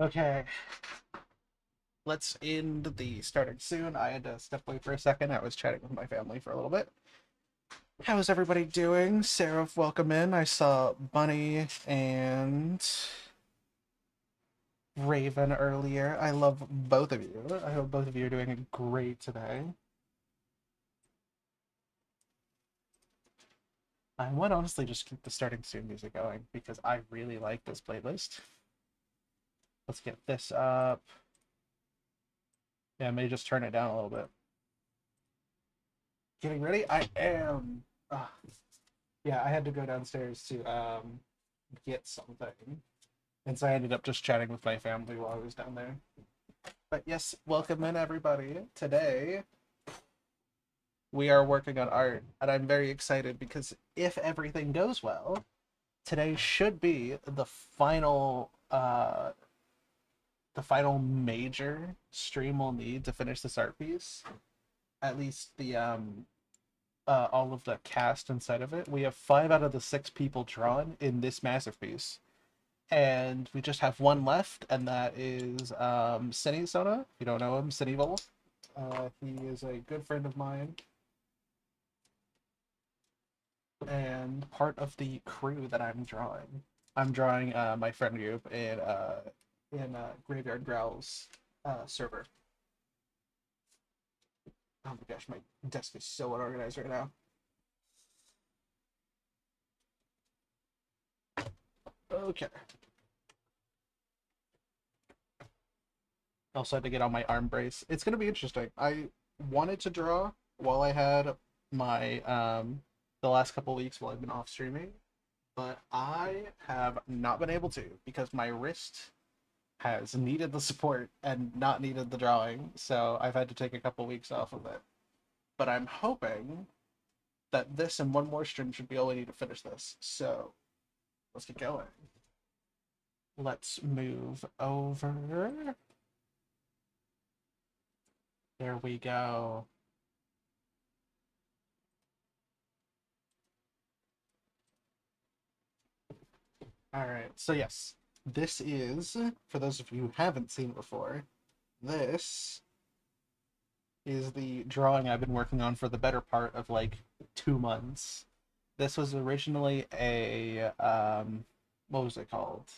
Okay, let's end the starting soon. I had to step away for a second. I was chatting with my family for a little bit. How is everybody doing? Sarah, welcome in. I saw Bunny and Raven earlier. I love both of you. I hope both of you are doing great today. I would honestly just keep the starting soon music going because I really like this playlist. Let's get this up. Yeah, I may just turn it down a little bit. Getting ready? I am. Yeah, I had to go downstairs to get something. And so I ended up just chatting with my family while I was down there. But yes, welcome in everybody. Today we are working on art, and I'm very excited because if everything goes well, today should be the final major stream we'll need to finish this art piece. At least the all of the cast inside of it. We have 5 out of the 6 people drawn in this masterpiece. And we just have one left, and that is Cine Sona. If you don't know him, Cinevol. He is a good friend of mine and part of the crew that I'm drawing. I'm drawing my friend group in Graveyard Growl's server. Oh my gosh, my desk is so unorganized right now. Okay. Also had to get on my arm brace. It's gonna be interesting. I wanted to draw while I had my the last couple weeks while I've been off streaming, but I have not been able to because my wrist has needed the support and not needed the drawing, so I've had to take a couple weeks off of it. But I'm hoping that this and one more stream should be all I need to finish this. So let's get going. Let's move over. There we go. All right. So yes, this is for those of you who haven't seen it before. This is the drawing I've been working on for the better part of like 2 months. This was originally a what was it called?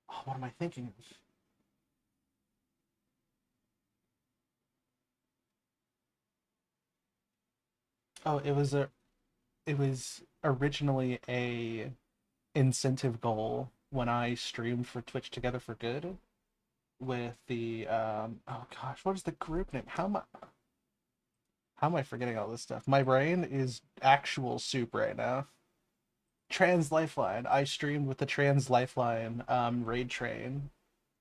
Oh, what am I thinking of? Oh, it was originally a incentive goal when I streamed for Twitch Together for Good with the oh gosh, what is the group name? How am I forgetting all this stuff? My brain is actual soup right now. Trans Lifeline. I streamed with the Trans Lifeline raid train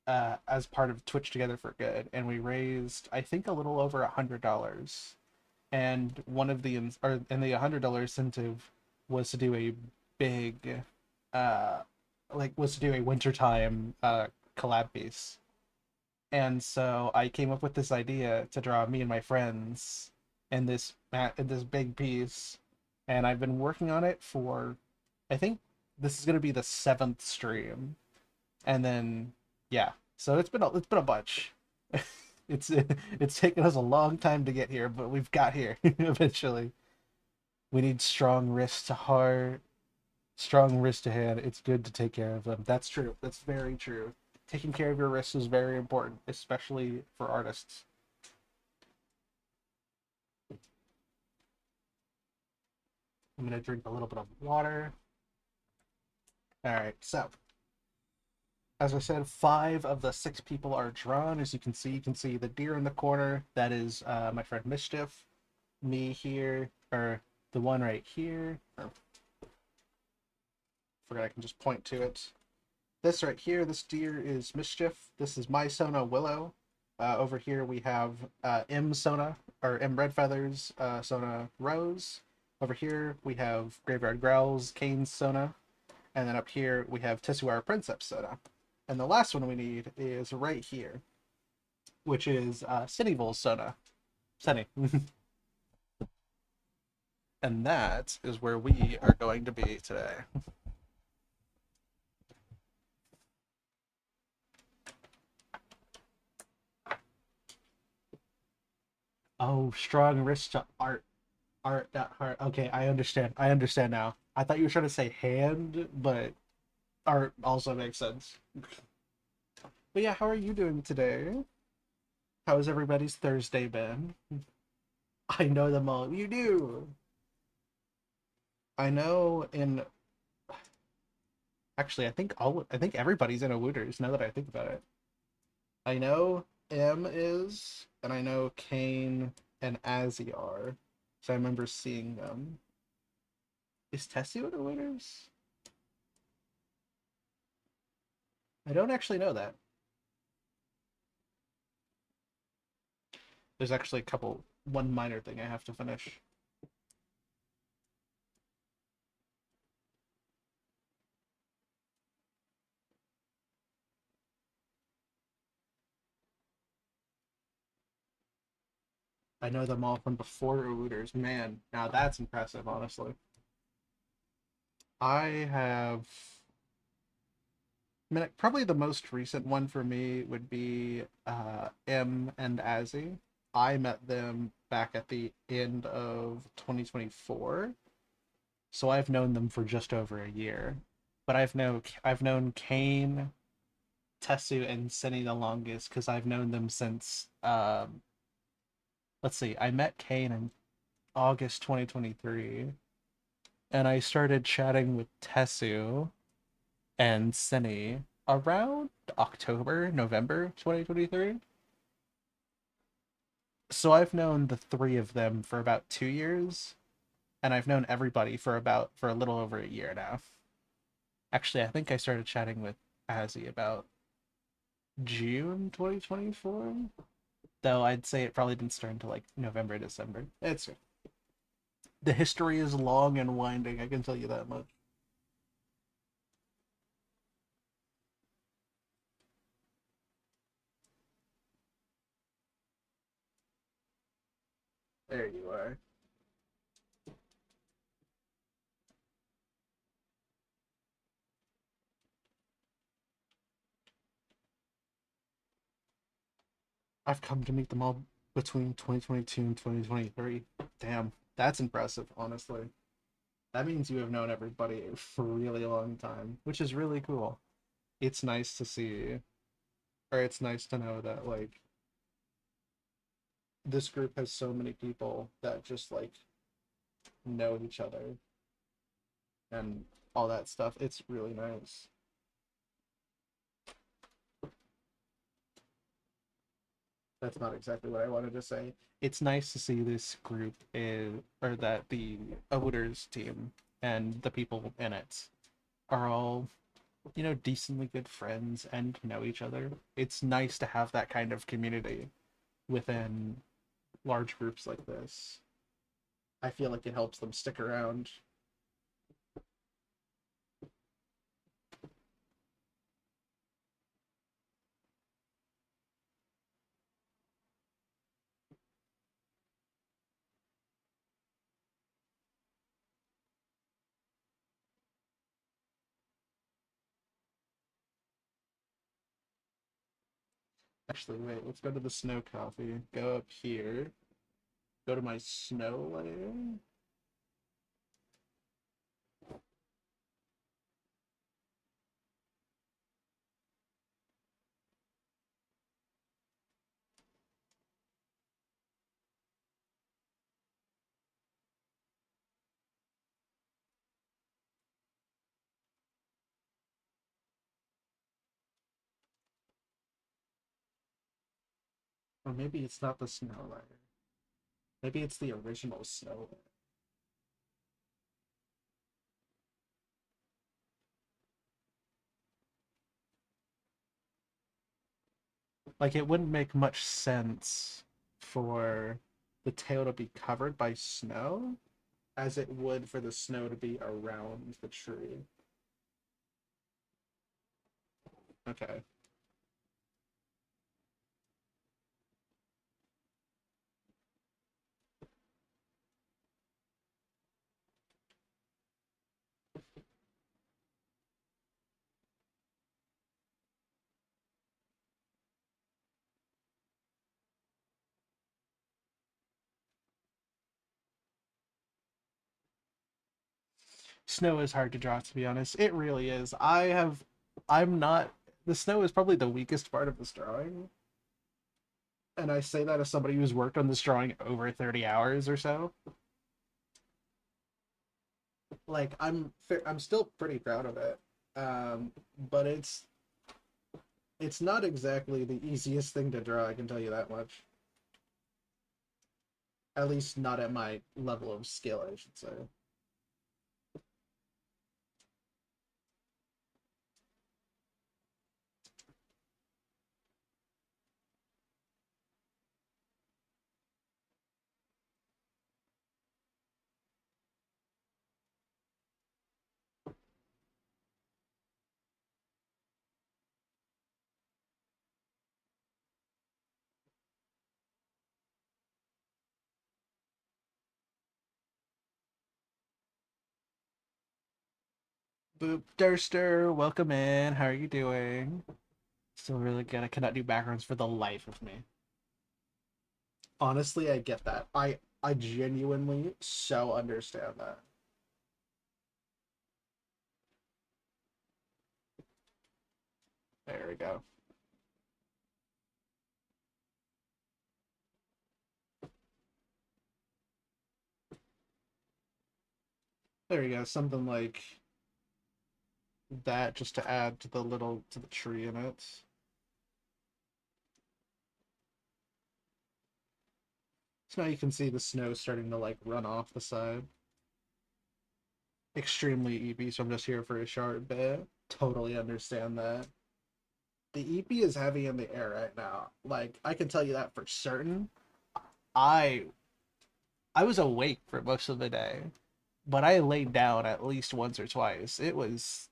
as part of Twitch Together for Good, and we raised I think a little over $100. And one of the or and the $100 incentive was to do a big, uh, was to do a wintertime collab piece. And so I came up with this idea to draw me and my friends in this big piece, and I've been working on it for, I think this is gonna be the 7th stream, and then yeah, so it's been a bunch. It's taken us a long time to get here, but we've got here eventually. We need strong wrist to heart, strong wrist to hand. It's good to take care of them. That's true. That's very true. Taking care of your wrists is very important, especially for artists. I'm gonna drink a little bit of water. All right, so as I said, 5 of the 6 people are drawn. As you can see the deer in the corner. That is my friend Mischief. Me here, or the one right here. Or, forgot I can just point to it. This right here, this deer is Mischief. This is my Sona Willow. Over here we have M Sona, or M Red Feathers Sona Rose. Over here we have Graveyard Growls Kane's Sona. And then up here we have Tissuar Princeps Sona. And the last one we need is right here, which is Cityvol's Sona. Sunny. And that is where we are going to be today. Oh, strong wrist to art, not heart. Okay, I understand. I understand now. I thought you were trying to say hand, but art also makes sense. But yeah, how are you doing today? How has everybody's Thursday been? I know them all. You do. I know in actually I think everybody's in a Wooters now that I think about it. I know M is, and I know Kane and Azzy are. So I remember seeing them. Is Tessie in a Wooters? I don't actually know that. There's actually one minor thing I have to finish. I know them all from before Wooters. Man, now that's impressive, honestly. I have I mean, probably the most recent one for me would be M and Azzy. I met them back at the end of 2024, so I've known them for just over a year. But I've known Kane, Tessu, and Senny the longest because I've known them since let's see, I met Kane in August 2023, and I started chatting with Tessu and Senny around October, November 2023. So I've known the three of them for about 2 years, and I've known everybody for a little over a year now. Actually, I think I started chatting with Azzy about June 2024, though I'd say it probably didn't start until like November, December. It's the history is long and winding, I can tell you that much. There you are. I've come to meet them all between 2022 and 2023. Damn, that's impressive, honestly. That means you have known everybody for a really long time, which is really cool. It's nice to see, or it's nice to know that like this group has so many people that just like know each other and all that stuff. It's really nice. That's not exactly what I wanted to say. It's nice to see this group or that the Oders team and the people in it are all, decently good friends and know each other. It's nice to have that kind of community within large groups like this. I feel like it helps them stick around. Actually, wait, let's go to the snow coffee. Go up here. Go to my snow layer. Or maybe it's not the snow layer. Maybe it's the original snow layer. Like, it wouldn't make much sense for the tail to be covered by snow as it would for the snow to be around the tree. Okay. Snow is hard to draw, to be honest. It really is. I'm not. The snow is probably the weakest part of this drawing, and I say that as somebody who's worked on this drawing over 30 hours or so. Like I'm still pretty proud of it, but it's not exactly the easiest thing to draw. I can tell you that much. At least not at my level of skill, I should say. Boop Durster, welcome in. How are you doing? Still really good. I cannot do backgrounds for the life of me. Honestly, I get that. I genuinely so understand that. There we go. There we go. Something like that just to add to the tree in it. So now you can see the snow starting to like run off the side. Extremely EP, so I'm just here for a short bit. Totally understand that. The EP is heavy in the air right now. Like I can tell you that for certain. I I was awake for most of the day, but I laid down at least once or twice. It was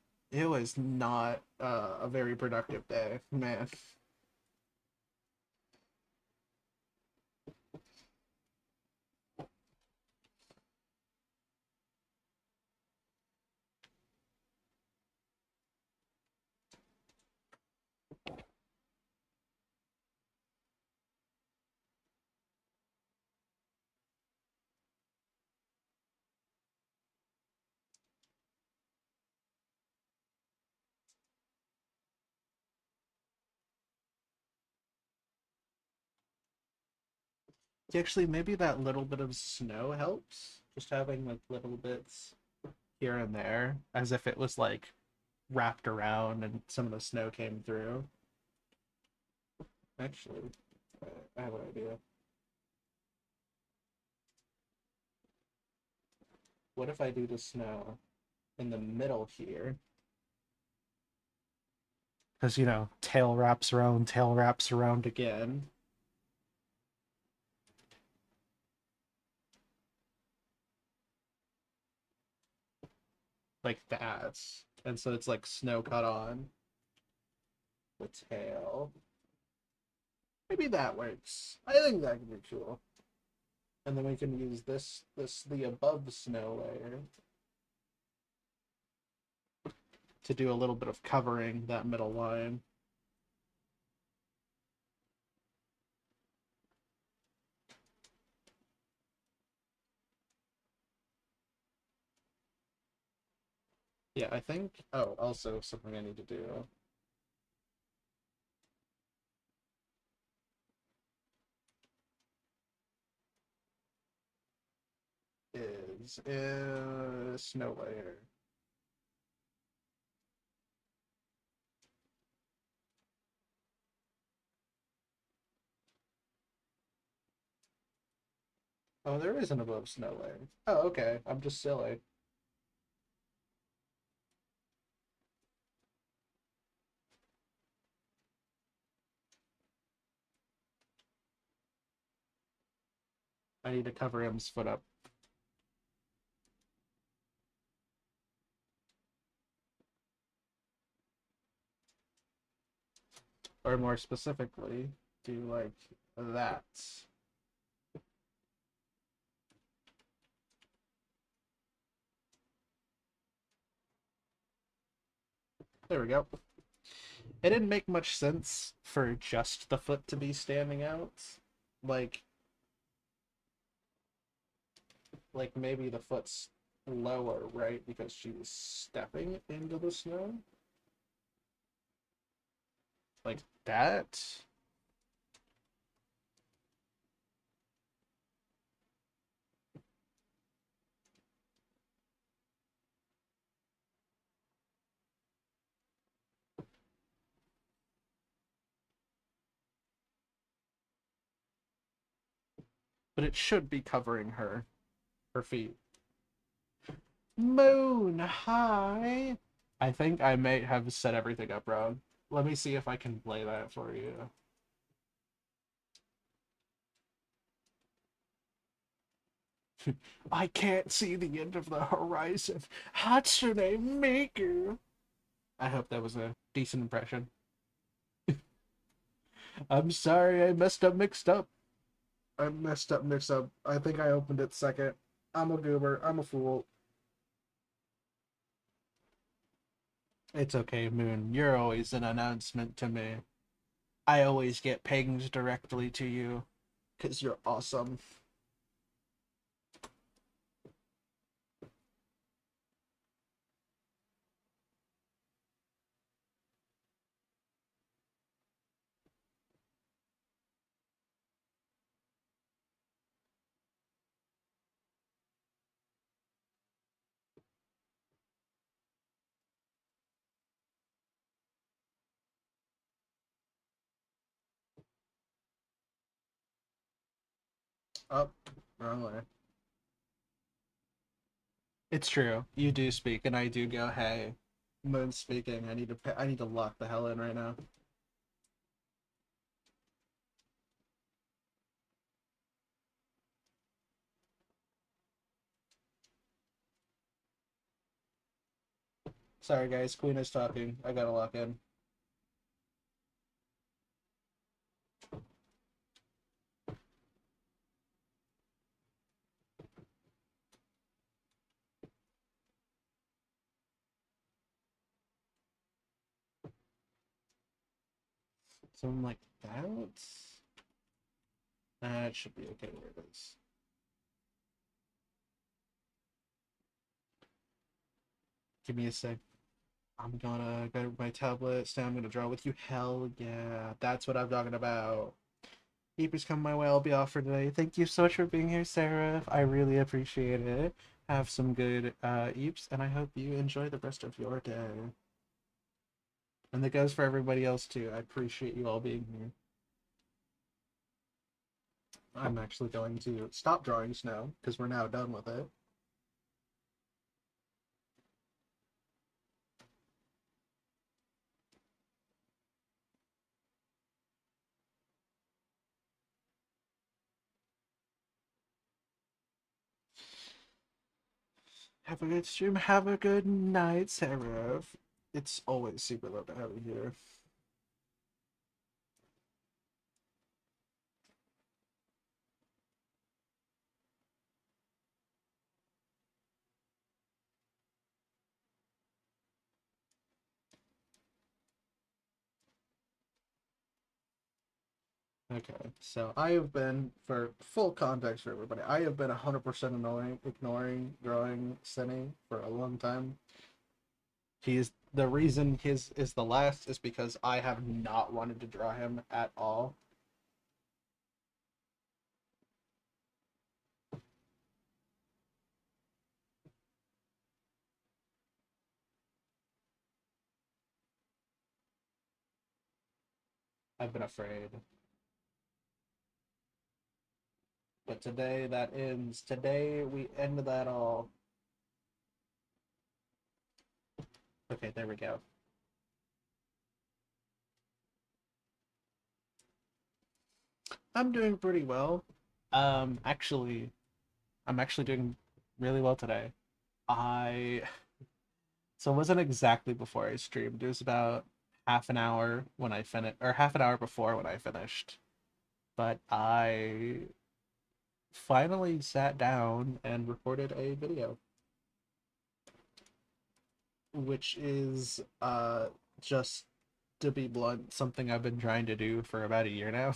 not a very productive day, man. Actually, maybe that little bit of snow helps. Just having like little bits here and there, as if it was like wrapped around and some of the snow came through. Actually, I have an idea. What if I do the snow in the middle here? Because, tail wraps around again. Like that. And so it's like snow cut on the tail. Maybe that works. I think that could be cool. And then we can use the above snow layer to do a little bit of covering that middle line. Yeah, I think. Oh, also something I need to do is snow layer. Oh, there is an above snow layer. Oh, okay. I'm just silly. I need to cover him's foot up. Or more specifically, do like that. There we go. It didn't make much sense for just the foot to be standing out. Like, like maybe the foot's lower, right? Because she was stepping into the snow. Like that. But it should be covering her feet. Moon, hi. I think I may have set everything up wrong. Let me see if I can play that for you. I can't see the end of the horizon. Hatsune Miku. I hope that was a decent impression. I'm sorry, I messed up mixed up. I messed up mixed up. I think I opened it second. I'm a goober. I'm a fool. It's okay, Moon. You're always an announcement to me. I always get pings directly to you. Because you're awesome. Up. Wrong way. It's true. You do speak, and I do go, hey. Moon's speaking. I need to lock the hell in right now. Sorry guys, Queen is talking. I gotta lock in. Something like that. That should be okay where it is. Give me a sec. I'm gonna go to my tablet, say I'm gonna draw with you. Hell yeah. That's what I'm talking about. Keepers come my way, I'll be off for today. Thank you so much for being here, Sarah. I really appreciate it. Have some good eeps, and I hope you enjoy the rest of your day. And that goes for everybody else too. I appreciate you all being here. I'm actually going to stop drawing snow because we're now done with it. Have a good stream. Have a good night, Sarah. It's always super love to have you here. Okay, so I have been, for full context for everybody, I have been 100% annoying, ignoring, drawing Cinny for a long time. He's the reason his is the last is because I have not wanted to draw him at all. I've been afraid. But today that ends. Today we end that all. Okay, there we go. I'm doing pretty well. Actually, I'm actually doing really well today. I So it wasn't exactly before I streamed. It was about half an hour when I finished, or half an hour before when I finished. But I finally sat down and recorded a video, which is just to be blunt, something I've been trying to do for about a year now.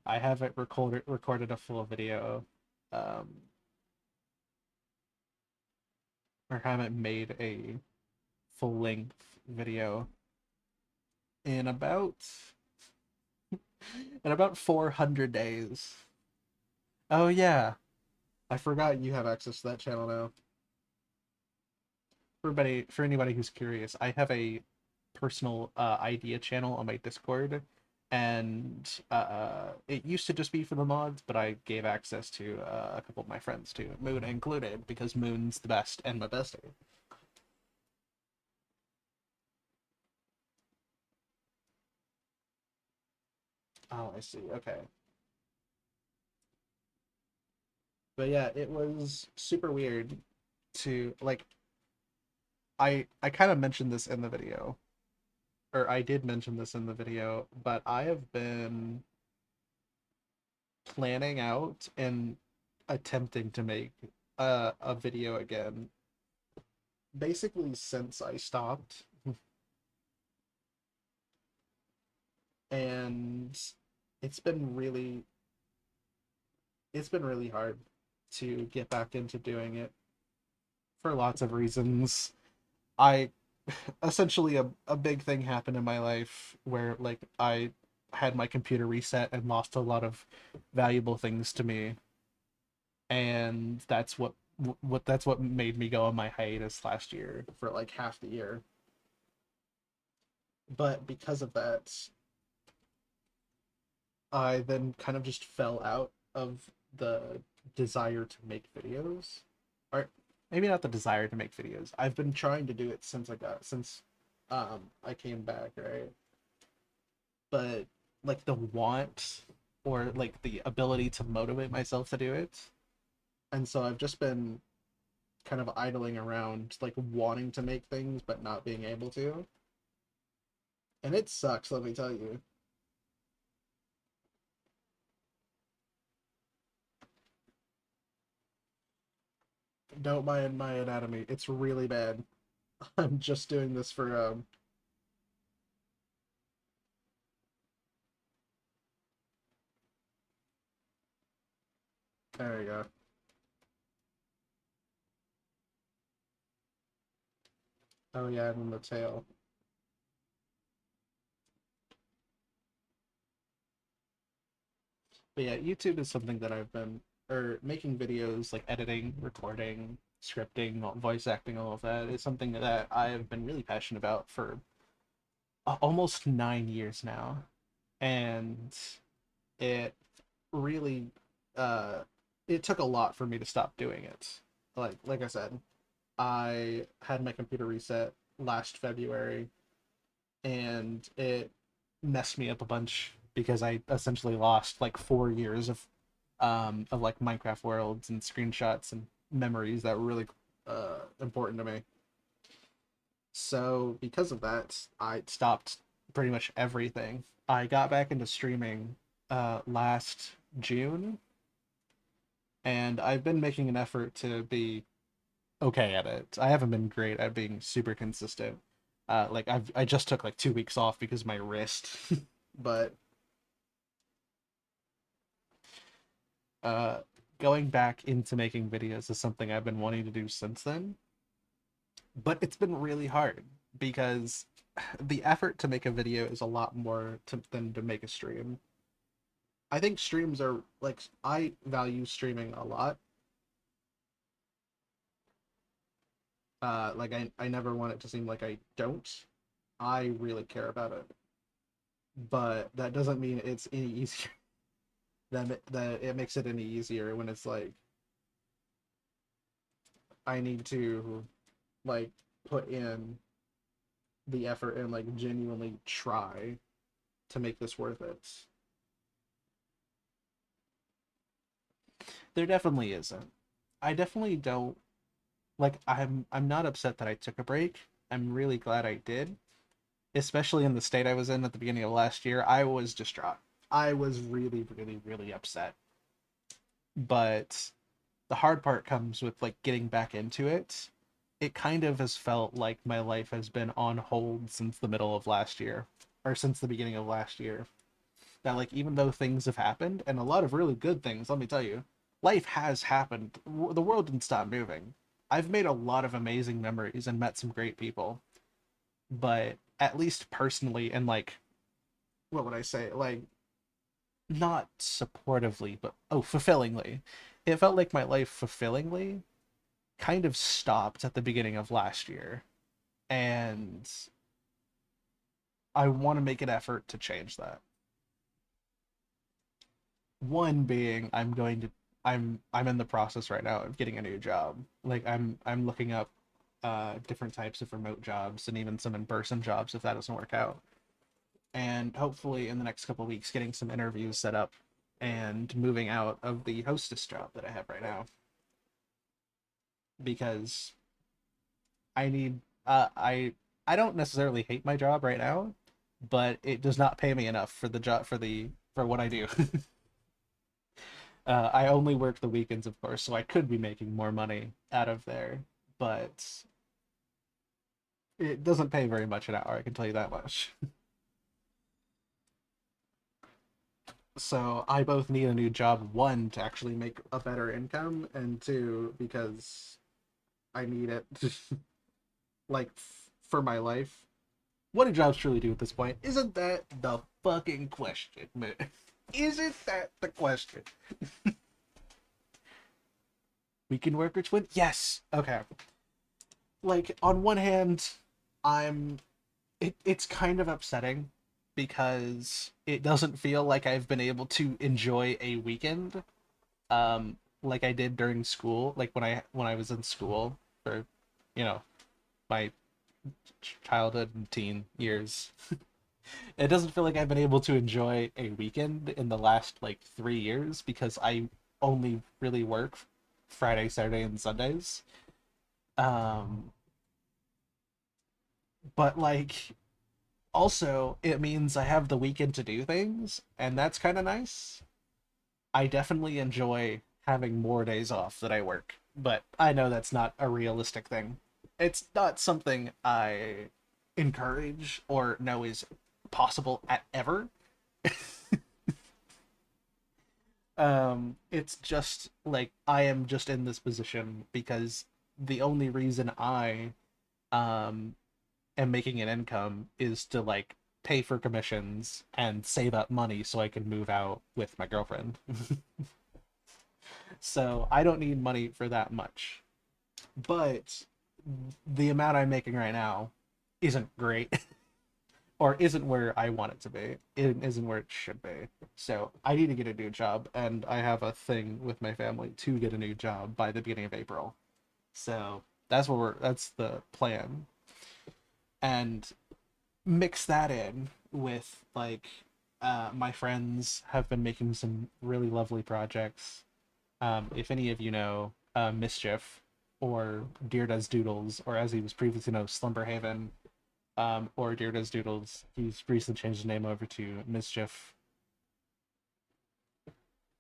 I haven't recorded a full video. Um, or haven't made a full length video in about 400 days. Oh yeah, I forgot you have access to that channel now. For anybody who's curious, I have a personal idea channel on my Discord, and it used to just be for the mods, but I gave access to a couple of my friends too, Moon included, because Moon's the best and my bestie. Oh, I see. Okay. But yeah, it was super weird to like I kind of mentioned this in the video, or I did mention this in the video, but I have been planning out and attempting to make a video again basically since I stopped. And it's been really it's been really hard to get back into doing it for lots of reasons. I essentially a big thing happened in my life where like I had my computer reset and lost a lot of valuable things to me, and that's what made me go on my hiatus last year for like half the year. But because of that, I then kind of just fell out of the desire to make videos. Or maybe not the desire to make videos. I've been trying to do it since I came back, right? But like the want or like the ability to motivate myself to do it. And so I've just been kind of idling around like wanting to make things but not being able to. And it sucks, let me tell you. Don't mind my anatomy. It's really bad. I'm just doing this for there you go. Oh yeah, and then the tail. But yeah, YouTube is something that I've been or making videos like editing, recording, scripting, voice acting, all of that is something that I have been really passionate about for almost 9 years now. And it really uh it took a lot for me to stop doing it. Like I said, I had my computer reset last February, and it messed me up a bunch because I essentially lost like 4 years of like Minecraft worlds and screenshots and memories that were really important to me. So because of that, I stopped pretty much everything. I got back into streaming last June, and I've been making an effort to be okay at it. I haven't been great at being super consistent. Like I just took like 2 weeks off because of my wrist, but uh, going back into making videos is something I've been wanting to do since then. But it's been really hard because the effort to make a video is a lot more than to make a stream. I think streams are like I value streaming a lot. Like I never want it to seem like I don't. I really care about it, but that doesn't mean it's any easier. That it makes it any easier when it's like I need to like put in the effort and like genuinely try to make this worth it. There definitely isn't. I definitely don't like I'm not upset that I took a break. I'm really glad I did, especially in the state I was in at the beginning of last year. I was distraught. I was really really really upset. But the hard part comes with like getting back into it. It kind of has felt like my life has been on hold since the middle of last year, or since the beginning of last year. That like even though things have happened and a lot of really good things, let me tell you, life has happened. The world didn't stop moving. I've made a lot of amazing memories and met some great people, but at least personally and like what would I say? Like not supportively, but fulfillingly. It felt like my life fulfillingly kind of stopped at the beginning of last year. And I want to make an effort to change that. One being I'm in the process right now of getting a new job. Like I'm looking up different types of remote jobs and even some in-person jobs if that doesn't work out. And hopefully in the next couple of weeks getting some interviews set up and moving out of the hostess job that I have right now because I need I don't necessarily hate my job right now, but it does not pay me enough for the job for what I do. I only work the weekends, of course, so I could be making more money out of there, but it doesn't pay very much an hour, I can tell you that much. So I both need a new job, one, to actually make a better income, and two, because I need it like for my life. What do jobs truly do at this point? Isn't that the fucking question, man? Isn't that the question? Weekend worker twin? Yes. Okay. Like on one hand, I'm it's kind of upsetting because it doesn't feel like I've been able to enjoy a weekend like I did during school, like when I was in school for you know, my childhood and teen years. It doesn't feel like I've been able to enjoy a weekend in the last like 3 years because I only really work Friday, Saturday, and Sundays. Um, but like also it means I have the weekend to do things, and that's kind of nice. I definitely enjoy having more days off that I work, but I know that's not a realistic thing. It's not something I encourage or know is possible at ever. It's just like I am just in this position because the only reason I um am making an income is to like pay for commissions and save up money so I can move out with my girlfriend. So I don't need money for that much. But the amount I'm making right now isn't great or isn't where I want it to be. It isn't where it should be. So I need to get a new job, and I have a thing with my family to get a new job by the beginning of April. So that's the plan. And mix that in with like my friends have been making some really lovely projects. If any of you know Mischief or Deer Does Doodles, or as he was previously known, Slumberhaven, or Deer Does Doodles, he's recently changed his name over to Mischief.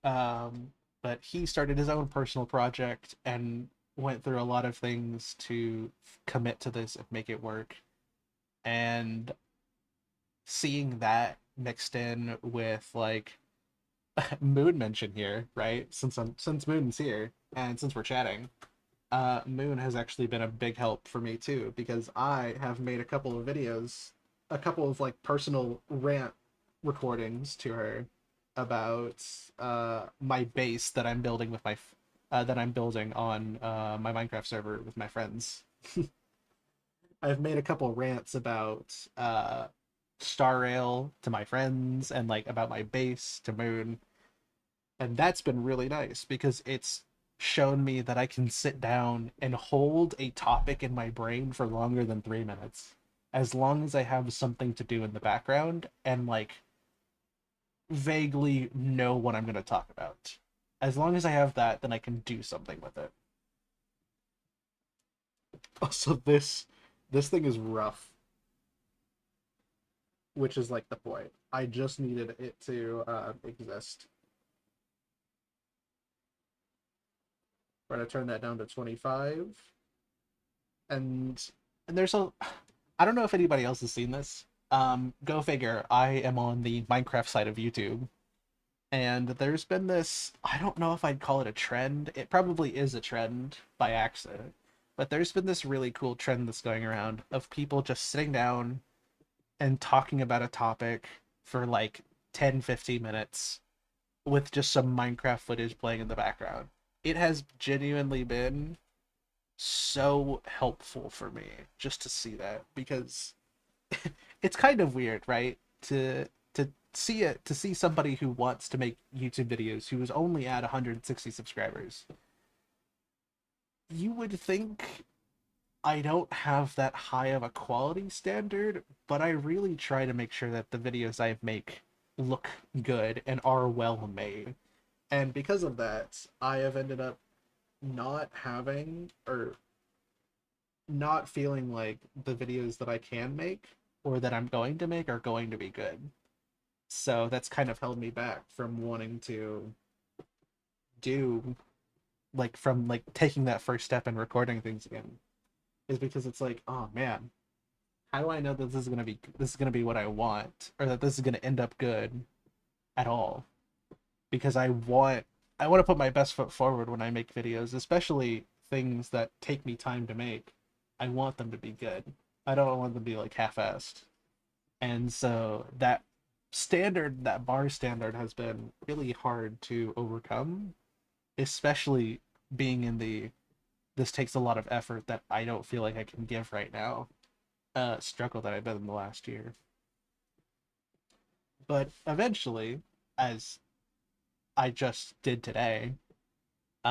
Um, but he started his own personal project and went through a lot of things to commit to this and make it work. And seeing that mixed in with like Moon mention here, right? Since Moon's here and since we're chatting, Moon has actually been a big help for me too because I have made a couple of videos, a couple of like personal rant recordings to her about my base that I'm building with that I'm building on my Minecraft server with my friends. I've made a couple rants about Star Rail to my friends and like about my base to Moon, and that's been really nice because it's shown me that I can sit down and hold a topic in my brain for longer than 3 minutes, as long as I have something to do in the background and like vaguely know what I'm going to talk about. As long as I have that, then I can do something with it. Also, this thing is rough, which is like the point. I just needed it to exist. We're gonna turn that down to 25, and there's a I don't know if anybody else has seen this. Go figure. I am on the Minecraft side of YouTube, and there's been this. I don't know if I'd call it a trend. It probably is a trend by accident. but there's been this really cool trend that's going around of people just sitting down and talking about a topic for like 10, 15 minutes with just some Minecraft footage playing in the background. It has genuinely been so helpful for me just to see that, because it's kind of weird, right? To see somebody who wants to make YouTube videos who is only at 160 subscribers. You would think I don't have that high of a quality standard, but I really try to make sure that the videos I make look good and are well made. And because of that, I have ended up not having or not feeling like the videos that I can make or that I'm going to make are going to be good. So that's kind of held me back from wanting to do from like taking that first step and recording things again. Is because it's like, oh man, how do I know that this is gonna be what I want, or that this is gonna end up good at all? Because I want to put my best foot forward when I make videos, especially things that take me time to make. I want them to be good. I don't want them to be like half-assed. And so that bar standard has been really hard to overcome, especially being in the this takes a lot of effort that I don't feel like I can give right now struggle that I've been in the last year. But eventually, as I just did today, it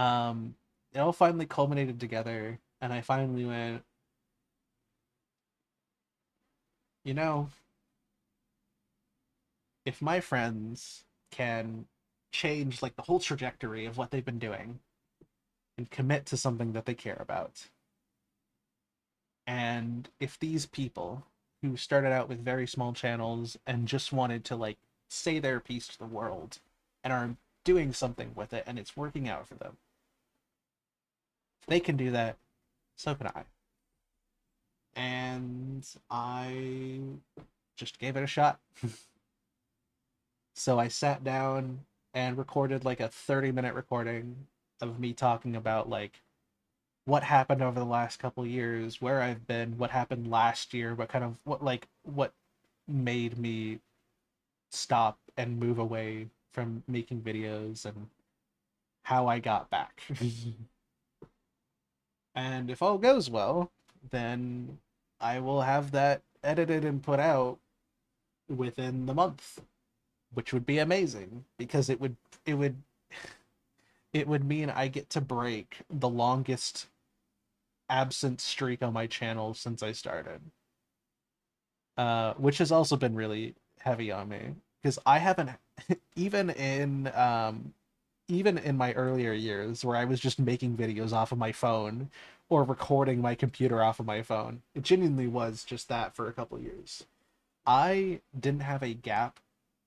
all finally culminated together, and I finally went, you know, if my friends can change like the whole trajectory of what they've been doing and commit to something that they care about, and if these people who started out with very small channels and just wanted to like say their piece to the world and are doing something with it and it's working out for them, if they can do that, so can I. And I just gave it a shot. So I sat down and recorded like a 30-minute recording of me talking about like what happened over the last couple years, where I've been, what happened last year, what made me stop and move away from making videos, and how I got back. And if all goes well, then I will have that edited and put out within the month, which would be amazing because it would it would mean I get to break the longest absent streak on my channel since I started. Which has also been really heavy on me because I haven't even in even in my earlier years where I was just making videos off of my phone or recording my computer off of my phone. It genuinely was just that for a couple years. I didn't have a gap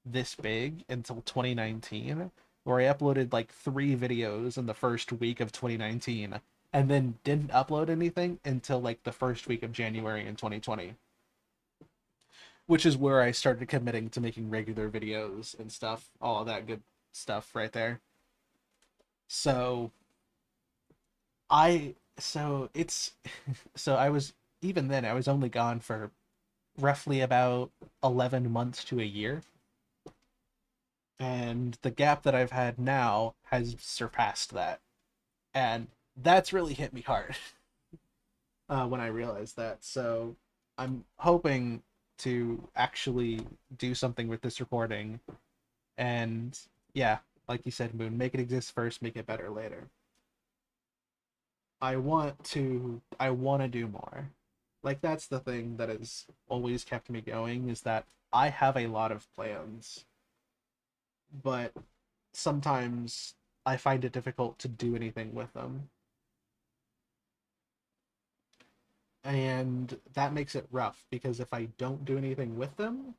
this big until 2019, where I uploaded like 3 videos in the first week of 2019 and then didn't upload anything until like the first week of January in 2020, which is where I started committing to making regular videos and stuff, all that good stuff right there. So so it's so I was even then I was only gone for roughly about 11 months to a year, and the gap that I've had now has surpassed that, and that's really hit me hard when I realized that. So I'm hoping to actually do something with this recording, and yeah, like you said, Moon, make it exist first, make it better later. I want to do more. Like that's the thing that has always kept me going, is that I have a lot of plans, but sometimes I find it difficult to do anything with them. And that makes it rough because if I don't do anything with them,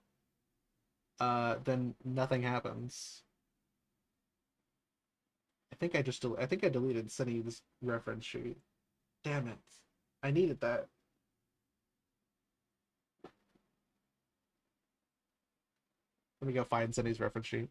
then nothing happens. I think I deleted Sunny's reference sheet. Damn it. I needed that. Let me go find Sunny's reference sheet.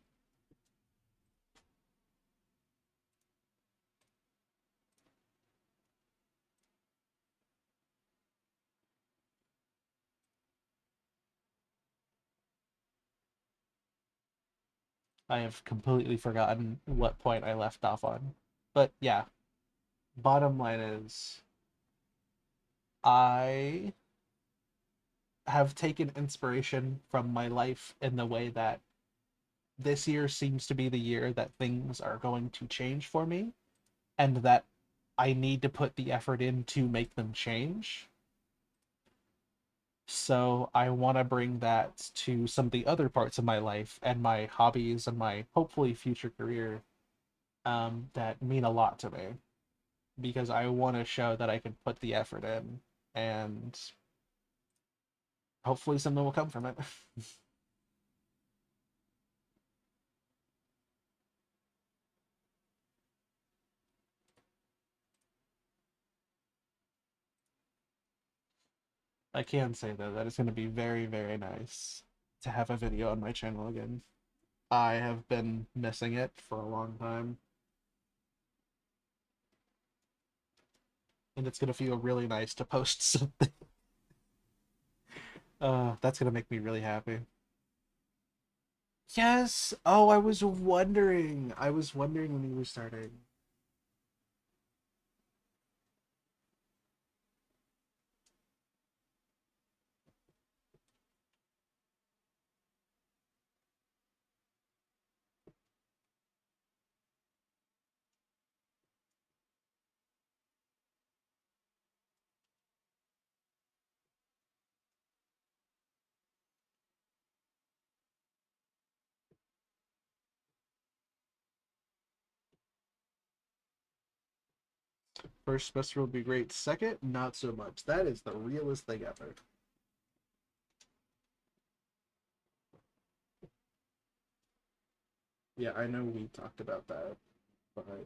I have completely forgotten what point I left off on. But yeah, bottom line is I have taken inspiration from my life in the way that this year seems to be the year that things are going to change for me and that I need to put the effort in to make them change. So I want to bring that to some of the other parts of my life and my hobbies and my hopefully future career, that mean a lot to me because I want to show that I can put the effort in and hopefully something will come from it. I can say though that it's going to be very, very nice to have a video on my channel again. I have been missing it for a long time, and it's going to feel really nice to post something. That's going to make me really happy. Yes. Oh, I was wondering. I was wondering when you were starting. First semester will be great. Second, not so much. That is the realest thing ever. Yeah, I know we talked about that, but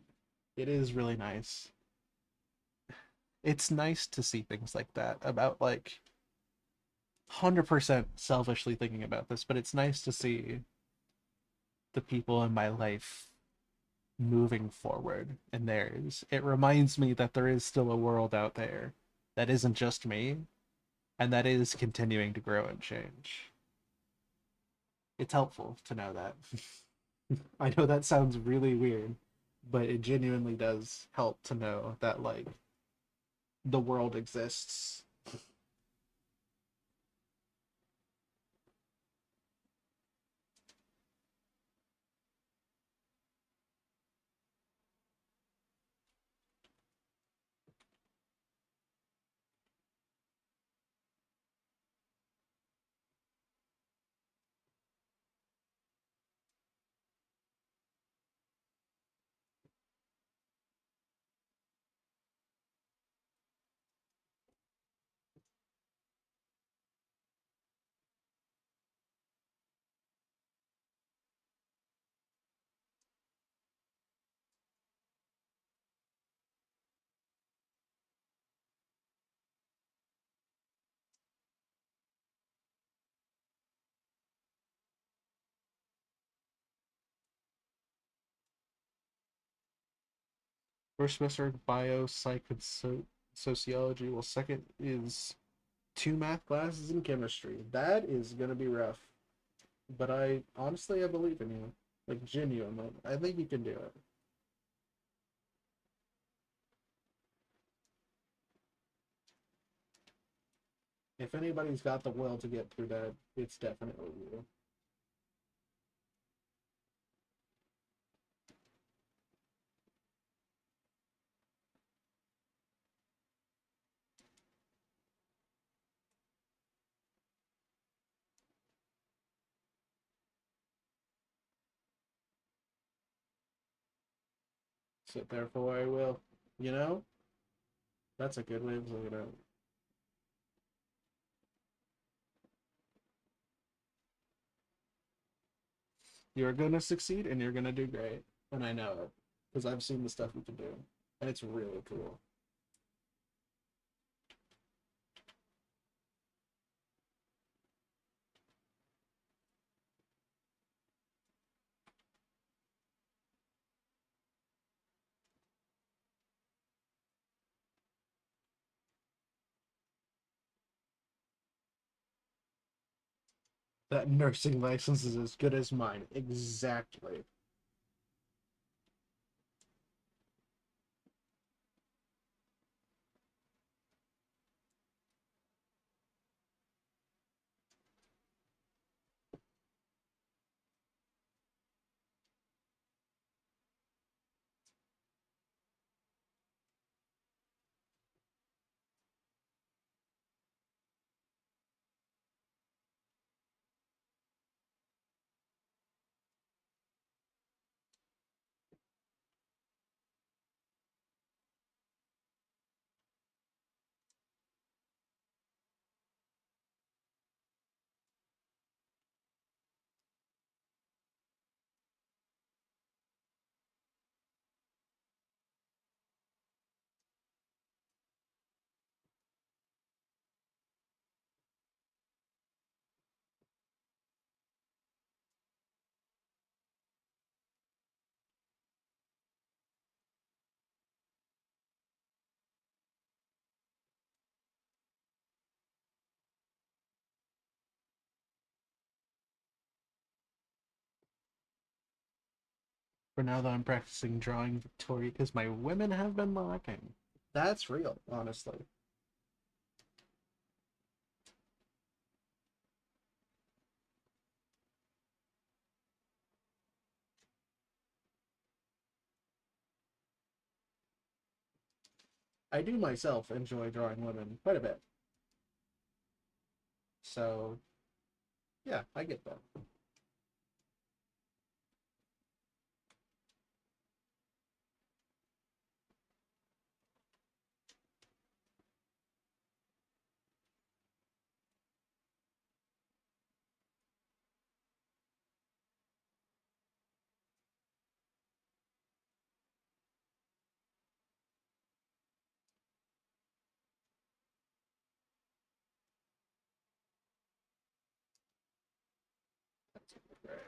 it is really nice. It's nice to see things like that about like 100% selfishly thinking about this, but it's nice to see the people in my life moving forward in theirs. It reminds me that there is still a world out there that isn't just me and that is continuing to grow and change. It's helpful to know that. I know that sounds really weird, but it genuinely does help to know that like the world exists. First semester bio, psych, and sociology. Well, second is two math classes and chemistry. That is gonna be rough. But I honestly I believe in you. Like genuinely. I think you can do it. If anybody's got the will to get through that, it's definitely you. So therefore I will. You know? That's a good way of looking at it. You're gonna succeed and you're gonna do great. And I know it. Because I've seen the stuff you can do. And it's really cool. That nursing license is as good as mine. Exactly. For now, though, I'm practicing drawing Victoria because my women have been lacking. That's real, honestly. I do myself enjoy drawing women quite a bit. So, yeah, I get that. That's great.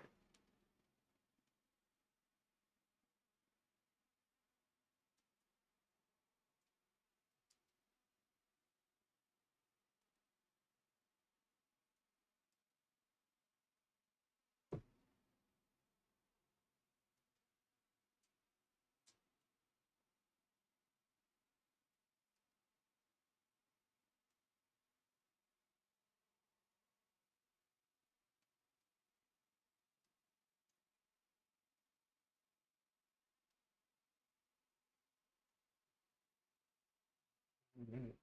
Mhm.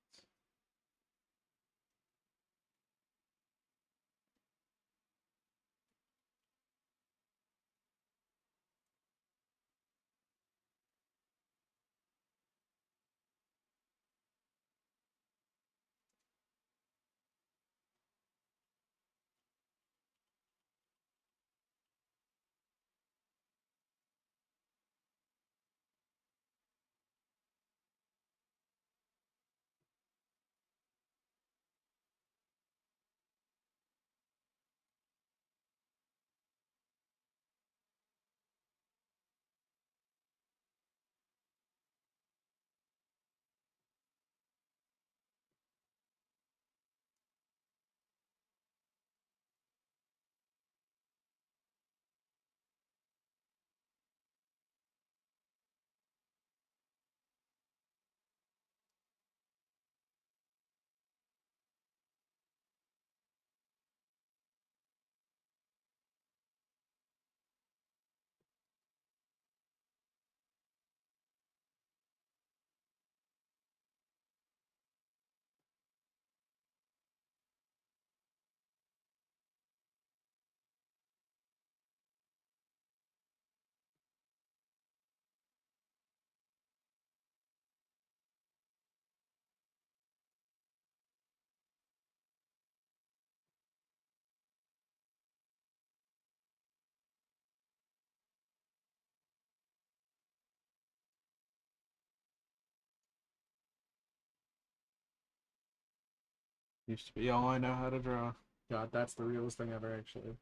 Used to be all I know how to draw. God, that's the realest thing ever, actually.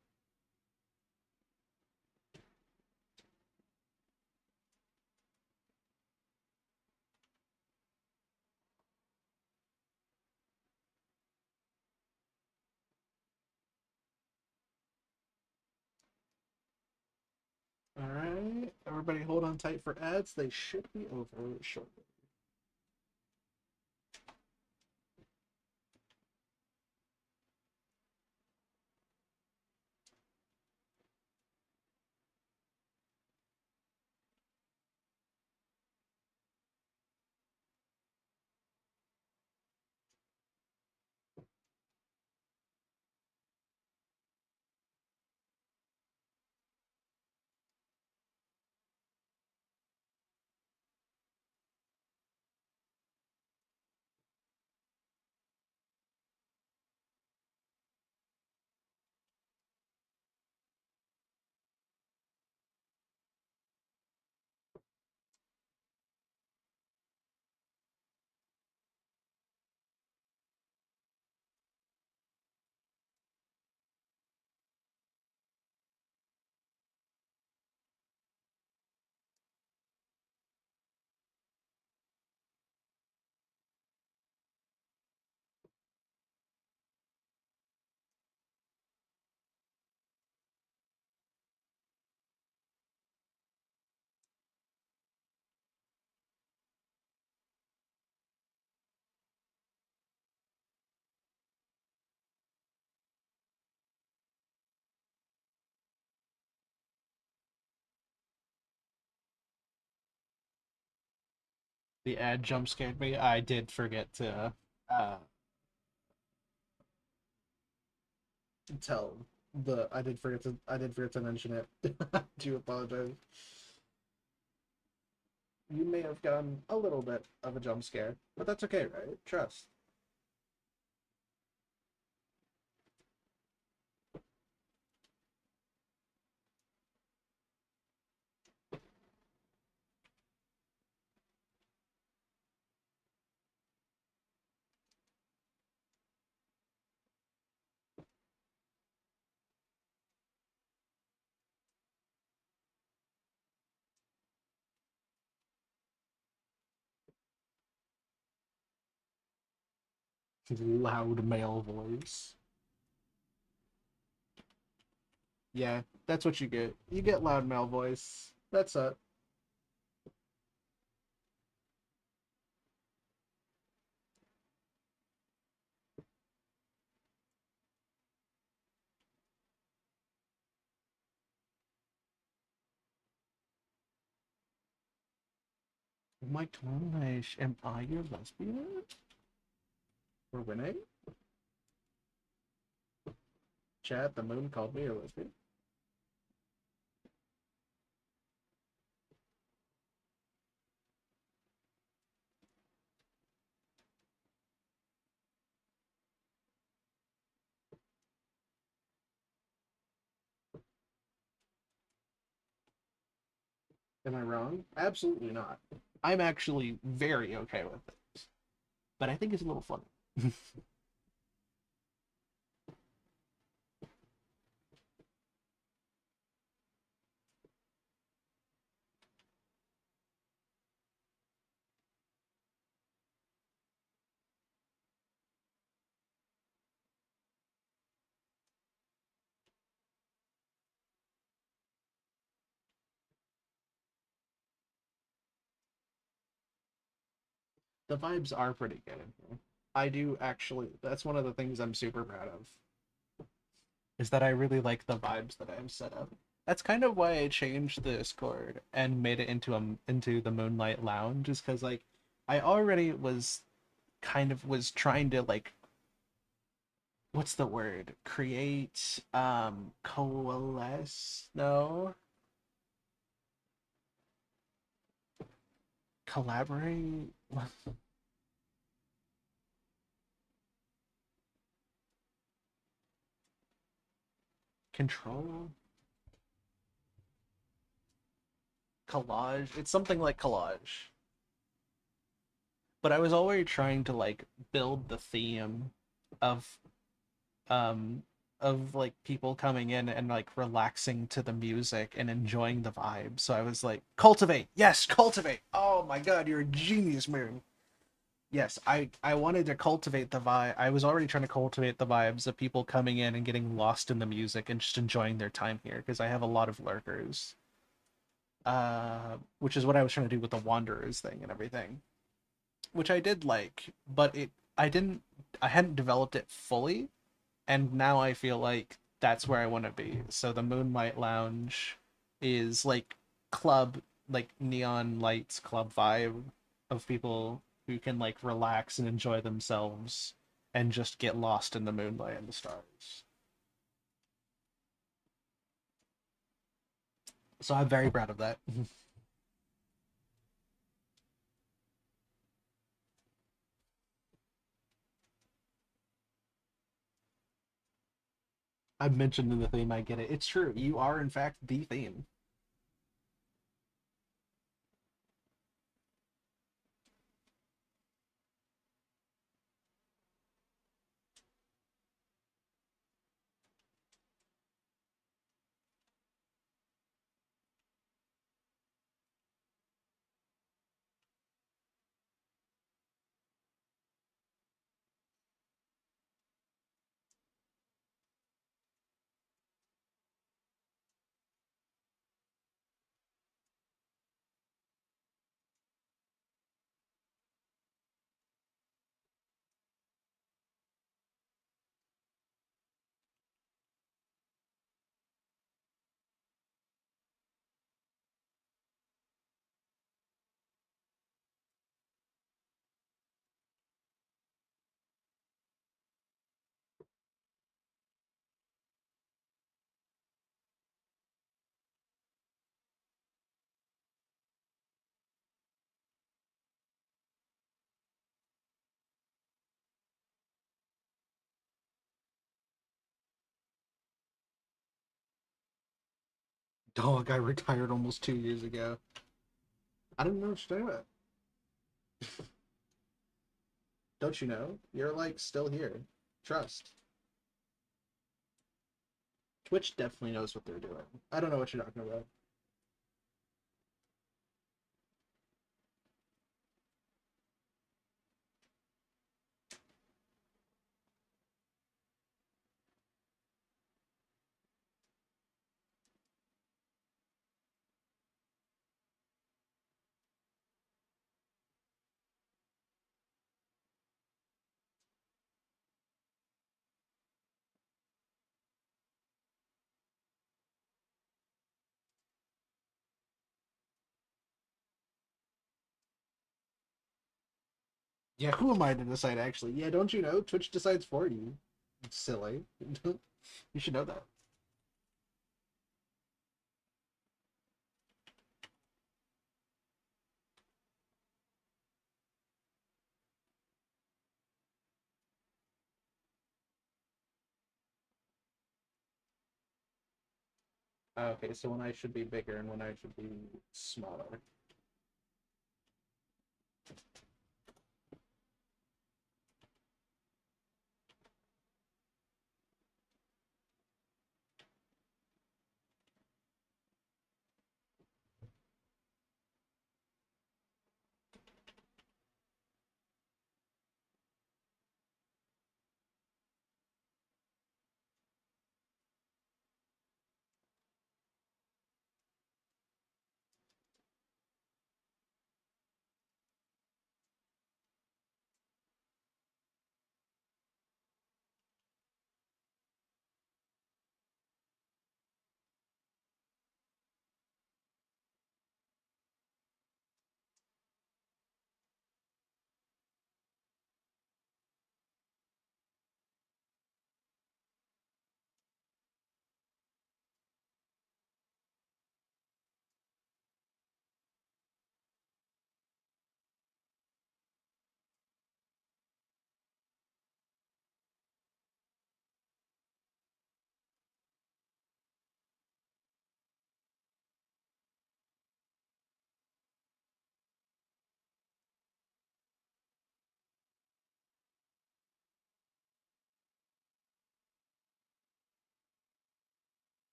everybody hold on tight for ads. They should be over shortly. The ad jump scared me. I did forget to tell the I did forget to mention it. I do apologize. You may have gotten a little bit of a jump scare, but that's okay, right? Trust. Loud male voice. Yeah, that's what you get. You get loud male voice. That's it. My gosh, am I your lesbian? We're winning? Chat, the moon called me a lesbian. Am I wrong? Absolutely not. I'm actually very okay with it. But I think it's a little funny. The vibes are pretty good in here. I do actually, that's one of the things I'm super proud of, is that I really like the vibes that I'm set up. That's kind of why I changed the Discord and made it into the Moonlight Lounge, is because like I already was kind of was trying to like what's the word? Create coalesce? No. Collaborate? Control? Collage? It's something like collage. But I was always trying to like build the theme of um like people coming in and like relaxing to the music and enjoying the vibe. So I was like, cultivate, yes, cultivate. Oh my god, you're a genius, man. Yes, I wanted to cultivate the vibe. I was already trying to cultivate the vibes of people coming in and getting lost in the music and just enjoying their time here because I have a lot of lurkers. which is what I was trying to do with the Wanderers thing and everything, which I did like, but I didn't I hadn't developed it fully, and now I feel like that's where I want to be. So the Moonlight Lounge is like club, like neon lights club vibe of people who can like relax and enjoy themselves and just get lost in the moonlight and the stars. So I'm very proud of that. I mentioned in the theme, I get it. It's true. You are in fact the theme. Dog, I retired almost 2 years ago. I didn't know what to do it. Don't you know? You're like still here. Trust. Twitch definitely knows what they're doing. I don't know what you're talking about. Yeah, who am I to decide actually? Yeah, don't you know? Twitch decides for you. It's silly. You should know that. Okay, so when I should be bigger and when I should be smaller.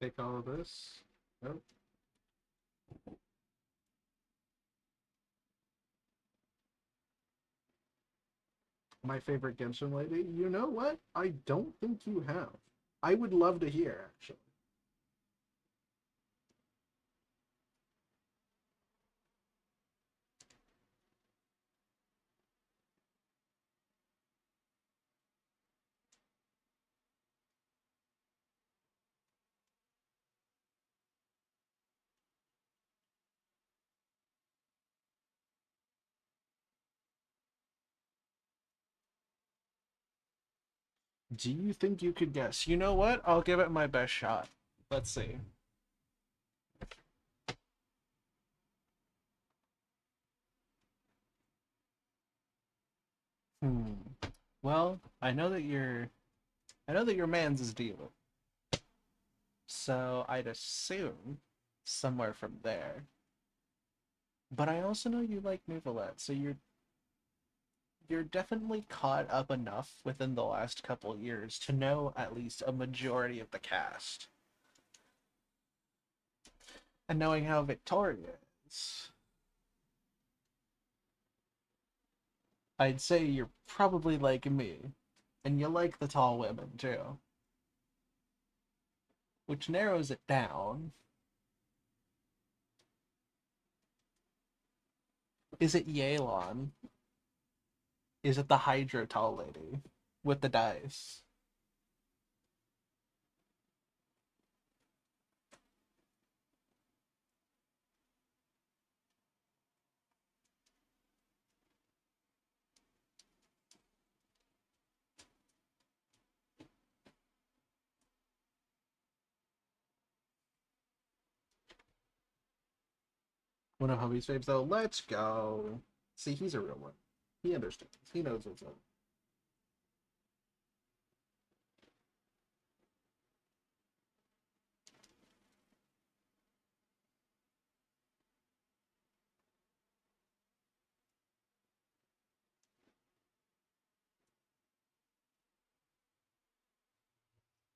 Take all of this. Nope. My favorite Genshin lady? You know what? I don't think you have. I would love to hear, actually. Do you think you could guess? You know what? I'll give it my best shot. Let's see. Hmm. Well, I know that your man's is Diva. So I'd assume somewhere from there. But I also know you like Neuvillette, so you're definitely caught up enough within the last couple years to know at least a majority of the cast. And knowing how Victoria is, I'd say you're probably like me. And you like the tall women too. Which narrows it down. Is it Yelan? Is it the Hydro tall lady with the dice? One of Hubby's faves though. Let's go. See, he's a real one. He understands. He knows what's up.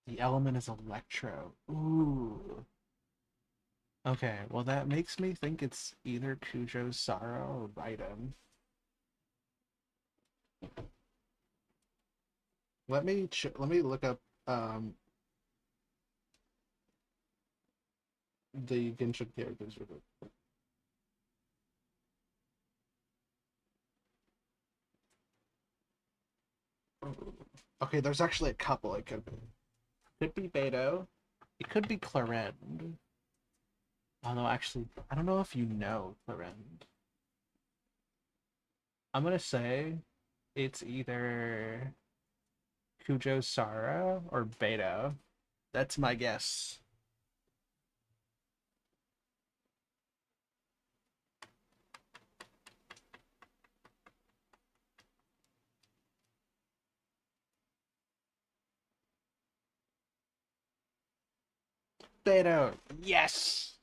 The element is electro. Ooh. Okay, well that makes me think it's either Kujo Sara or Raiden. Let me look up the Genshin characters with it. Okay, there's actually a couple it could be. Could be Beto. It could be Clarend. Although actually, I don't know if you know Clarend. I'm gonna say it's either Kujo Sara or Beto. That's my guess. Beto. Yes.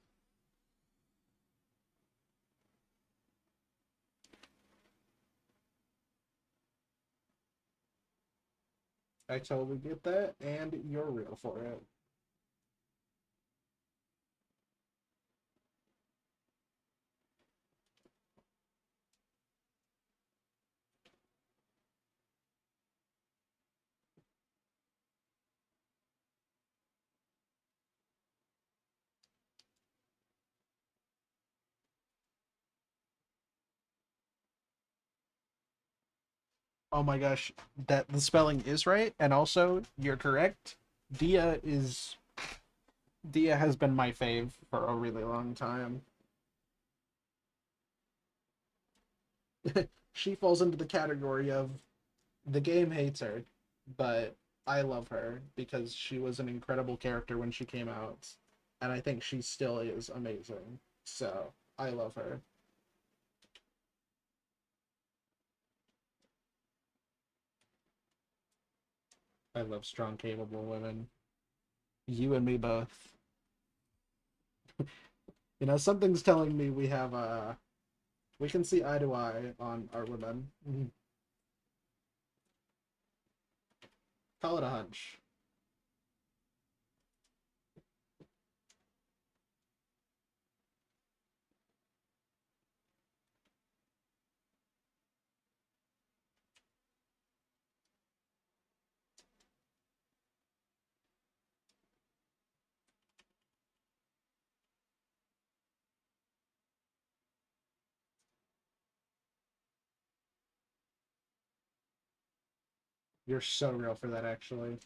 I totally get that, and you're real for it. Oh my gosh, that the spelling is right, and also you're correct. Dia is Dia has been my fave for a really long time. She falls into the category of the game hates her, but I love her because she was an incredible character when she came out, and I think she still is amazing. So I love her. I love strong, capable women. You and me both. You know, something's telling me we can see eye to eye on our women. Call it a hunch. You're so real for that, actually.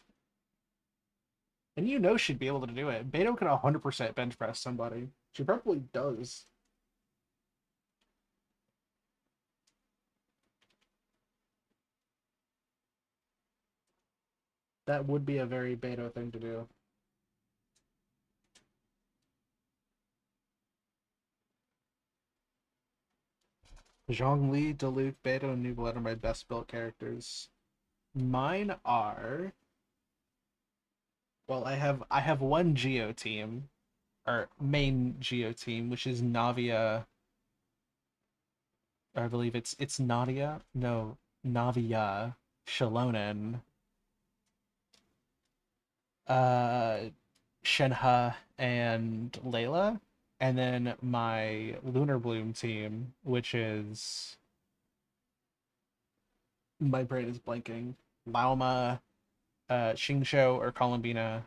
And you know she'd be able to do it. Beto can 100% bench press somebody. She probably does. That would be a very Beto thing to do. Zhongli, Diluc, Beto, and Nublet are my best built characters. Mine are well, I have one Geo team, or main Geo team, which is Navia. I believe it's Nadia. No, Navia, Shalonen, uh, Shenhe, and Layla, and then my Lunar Bloom team, which is my brain is blanking. Lauma, Xingqiu or Columbina,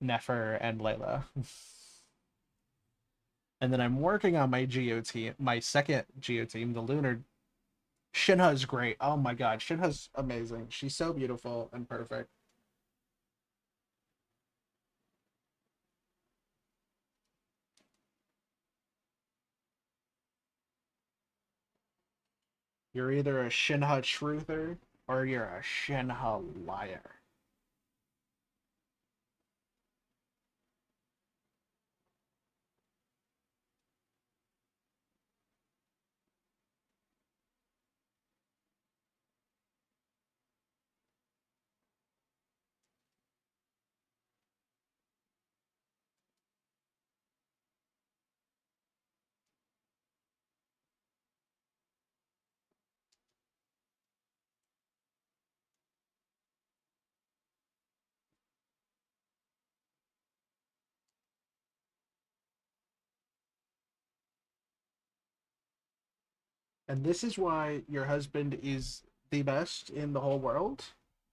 Nefer, and Layla. And then I'm working on my Geo team, my second Geo team, the Lunar. Shinha is great. Oh my god, Shinha's amazing. She's so beautiful and perfect. You're either a Shinha truther or you're a Shinha liar. And this is why your husband is the best in the whole world.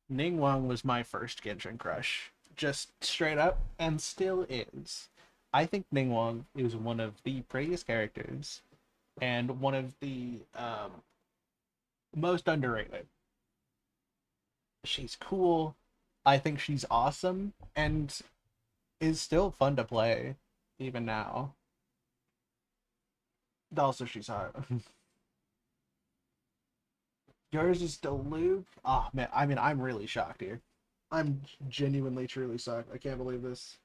Ning Wang was my first Genshin crush. Just straight up, and still is. I think Ning Wang is one of the prettiest characters and one of the most underrated. She's cool. I think she's awesome and is still fun to play even now. Also, she's hot. Yours is still Luke. Oh man, I mean, I'm really shocked here. I'm genuinely, truly shocked. I can't believe this.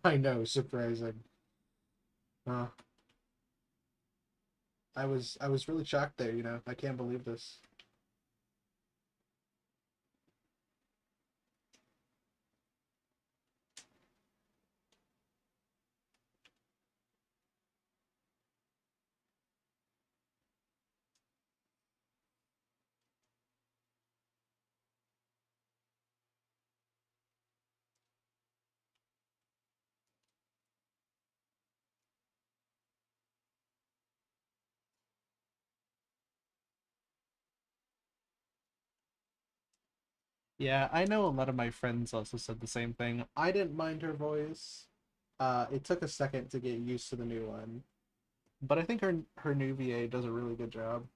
I know, surprising. Uh, I was really shocked there. I can't believe this. Yeah, I know a lot of my friends also said the same thing. I didn't mind her voice. It took a second to get used to the new one, but I think her new VA does a really good job.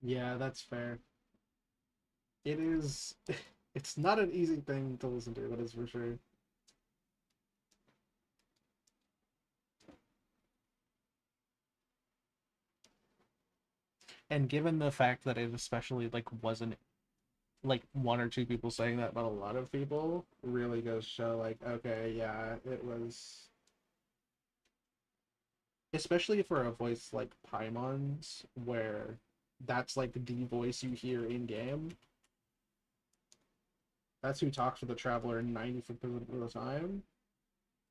Yeah, that's fair. It is. It's not an easy thing to listen to, that is for sure. And given the fact that it especially like wasn't like one or two people saying that, but a lot of people really goes show like, okay, yeah, it was especially for a voice like Paimon's, where that's like the voice you hear in game. That's who talks to the traveler 90% of the time.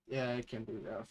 Yeah, it can be rough.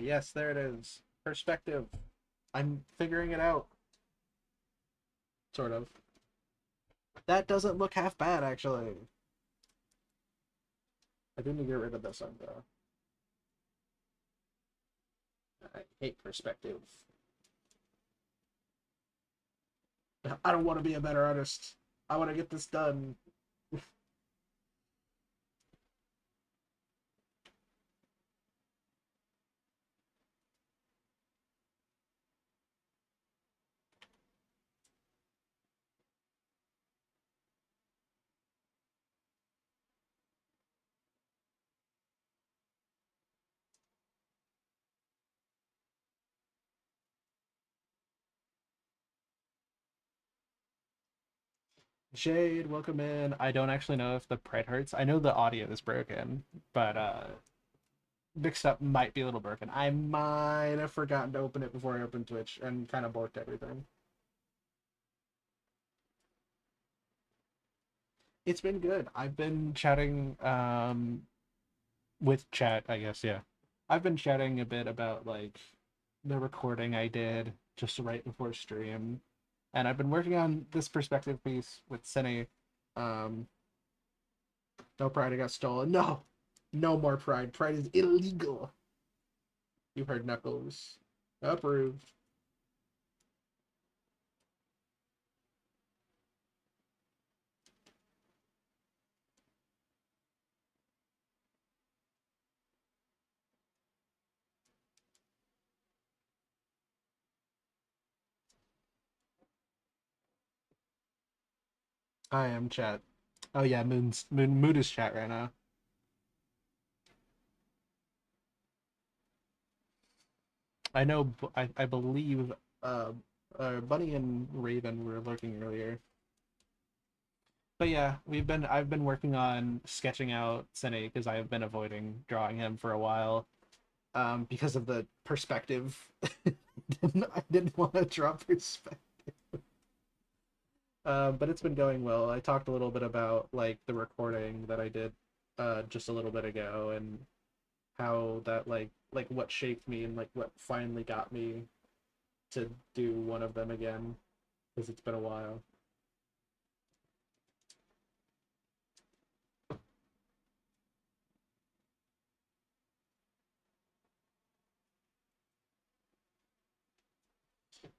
Yes, there it is. Perspective. I'm figuring it out, sort of. That doesn't look half bad, actually. I do need to get rid of this one, though. I hate perspective. I don't want to be a better artist. I want to get this done. Jade, welcome in. I don't actually know if the pride hurts. I know the audio is broken, but mixed up might be a little broken. I might have forgotten to open it before I opened Twitch and kind of borked everything. It's been good. I've been chatting with chat, I guess, yeah. I've been chatting a bit about like the recording I did just right before stream. And I've been working on this perspective piece with Cine. Um, no pride, I got stolen. No, no more pride. Pride is illegal. You heard Knuckles. Approved. I am chat. Oh yeah, Mood is chat right now. I know. I believe. Uh, Bunny and Raven were lurking earlier. But yeah, I've been working on sketching out Sene because I have been avoiding drawing him for a while. Because of the perspective. I didn't want to draw perspective. But it's been going well. I talked a little bit about like the recording that I did just a little bit ago and how that like what shaped me and like what finally got me to do one of them again because it's been a while.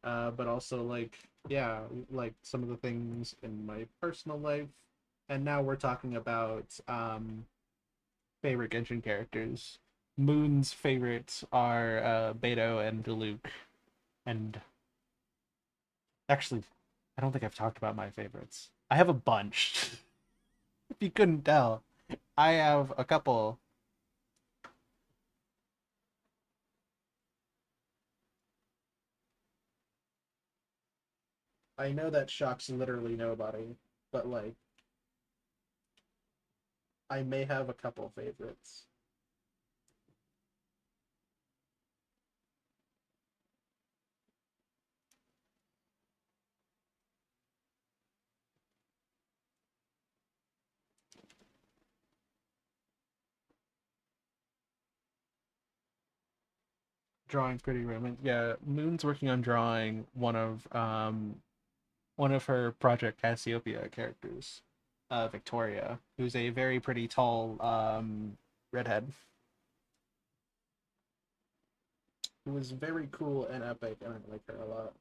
But also like yeah, like some of the things in my personal life, and now we're talking about favorite Genshin characters. Moon's favorites are Beto and Diluc, and actually, I don't think I've talked about my favorites. I have a bunch. If you couldn't tell, I have a couple. I know that shocks literally nobody, but like I may have a couple favorites. Drawing pretty roman. Yeah, Moon's working on drawing one of one of her Project Cassiopeia characters, Victoria, who's a very pretty tall redhead, who was very cool and epic, and I like her a lot.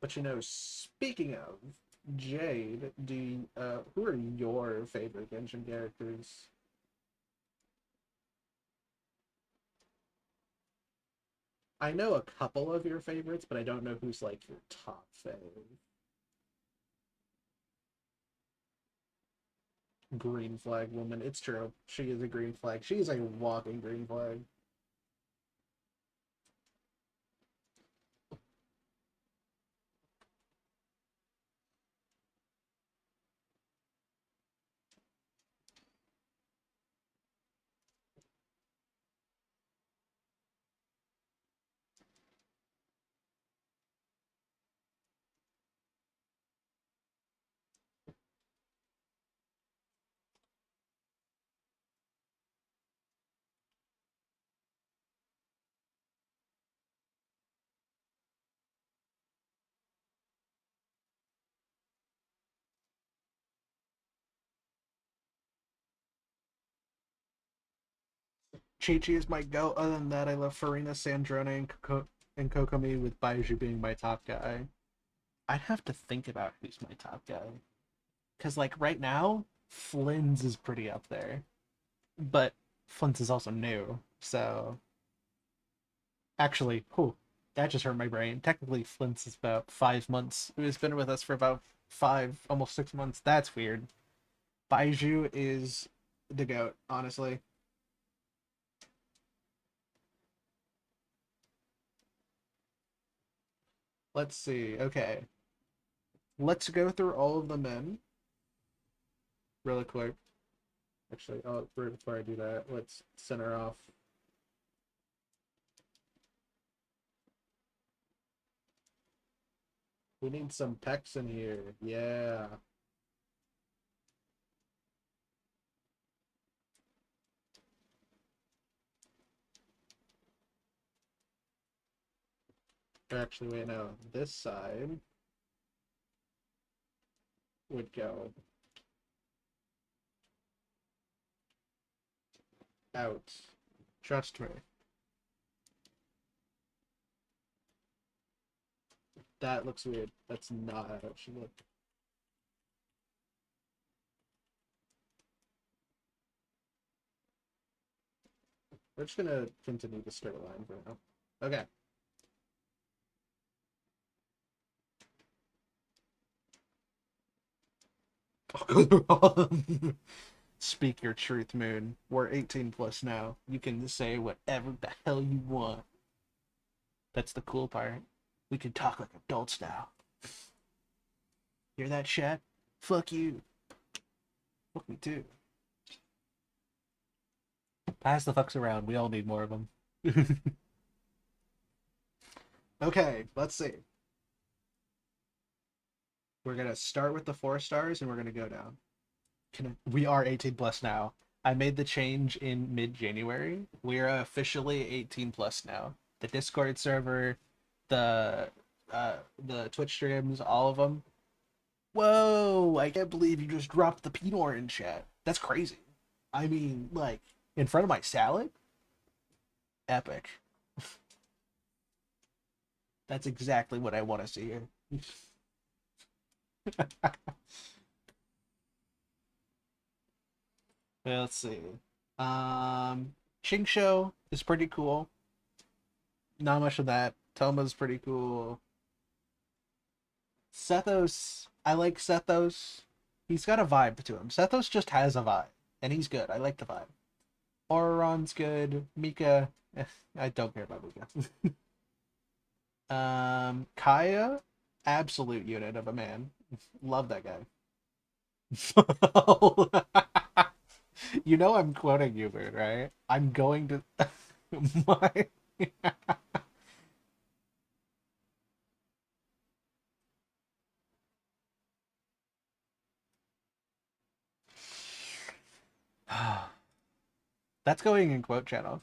But speaking of Jade, who are your favorite Genshin characters? I know a couple of your favorites, but I don't know who's like your top fave. Green flag woman. It's true. She is a green flag. She is a walking green flag. Chi Chi is my go. Other than that, I love Farina, Sandrone, and Kokomi, with Baiju being my top guy. I'd have to think about who's my top guy. Because, like, right now, Flynn's is pretty up there. But Flynn's is also new. So, actually, whew, that just hurt my brain. Technically, Flynn's is about 5 months. He's been with us for about five, almost 6 months. That's weird. Baiju is the goat, honestly. Let's see. Okay. Let's go through all of the men really quick. Actually, before I do that, let's center off. We need some pecs in here. Yeah. Actually, wait, no. This side would go out. Trust me. That looks weird. That's not how it should look. We're just gonna continue the straight line for now. Okay. Speak your truth, Moon. We're 18 plus now. You can say whatever the hell you want. That's the cool part. We can talk like adults now. Hear that, chat? Fuck you. Fuck me too. Pass the fucks around. We all need more of them. Okay, let's see. We're gonna start with the 4 stars and we're gonna go down. We are 18 plus now. I made the change in mid-January. We are officially 18 plus now. The Discord server, the the Twitch streams, all of them. Whoa! I can't believe you just dropped the Pinot in chat. That's crazy. I mean, like, in front of my salad? Epic. That's exactly what I want to see here. Let's see. Shingsho is pretty cool. Not much of that. Toma's pretty cool. Sethos, I like Sethos. He's got a vibe to him. Sethos just has a vibe, and he's good. I like the vibe. Auron's good. Mika, I don't care about Mika. Kaya, absolute unit of a man. Love that guy. You know I'm quoting you, Moon, right? I'm going to my That's going in quote channel.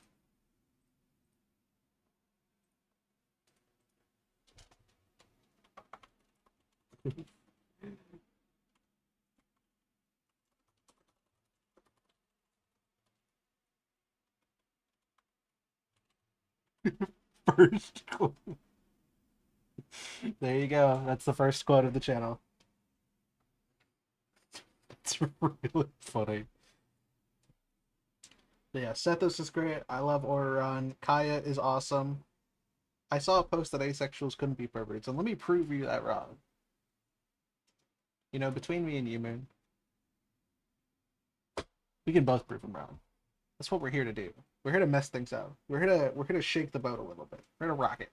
First quote. There you go. That's the first quote of the channel. It's really funny. But yeah, Sethos is great. I love Oreron. Kaya is awesome. I saw a post that asexuals couldn't be perverts, and let me prove you that wrong. You know, between me and you, Moon, we can both prove them wrong. That's what we're here to do. We're here to mess things up. We're here to shake the boat a little bit. We're here to rock it.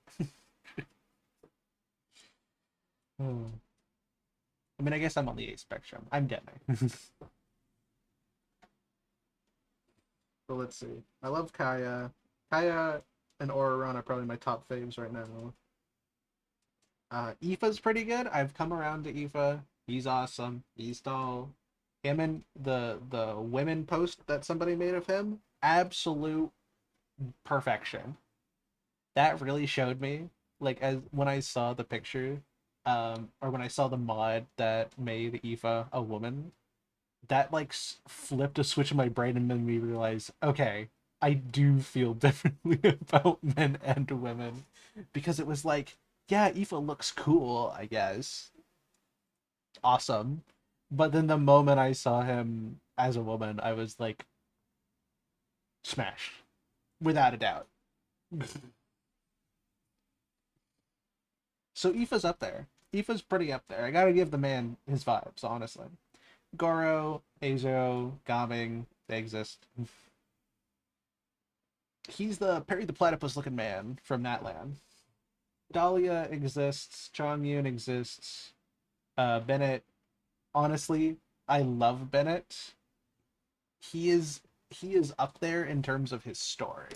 Hmm. I mean, I guess I'm on the A spectrum. I'm Demi. But let's see. I love Kaya. Kaya and Oreron are probably my top faves right now. Aoife's pretty good. I've come around to Aoife. He's awesome. He's tall. Him and the women post that somebody made of him, absolute perfection. That really showed me, like, as when I saw the picture, or when I saw the mod that made Aoife a woman, that like flipped a switch in my brain and made me realize, okay, I do feel differently about men and women, because it was like, yeah, Aoife looks cool, I guess, awesome, but then the moment I saw him as a woman, I was like, smash, without a doubt. So Aoife's up there. Aoife's pretty up there. I gotta give the man his vibes, honestly. Goro, Azo, Gaming, they exist. He's the Perry the Platypus looking man from Natlan. Dahlia exists. Chongyun exists. Bennett. Honestly, I love Bennett. He is up there in terms of his story,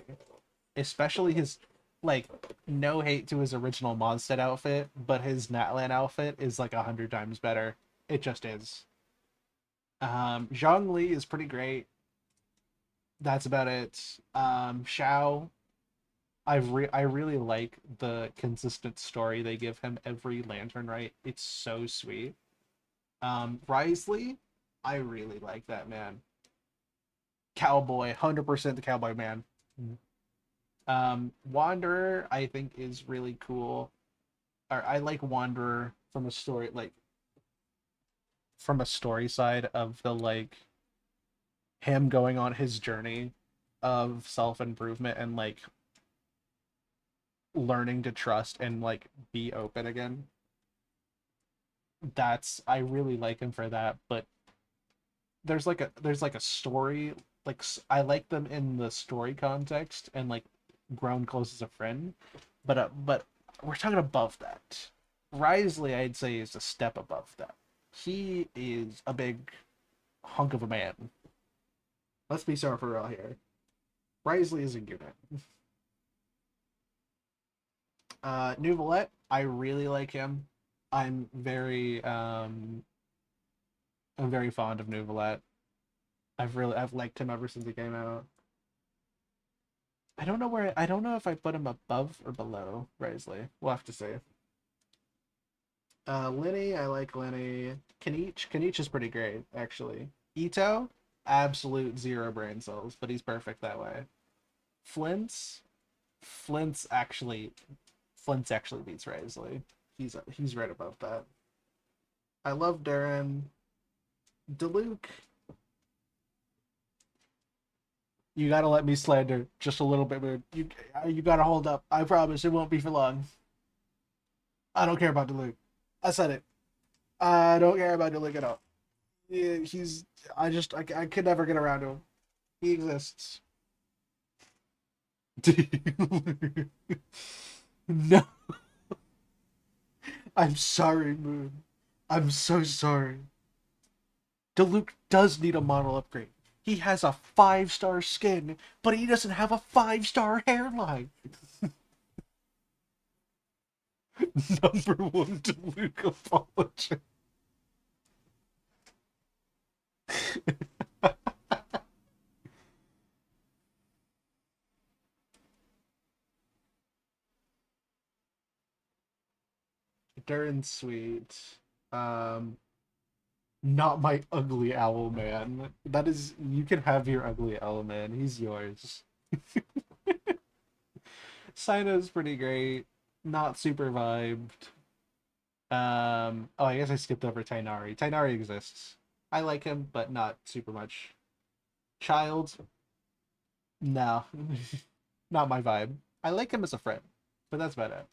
especially his, like, no hate to his original Mondstadt outfit, but his Natlan outfit is like 100 times better. It just is. Zhongli is pretty great. That's about it. Shao, I really like the consistent story they give him every lantern, right? It's so sweet. Risley, I really like that man. Cowboy, 100% the cowboy man. Wanderer, I think is really cool. Or I like Wanderer from a story, like, from a story side of the, like, him going on his journey of self improvement and like learning to trust and like be open again. That's, I really like him for that. But there's like a story, like, I like them in the story context and like grown close as a friend. But we're talking above that. Risley, I'd say, is a step above that. He is a big hunk of a man. Let's be sorry for real here. Risley is a unit. Nuvolette, I really like him. I'm very um I'm very fond of Nuvolette. I've liked him ever since he came out. I don't know if I put him above or below Risley. We'll have to see. Lenny, I like Lenny. Kanich is pretty great, actually. Ito, absolute zero brain cells, but he's perfect that way. Flint's Flint's actually Flint's actually beats Risley. He's right above that. I love Darren. Diluc, you gotta let me slander just a little bit, man. You gotta hold up. I promise it won't be for long. I don't care about Diluc. I said it. I don't care about Diluc at all. Yeah, he's. I could never get around to him. He exists. No, I'm sorry, Moon. I'm so sorry. Diluc does need a model upgrade. He has a 5-star skin, but he doesn't have a 5-star hairline. Number one Diluc apology. Durin sweet. Um, Not my ugly owl man. That is, you can have your ugly owl man. He's yours. Sino's pretty great. Not super vibed. Oh, I guess I skipped over Tainari. Tainari exists. I like him, but not super much. Child, no, not my vibe. I like him as a friend, but that's about it.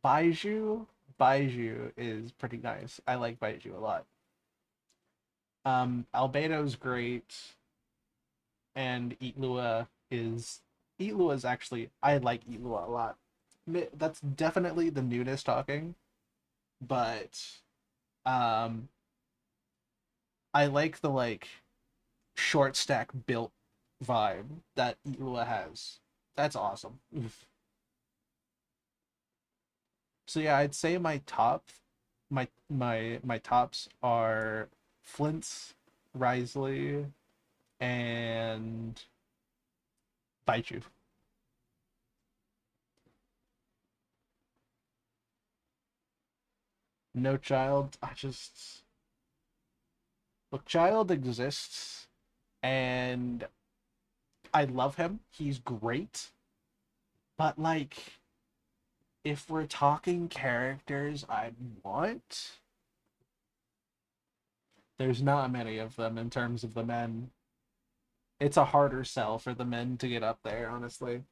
Baiju, Baiju is pretty nice. I like Baiju a lot. Albedo's great, and Eatlua is actually, I like Eatlua a lot. That's definitely the nudist talking, but um, I like the short stack built vibe that Eatlua has. That's awesome. So yeah, I'd say my tops are Flint's, Risley, and Baichu. No child. I just look. Child exists, and I love him. He's great, but if we're talking characters I want, there's not many of them in terms of the men. It's a harder sell for the men to get up there, honestly.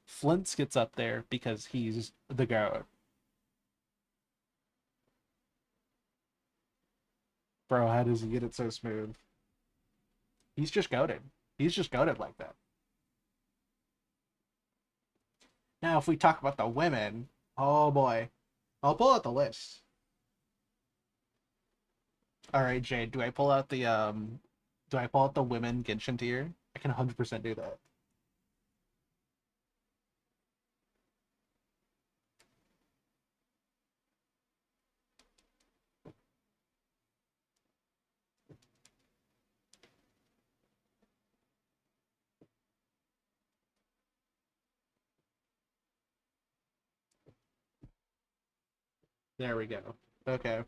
Flint's gets up there because he's the goat. Bro, how does he get it so smooth? He's just goaded. He's just goaded like that. Now, if we talk about the women, oh boy, I'll pull out the list. All right, Jade, do I pull out the women Genshin tier? I can 100% do that. There we go. Okay.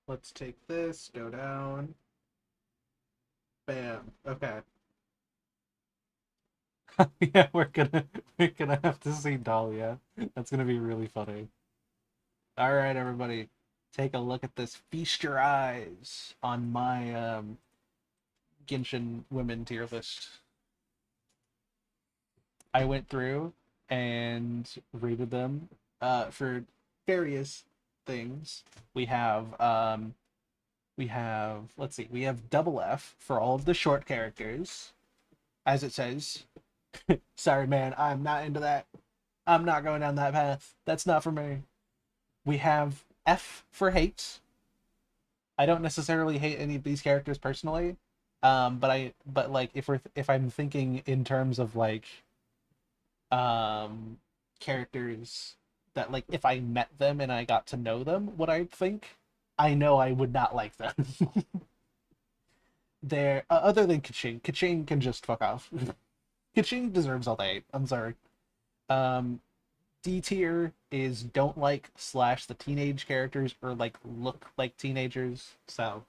Let's take this, go down. Bam. Okay. Yeah, we're gonna have to see Dahlia. That's gonna be really funny. All right, everybody, take a look at this. Feast your eyes on my Genshin women tier list. I went through and rated them for various things. We have let's see, we have double F for all of the short characters, as it says. Sorry, man, I'm not into that. I'm not going down that path. That's not for me. We have F for hate. I don't necessarily hate any of these characters personally, but like if I'm thinking in terms of um characters that like if I met them and I got to know them, what I'd think, I know I would not like them. They're other than Kaching. Kaching can just fuck off. Kaching deserves all the hate. I'm sorry. Um, D tier is don't like slash the teenage characters or like look like teenagers, so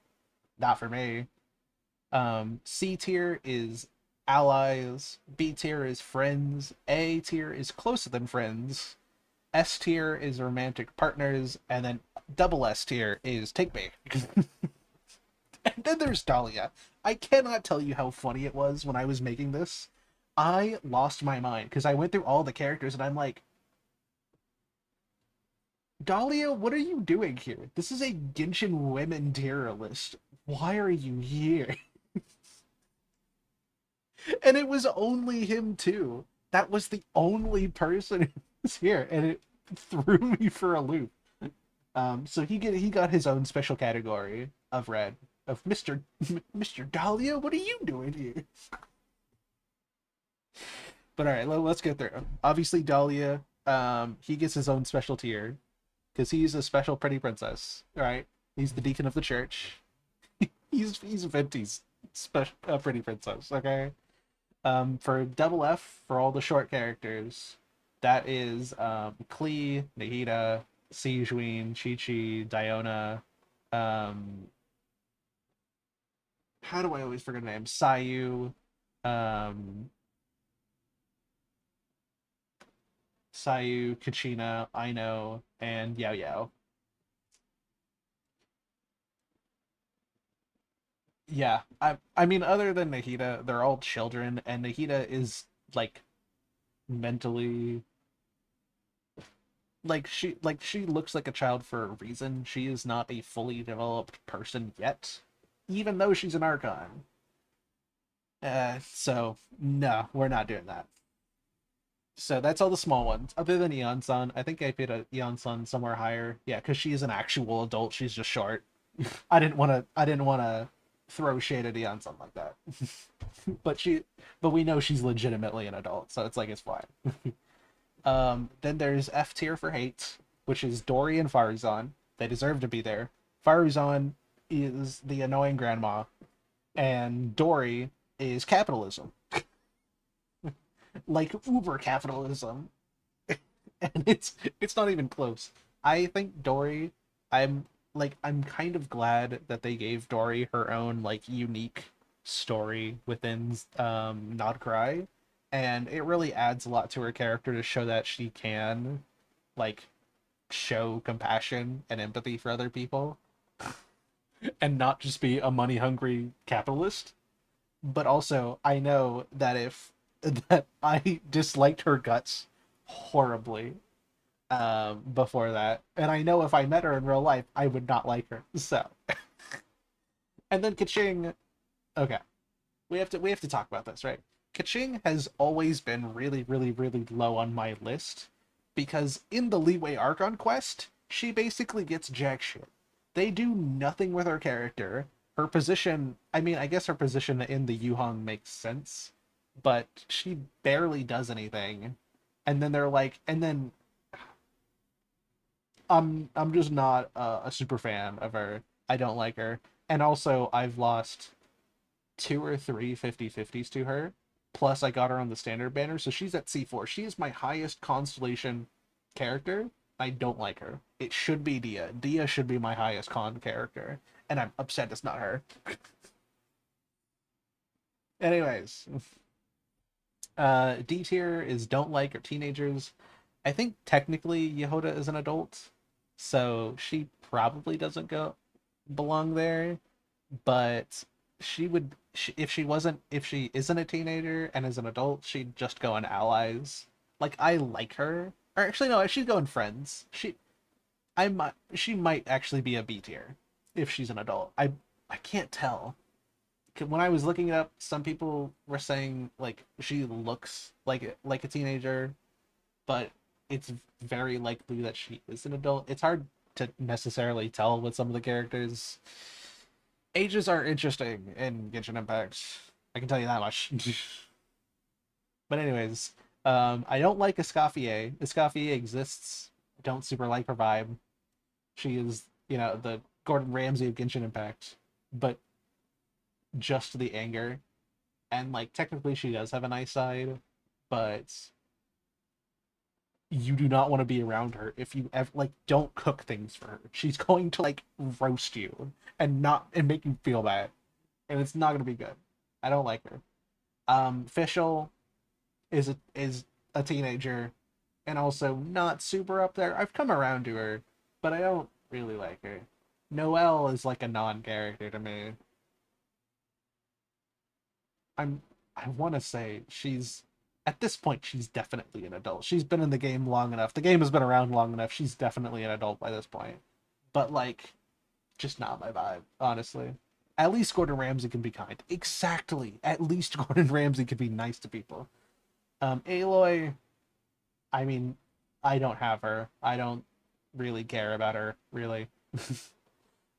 not for me. C tier is allies, B tier is friends, A tier is closer than friends, S tier is romantic partners, and then double S tier is take me. And then there's Dahlia. I cannot tell you how funny it was when I was making this. I lost my mind because I went through all the characters and I'm like, Dahlia, what are you doing here? This is a Genshin women tier list. Why are you here? And it was only him too. That was the only person who was here, and it threw me for a loop. So he got his own special category of red of Mr. Dahlia. What are you doing here? But all right, let's get there. Obviously, Dahlia. He gets his own special tier because he's a special pretty princess, right? He's the deacon of the church. He's Venti's special pretty princess. Okay. For double F for all the short characters, that is Klee, Nahida, Sejuin, Chi Chi, Diona. Um, how do I always forget her name? Sayu, um, Sayu, Kachina, Aino, and Yao Yao. Yeah, I mean, other than Nahida, they're all children, and Nahida is like mentally she looks like a child for a reason. She is not a fully developed person yet, even though she's an Archon. So no, we're not doing that. So that's all the small ones. Other than Eon Sun, I think I put a Eon Sun somewhere higher. Yeah, because she is an actual adult. She's just short. I didn't want to. I didn't want to throw shade at Eon Sun like that. but she, but we know she's legitimately an adult, so it's like it's fine. Then there's F tier for hate, which is Dory and Faruzan. They deserve to be there. Faruzan is the annoying grandma, and Dory is capitalism, like uber capitalism, and it's not even close. I think Dory, I'm I'm kind of glad that they gave Dory her own like unique story within Not Cry, and it really adds a lot to her character to show that she can like show compassion and empathy for other people and not just be a money hungry capitalist. But also, I know that if that I disliked her guts horribly before that, and I know if I met her in real life, I would not like her. So, and then Kaching. Okay, we have to talk about this, right? Kaching has always been really, really, really low on my list because in the Leeway Archon quest, she basically gets jack shit. They do nothing with her character. Her position, I mean, I guess her position in the Yuhong makes sense, but she barely does anything. And then they're like, and then I'm just not a super fan of her. I don't like her. And also, I've lost two or three 50/50s to her. Plus, I got her on the standard banner, so she's at C4. She is my highest constellation character. I don't like her. It should be Dia. Dia should be my highest con character, and I'm upset it's not her. Anyways, D tier is don't like or teenagers. I think technically Yehoda is an adult, so she probably doesn't go belong there. But if she wasn't if she isn't a teenager and is an adult, she'd just go in allies. Like I like her, or actually no, she'd go in friends. She might actually be a B tier if she's an adult. I can't tell. When I was looking it up, some people were saying like she looks like a teenager, but it's very likely that she is an adult. It's hard to necessarily tell with some of the characters. Ages are interesting in Genshin Impact. I can tell you that much. But anyways, I don't like Escoffier. Escoffier exists. Don't super like her vibe. She is, the Gordon Ramsay of Genshin Impact, but just the anger. And like technically she does have a nice side, but you do not want to be around her if you ever like don't cook things for her. She's going to like roast you and make you feel bad. And it's not gonna be good. I don't like her. Fischl is a teenager and also not super up there. I've come around to her, but I don't really like her. Noelle is like a non-character to me. I'm I want to say she's at this point she's definitely an adult. She's been in the game long enough. The game has been around long enough. She's definitely an adult by this point. But like just not my vibe, honestly. At least Gordon Ramsay can be kind. Exactly. At least Gordon Ramsay can be nice to people. Aloy, I mean, I don't have her. I don't really care about her, really.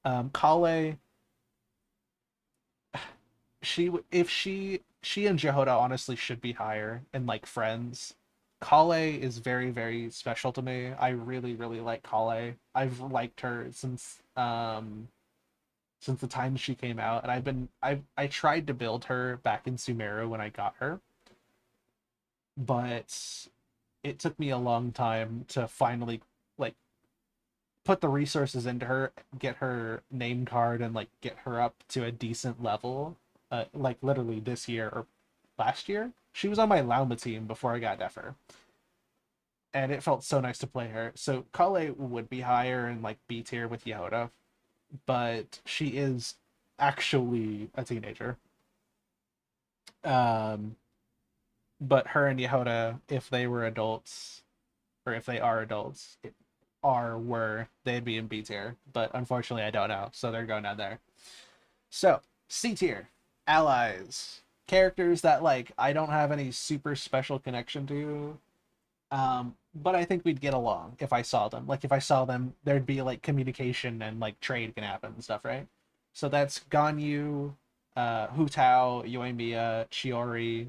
Kale, if she and Jehoda honestly should be higher in like friends. Kale is very, very special to me. I really, really like Kale. I've liked her since the time she came out, and I tried to build her back in Sumeru when I got her, but it took me a long time to finally like put the resources into her, get her name card, and like get her up to a decent level. Like literally this year or last year, she was on my Lauma team before I got Nefer, and it felt so nice to play her. So Kale would be higher in like B tier with Yehoda, but she is actually a teenager. Um, but her and Yehoda, if they were adults, or if they are adults, they'd be in B tier. But unfortunately, I don't know, so they're going down there. So C tier, allies, characters that like I don't have any super special connection to. But I think we'd get along if I saw them. Like if I saw them, there'd be like communication and like trade can happen and stuff, right? So that's Ganyu, Hu Tao, Yoimiya, Chiori,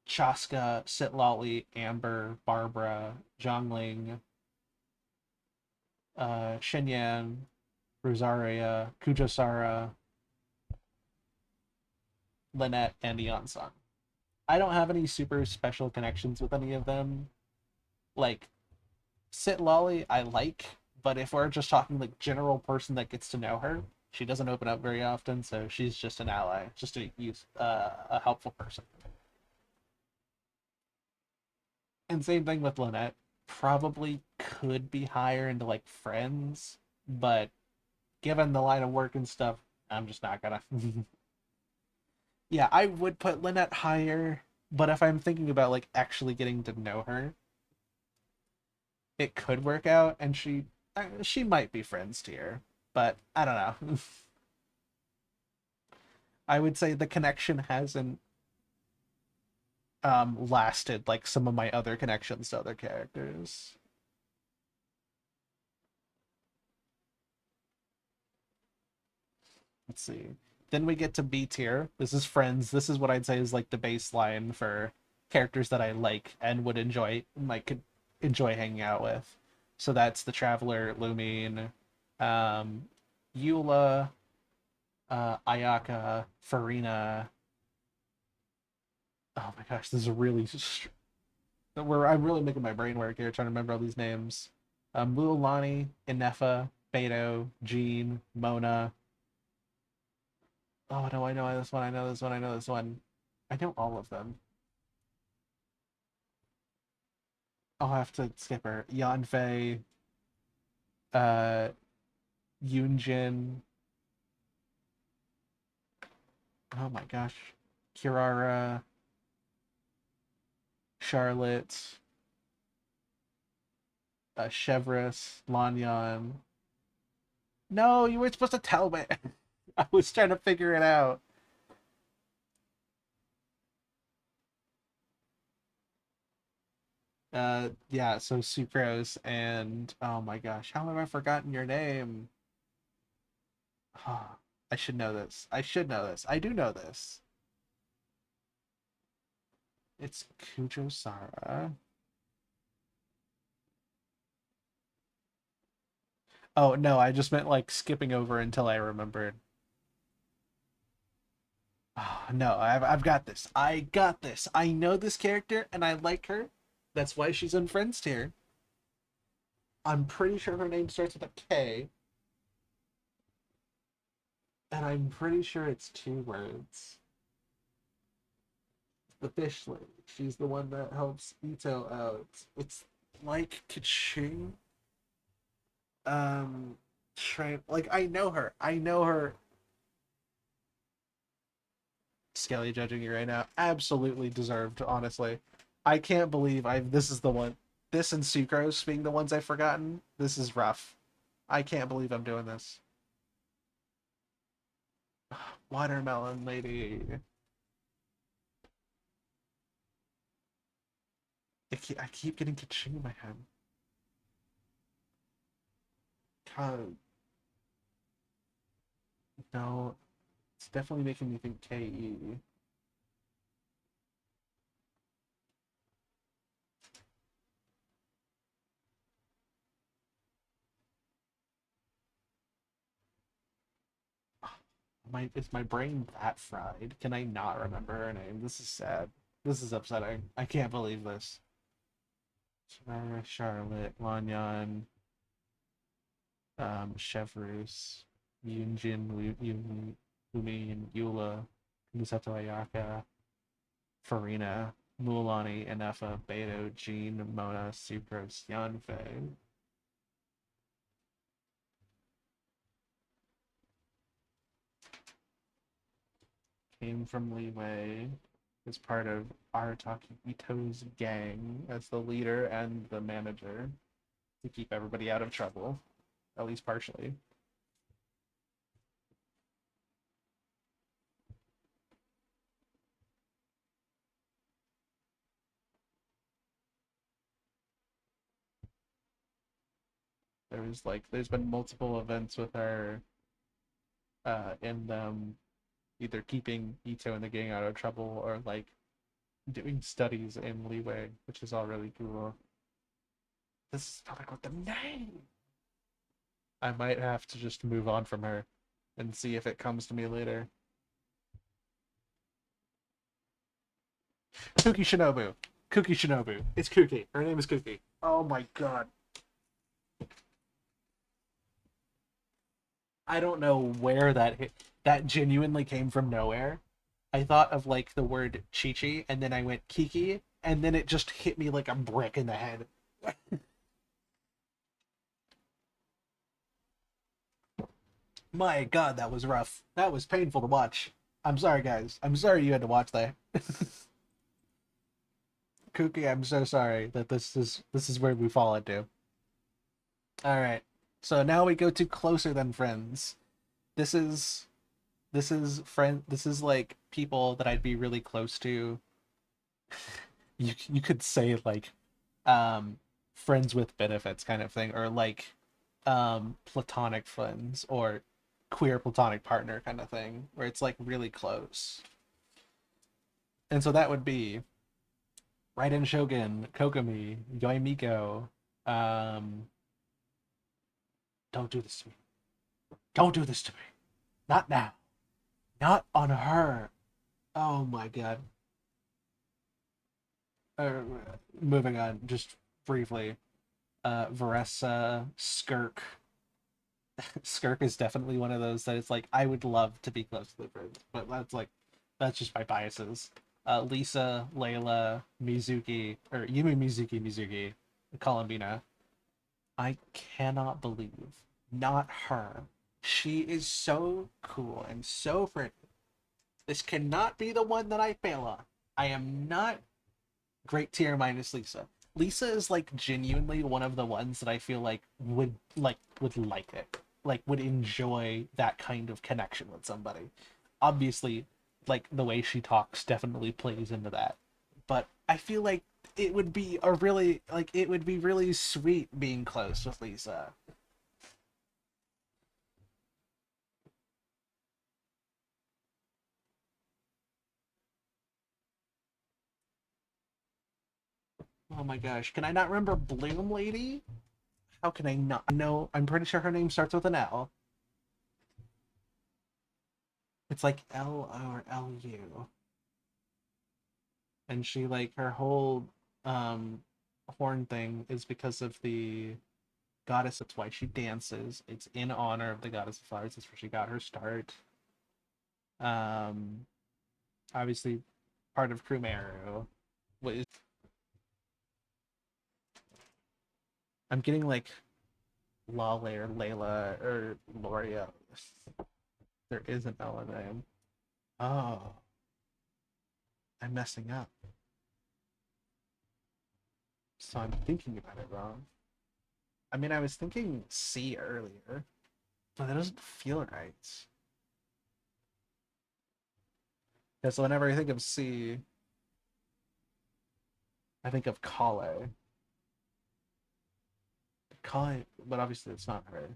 Chaska, Sitlali, Amber, Barbara, Zhongling, Shenyan, Rosaria, Kujosara, Lynette, and Eon-san. I don't have any super special connections with any of them. Like Sitlali, I like, but if we're just talking like general person that gets to know her, she doesn't open up very often, so she's just an ally, just a helpful person. And same thing with Lynette. Probably could be higher into like friends, but given the line of work and stuff, I'm just not gonna. Yeah, I would put Lynette higher, but if I'm thinking about like actually getting to know her, it could work out, and she might be friends tier, but I don't know. I would say the connection hasn't lasted like some of my other connections to other characters. Let's see. Then we get to B tier. This is friends. This is what I'd say is like the baseline for characters that I like and would could enjoy hanging out with. So that's the Traveler, Lumine, um, Eula, Ayaka, Farina. Oh my gosh, this is where I'm really making my brain work here trying to remember all these names. Mulan, Inefa, Beto, Jean, Mona. Oh no, I know this one. I know this one. I know this one. I know all of them. I'll have to skip her. Yanfei, uh, Yunjin. Oh my gosh, Kirara, Charlotte, Chevrolet, Lanyan. No, you were supposed to tell me. I was trying to figure it out. Yeah, so Sucrose and oh my gosh, how have I forgotten your name? I should know this. I should know this. I do know this. It's Kujo Sara. Oh no, I just meant like skipping over until I remembered. Oh, no, I've got this. I got this. I know this character and I like her. That's why she's in Friends tier. I'm pretty sure her name starts with a K, and I'm pretty sure it's two words. The fish lady. She's the one that helps Ito out. It's like Kaching. Um, like I know her. I know her. Skelly judging you right now. Absolutely deserved, honestly. I can't believe I this is the one. This and Sucrose being the ones I've forgotten. This is rough. I can't believe I'm doing this. Watermelon lady. I keep getting Kaching in my head. God, no, it's definitely making me think KE. Is my brain that fried? Can I not remember her name? This is sad. This is upsetting. I can't believe this. Charlotte, Lanyan, Chevrus, Yunjin, Yumi, Eula, Misato Ayaka, Farina, Mulan, Inefa, Beto, Jean, Mona, Sucrose, Yanfei. Came from Liwei, is part of Arataki Ito's gang as the leader and the manager to keep everybody out of trouble, at least partially. There's been multiple events with her in them either keeping Ito and the gang out of trouble or like doing studies in Leeway, which is all really cool. This is probably got the name. I might have to just move on from her and see if it comes to me later. Kuki Shinobu. Kuki Shinobu. It's Kuki. Her name is Kuki. Oh my god. I don't know where that hit. That genuinely came from nowhere. I thought of like the word Chi Chi, and then I went Kiki, and then it just hit me like a brick in the head. My god, that was rough. That was painful to watch. I'm sorry, guys. I'm sorry you had to watch that. Kuki, I'm so sorry that this is where we fall into. All right. So now we go to closer than friends. This is this is like people that I'd be really close to. You could say like friends with benefits kind of thing, or like platonic friends or queer platonic partner kind of thing, where it's like really close. And so that would be Raiden Shogun, Kokomi, Yoimiko. Um, don't do this to me. Don't do this to me. Not now. Not on her. Oh my god. Uh, moving on, just briefly. Varessa, Skirk. Skirk is definitely one of those that it's like I would love to be close to the friends, but that's just my biases. Lisa, Layla, Mizuki, or Yumi Mizuki, Columbina. I cannot believe not her. She is so cool and so pretty. This cannot be the one that I fail on. I am not great tier minus Lisa. Lisa is like genuinely one of the ones that I feel like would like it. Like would enjoy that kind of connection with somebody. Obviously, like the way she talks definitely plays into that. But I feel like it would be really sweet being close with Lisa. Oh my gosh, can I not remember Bloom Lady? How can I not? No, I'm pretty sure her name starts with an L. It's like L or LU. And she like her whole um horn thing is because of the goddess. That's why she dances. It's in honor of the goddess of flowers. That's where she got her start. Um, obviously part of Krumeru. What is I'm getting like Lale or Layla or Loria. There is an L in the name. Oh, I'm messing up. So I'm thinking about it wrong. I mean, I was thinking C earlier, but that doesn't feel right. Yeah, so whenever I think of C, I think of Kale. Kale, but obviously it's not her.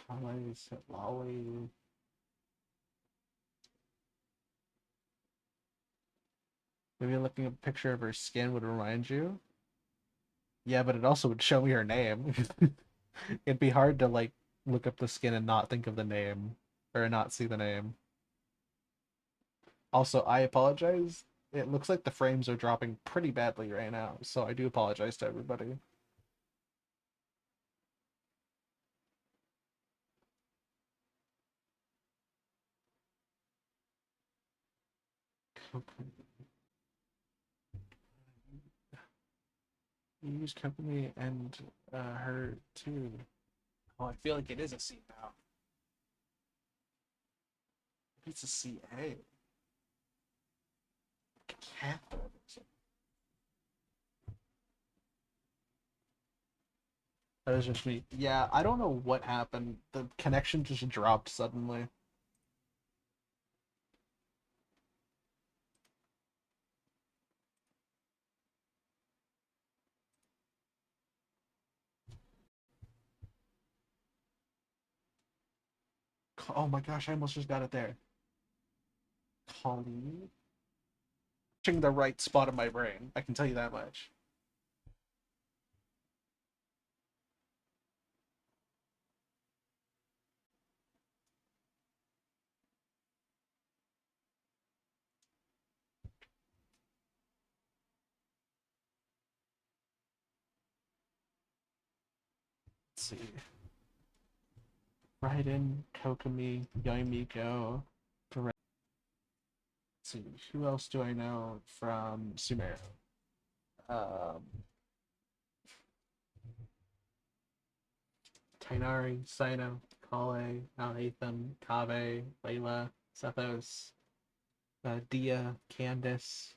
Kale, Lolly. Maybe looking at a picture of her skin would remind you. Yeah, but it also would show me her name. It'd be hard to like. look up the skin and not think of the name or not see the name. Also, I apologize. It looks like the frames are dropping pretty badly right now, so I do apologize to everybody. You use company and her too. Oh, I feel like it is a C now. It's a CA. Catherine. That was just me. Yeah, I don't know what happened. The connection just dropped suddenly. Oh my gosh, I almost just got it there. Colleen? Touching the right spot of my brain. I can tell you that much. Let's see. Raiden, Kokomi, Yoimiko. Let's see. Who else do I know from Sumeru? Um, Tainari, Sino, Kale, Al-Atham, Kave, Layla, Sethos, Dia, Candice.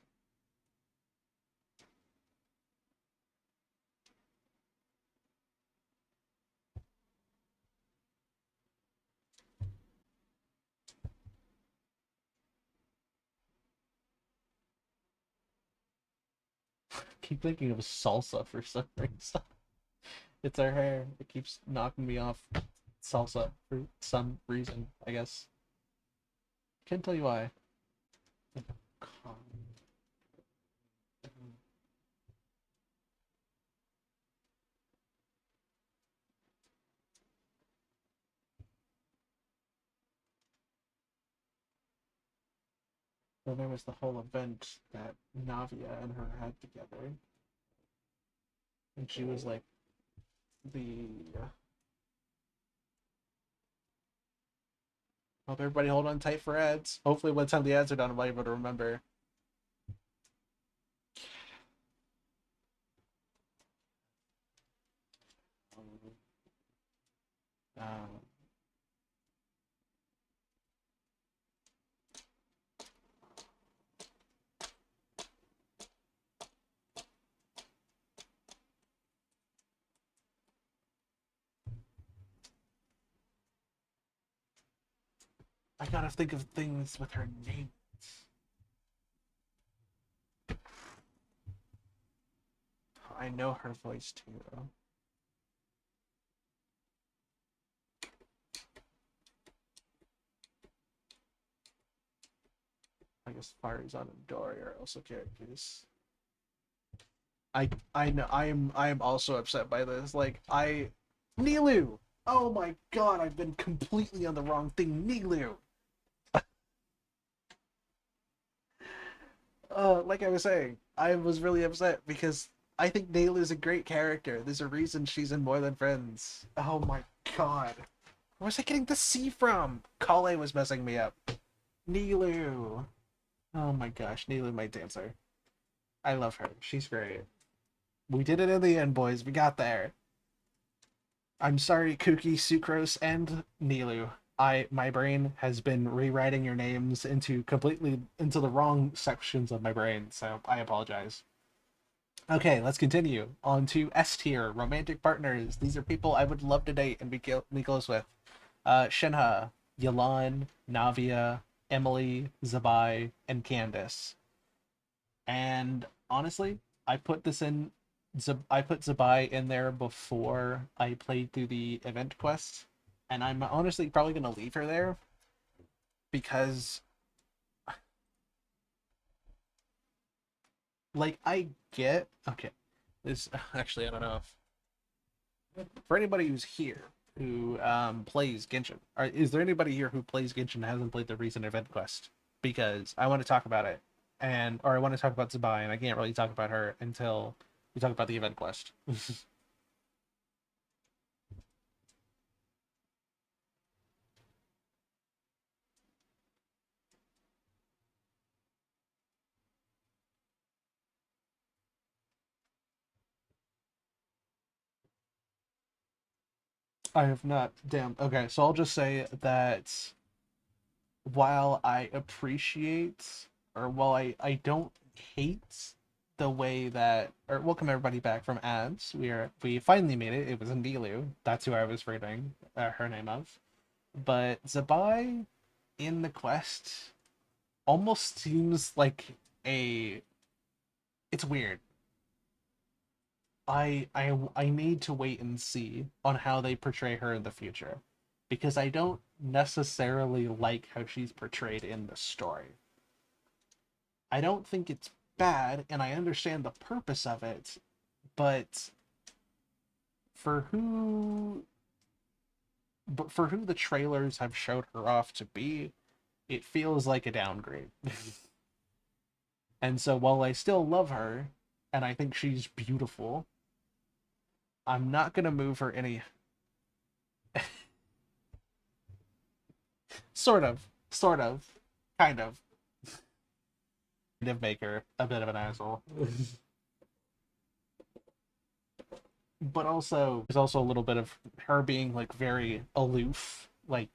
Keep thinking of salsa for some reason. It's her hair. It keeps knocking me off salsa for some reason, I guess. Can't tell you why. Then there was the whole event that Navia and her had together. And she was like the. Hope everybody hold on tight for ads. Hopefully, by the time the ads are done, I'll be able to remember. Um, I gotta think of things with her name. I know her voice too. I guess Fire's and Dory are also characters. I know I am also upset by this. Like Nilu. Oh my god, I've been completely on the wrong thing. Nilu. Like I was saying, I was really upset because I think Nilu is a great character. There's a reason she's in More Than Friends. Oh my god. Where was I getting the C from? Kale was messing me up. Nilu. Oh my gosh, Nilu, my dancer. I love her. She's great. We did it in the end, boys. We got there. I'm sorry, Kuki, Sucrose, and Nilu. My brain has been rewriting your names into completely into the wrong sections of my brain, so I apologize. Okay, let's continue on to S tier romantic partners. These are people I would love to date and be close with. Shinha, Yalan, Navia, Emily, Zabai, and Candace. And honestly, I put this in. I put Zabai in there before I played through the event quest, and I'm honestly probably gonna leave her there because, like, I get okay. This actually I don't know if for anybody who's here, who plays Genshin. Is there anybody here who plays Genshin and hasn't played the recent event quest? Because I want to talk about it, or I want to talk about Zabai, and I can't really talk about her until we talk about the event quest. I have not. Damn. Okay, so I'll just say that while I appreciate, or while I don't hate the way that, or welcome everybody back from ads. We finally made it. It was Ndilu. That's who I was reading her name of. But Zabai in the quest almost seems like a. It's weird. I need to wait and see on how they portray her in the future, because I don't necessarily like how she's portrayed in the story. I don't think it's bad, and I understand the purpose of it, but for who for who the trailers have showed her off to be, it feels like a downgrade. And so while I still love her and I think she's beautiful, I'm not gonna move her any. Sort of, kind of make her a bit of an asshole. But also there's also a little bit of her being like very aloof. Like,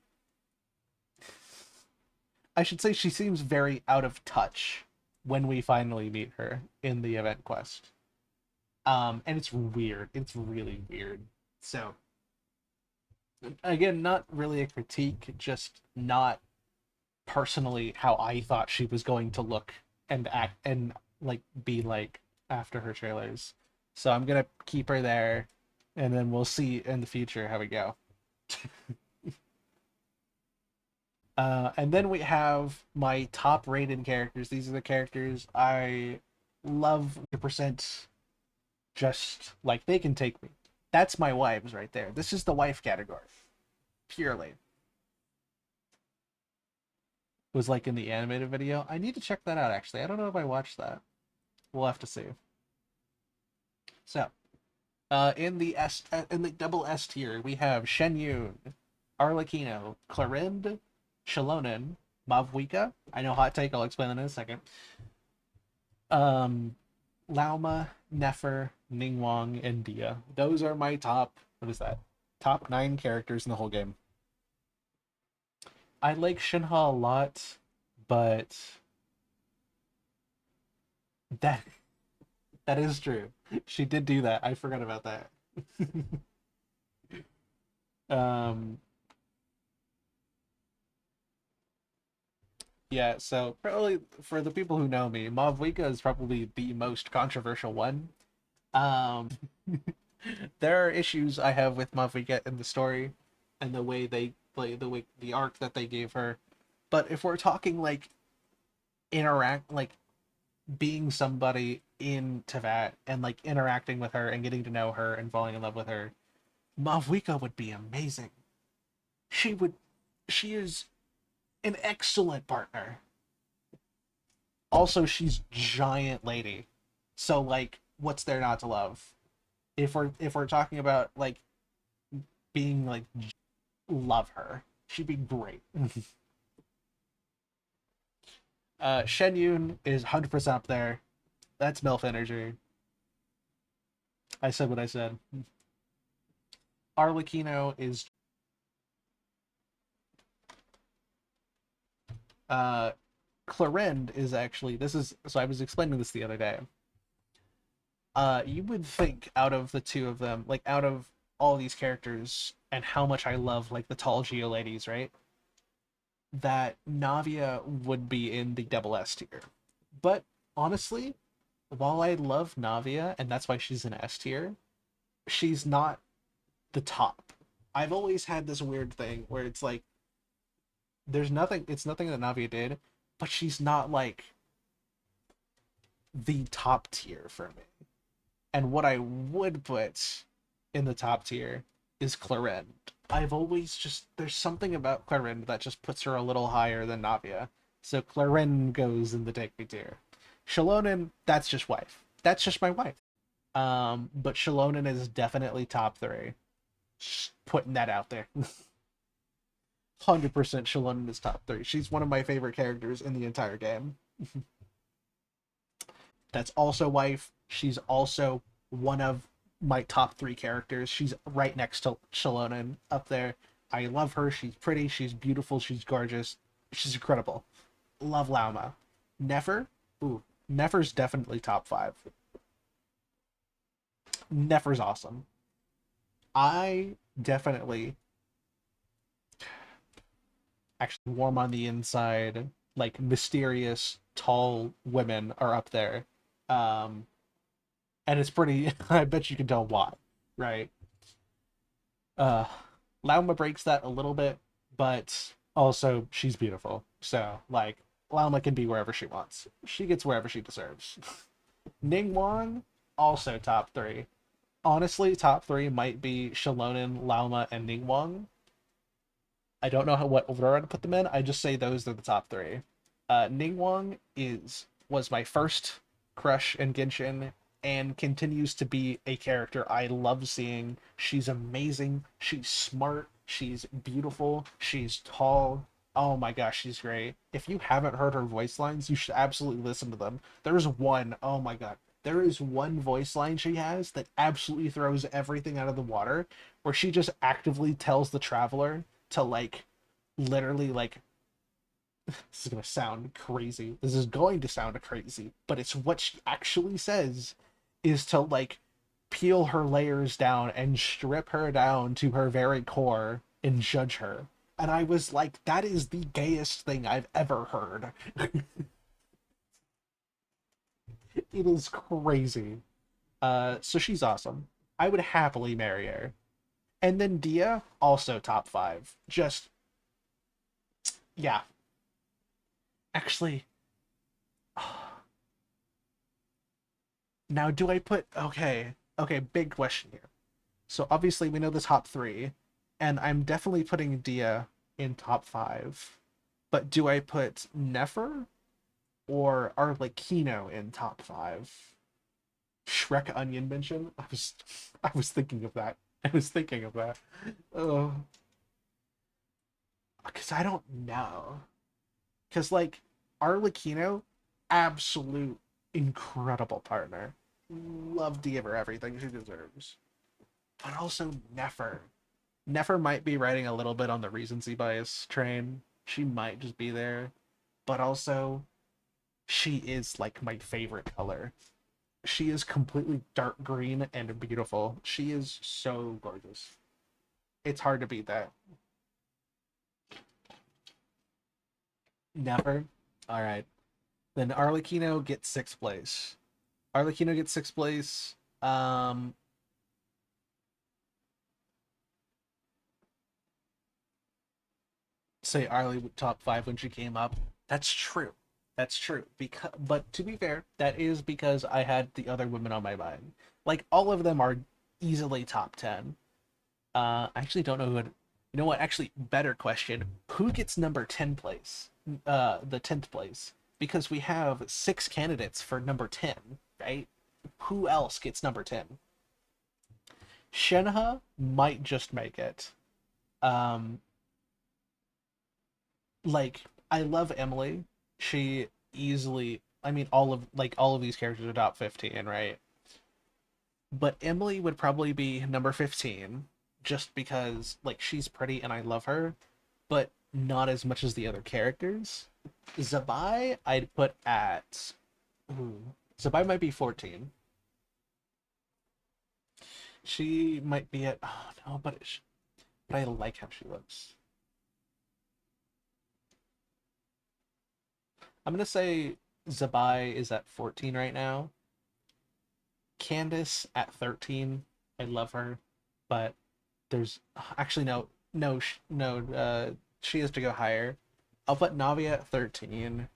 I should say she seems very out of touch when we finally meet her in the event quest. And it's weird. It's really weird. So again, not really a critique, just not personally how I thought she was going to look and act and like be like after her trailers. So I'm gonna keep her there, and then we'll see in the future how we go. And then we have my top rated characters. These are the characters I love 100%, just like they can take me. That's my wives right there. This is the wife category. Purely. Was like in the animated video. I need to check that out actually. I don't know if I watched that. We'll have to see. So, in the double S tier, we have Shen Yun, Arlecchino, Clarinde, Shilonen, Mavwika. I know hot take. I'll explain that in a second. Um, Lauma, Nefer, Ningguang, and Dia. Those are my top. What is that? Top 9 characters in the whole game. I like Shinha a lot, but that that is true. She did do that. I forgot about that. um, yeah. So probably for the people who know me, Mavwika is probably the most controversial one. Um, there are issues I have with Mavwika in the story and the way they play the arc that they gave her. But if we're talking like interact like being somebody in Teyvat and like interacting with her and getting to know her and falling in love with her, Mavwika would be amazing. She would she is an excellent partner. Also, she's giant lady. So like what's there not to love? If we're talking about like being like love her. She'd be great. Shen Yun is 100% up there. That's MILF energy. I said what I said. Arlecchino is uh Clarinde is actually, this is, so I was explaining this the other day. You would think out of the two of them, like out of all these characters and how much I love like the tall Geo ladies, right? That Navia would be in the double S tier. But honestly, while I love Navia and that's why she's in S tier, she's not the top. I've always had this weird thing where it's like it's nothing that Navia did, but she's not like the top tier for me. And what I would put in the top tier is Clarinde. I've always just there's something about Clarin that just puts her a little higher than Navia. So Clarin goes in the Digby tier. Shallonen, that's just wife. That's just my wife. But Shallonen is definitely top three. Just putting that out there. 100% Shallonen is top three. She's one of my favorite characters in the entire game. That's also wife. She's also one of my top three characters. She's right next to Shallonen up there. I love her. She's pretty. She's beautiful. She's gorgeous. She's incredible. Love Lauma. Nefer. Ooh, Nefer's definitely top five. Nefer's awesome. I definitely actually warm on the inside. Like mysterious, tall women are up there. Um, and it's pretty. I bet you can tell why, right? Uh, Lauma breaks that a little bit, but also she's beautiful. So like Lauma can be wherever she wants. She gets wherever she deserves. Ningguang also top three. Honestly, top three might be Shallonen, Lauma, and Ningguang. I don't know what order I'd put them in. I just say those are the top three. Ningguang is was my first crush in Genshin and continues to be a character I love seeing. She's amazing. She's smart. She's beautiful. She's tall. Oh my gosh, she's great. If you haven't heard her voice lines, you should absolutely listen to them. There's one, oh my god. There is one voice line she has that absolutely throws everything out of the water, where she just actively tells the traveler to like literally like this is going to sound crazy. This is going to sound crazy, but it's what she actually says is to like peel her layers down and strip her down to her very core and judge her. And I was like, that is the gayest thing I've ever heard. It is crazy. So she's awesome. I would happily marry her. And then Dia, also top five. Just yeah. Actually, now do I put okay, big question here. So obviously we know the top three, and I'm definitely putting Dia in top five. But do I put Nefer or Arlecchino in top five? Shrek onion mention? I was thinking of that. I was thinking of that. Oh, because I don't know. Because like Arlecchino, absolute incredible partner. Love to give her everything she deserves. But also Nefer. Nefer might be riding a little bit on the recency bias train. She might just be there. But also, she is like my favorite color. She is completely dark green and beautiful. She is so gorgeous. It's hard to beat that. Never. All right. Then Arlecchino gets sixth place. Arlecchino gets sixth place. Say Arlie top five when she came up. That's true. That's true. Because, but to be fair, that is because I had the other women on my mind. Like all of them are easily top 10. I actually don't know who. You know what? Actually, better question: who gets number 10 place? The 10th place, because we have six candidates for number 10, right? Who else gets number 10? Shenhe might just make it. Um, like I love Emily. She easily, I mean, all of these characters are top 15, right? But Emily would probably be number 15 just because like she's pretty and I love her, but not as much as the other characters. Zabai I'd put at Zabai might be 14. She might be at oh no, but I like how she looks. I'm gonna say Zabai is at 14 right now. Candace at 13. I love her, but there's actually no, she has to go higher. I'll put Navi at 13.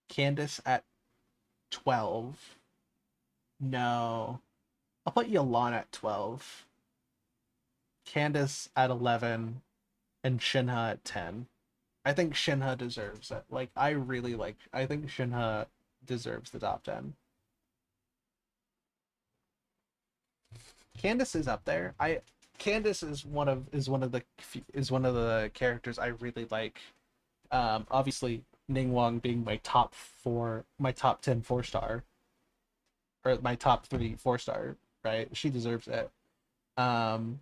Candace at 12. No. I'll put Yelan at 12, Candace at 11, and Shinha at 10. I think Shinha deserves it. Like, I think Shinha deserves the top 10. Candace is up there. Candace is one of the characters I really like. Obviously Ningguang being my top 10 4-star, or my top 3 4-star, right? She deserves it. Um,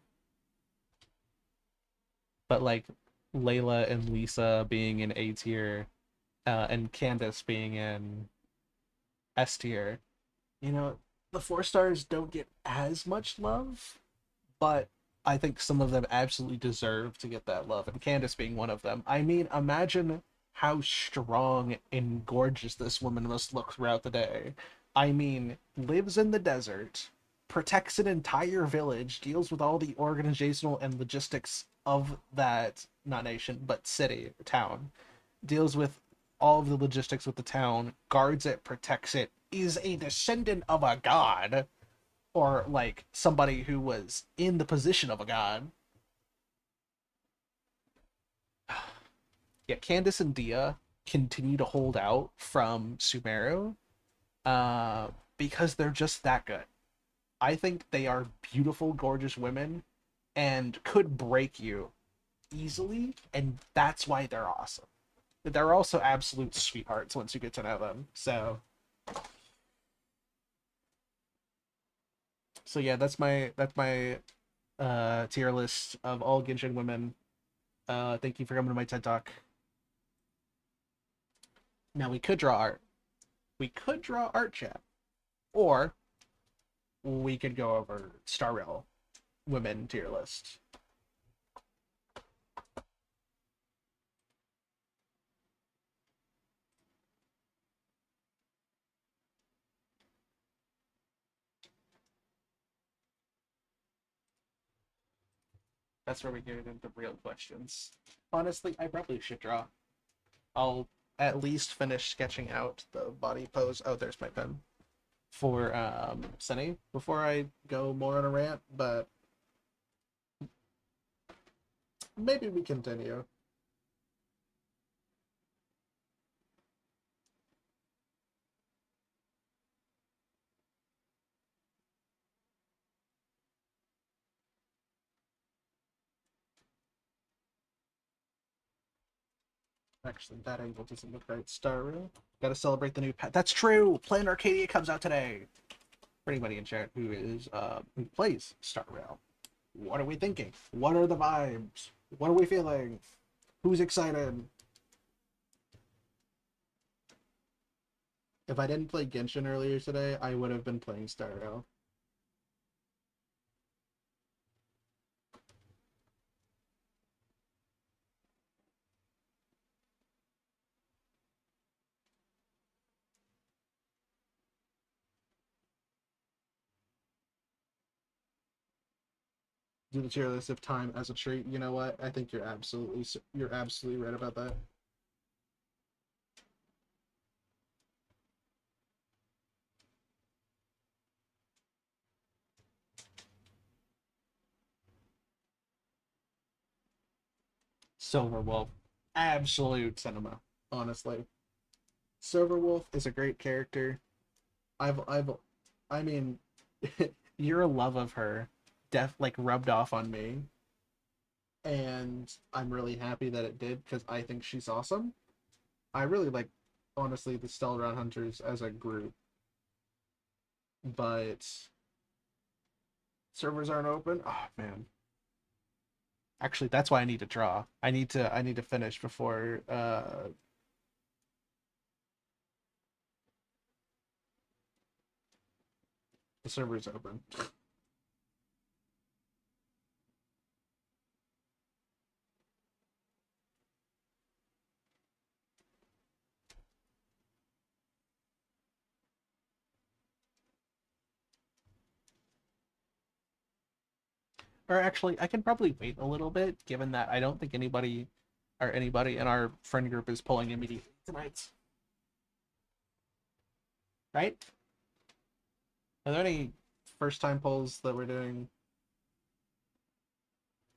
but like Layla and Lisa being in A tier, and Candace being in S tier, you know, the 4-stars don't get as much love, but I think some of them absolutely deserve to get that love, and Candace being one of them. I mean, imagine how strong and gorgeous this woman must look throughout the day. I mean, lives in the desert, protects an entire village, deals with all the organizational and logistics of that, not nation, but city, town, deals with all of the logistics with the town, guards it, protects it, is a descendant of a god, or like somebody who was in the position of a god. Yeah, Candace and Dia continue to hold out from Sumeru, uh, because they're just that good. I think they are beautiful, gorgeous women and could break you easily, and that's why they're awesome. They're also absolute sweethearts once you get to know them. So yeah, that's my tier list of all Genshin women. Thank you for coming to my TED Talk. Now we could draw art. We could draw art chat, or we could go over Star Rail women tier list. That's where we get into real questions. Honestly, I probably should draw. I'll at least finish sketching out the body pose. Oh, there's my pen for Sunny before I go more on a rant, but maybe we continue. Actually, that angle doesn't look right. Star Rail. Gotta celebrate the new pet. That's true. Plan Arcadia comes out today. For anybody in chat who plays Star Rail, what are we thinking? What are the vibes? What are we feeling? Who's excited? If I didn't play Genshin earlier today, I would have been playing Star Rail. Do the tier list of time as a treat. You know what? I think you're absolutely right about that. Silverwolf, absolute cinema. Honestly, Silverwolf is a great character. I've, I mean, your love of her, like rubbed off on me, and I'm really happy that it did because I think she's awesome. I really like, honestly, the Stellaron Hunters as a group, but servers aren't open. Oh man, actually, that's why I need to draw. I need to finish before the servers open. Or actually, I can probably wait a little bit, given that I don't think anybody in our friend group is pulling immediately tonight. Right? Are there any first time polls that we're doing?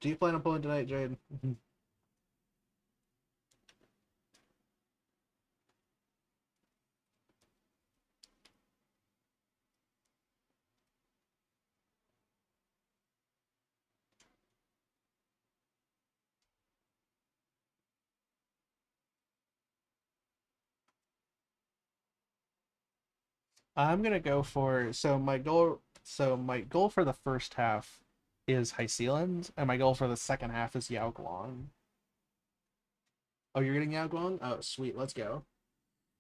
Do you plan on pulling tonight, Jade? I'm gonna go for my goal for the first half is Hysealand, and my goal for the second half is Yao Guang. Oh, you're getting Yao Guang? Oh, sweet, let's go.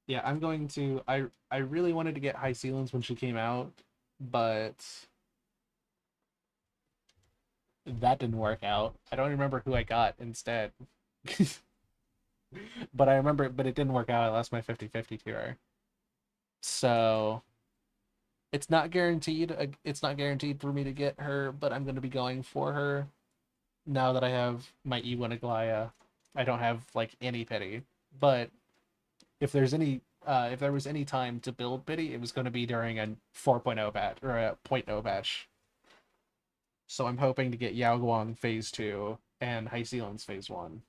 Yeah, I'm going to. I really wanted to get Hysealand when she came out, but that didn't work out. I don't remember who I got instead. But I remember, but it didn't work out. I lost my 50-50 to her. So it's not guaranteed for me to get her, but I'm going to be going for her now that I have my E1 Aglaya. I don't have like any pity, but if there was any time to build pity, it was going to be during a 4.0 batch or a point 0 batch. So I'm hoping to get Yao Guang phase 2 and Hysealand's phase 1.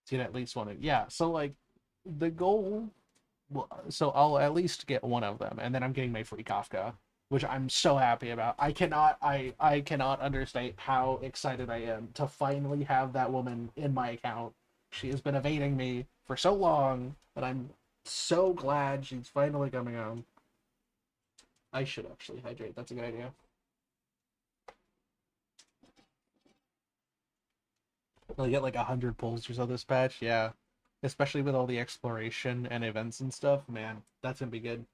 Get at least one of, yeah. So like the goal, well, so I'll at least get one of them, and then I'm getting my free Kafka, which I'm so happy about. I cannot understate how excited I am to finally have that woman in my account. She has been evading me for so long, and I'm so glad she's finally coming home. I should actually hydrate. That's a good idea. I'll get like 100 pulls or so this patch, yeah. Especially with all the exploration and events and stuff, man, that's gonna be good.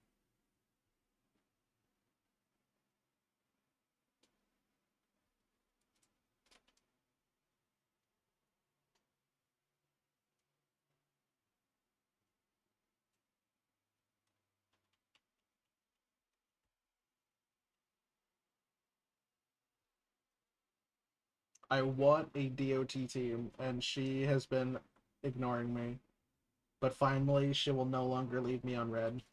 I want a DOT team, and she has been ignoring me. But finally, she will no longer leave me on red.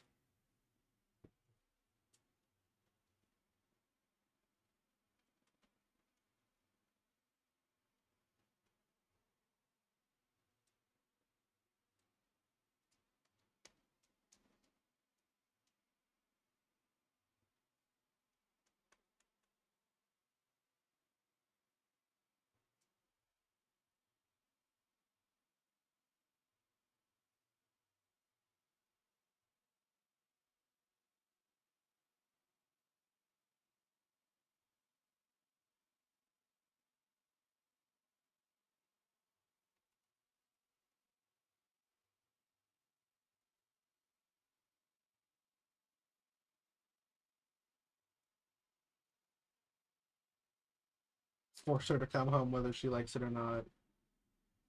Force her to come home whether she likes it or not.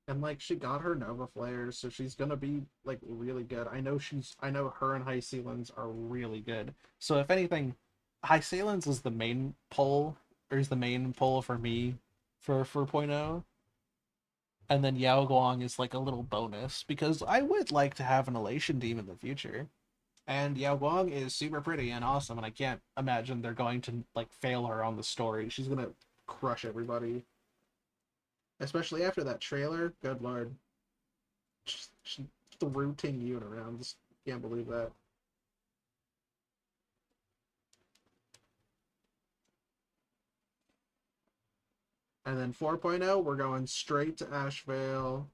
And like she got her Nova Flares, so she's gonna be like really good. I know her and High Sealands are really good. So if anything, High Sealands is the main pull, or is the main pull for me for 4.0. And then Yao Guang is like a little bonus because I would like to have an Elation team in the future. And Yao Guang is super pretty and awesome, and I can't imagine they're going to like fail her on the story. She's gonna crush everybody, especially after that trailer. Good lord, she threw Ting Yun around. Just can't believe that. And then 4.0, we're going straight to Ashvale.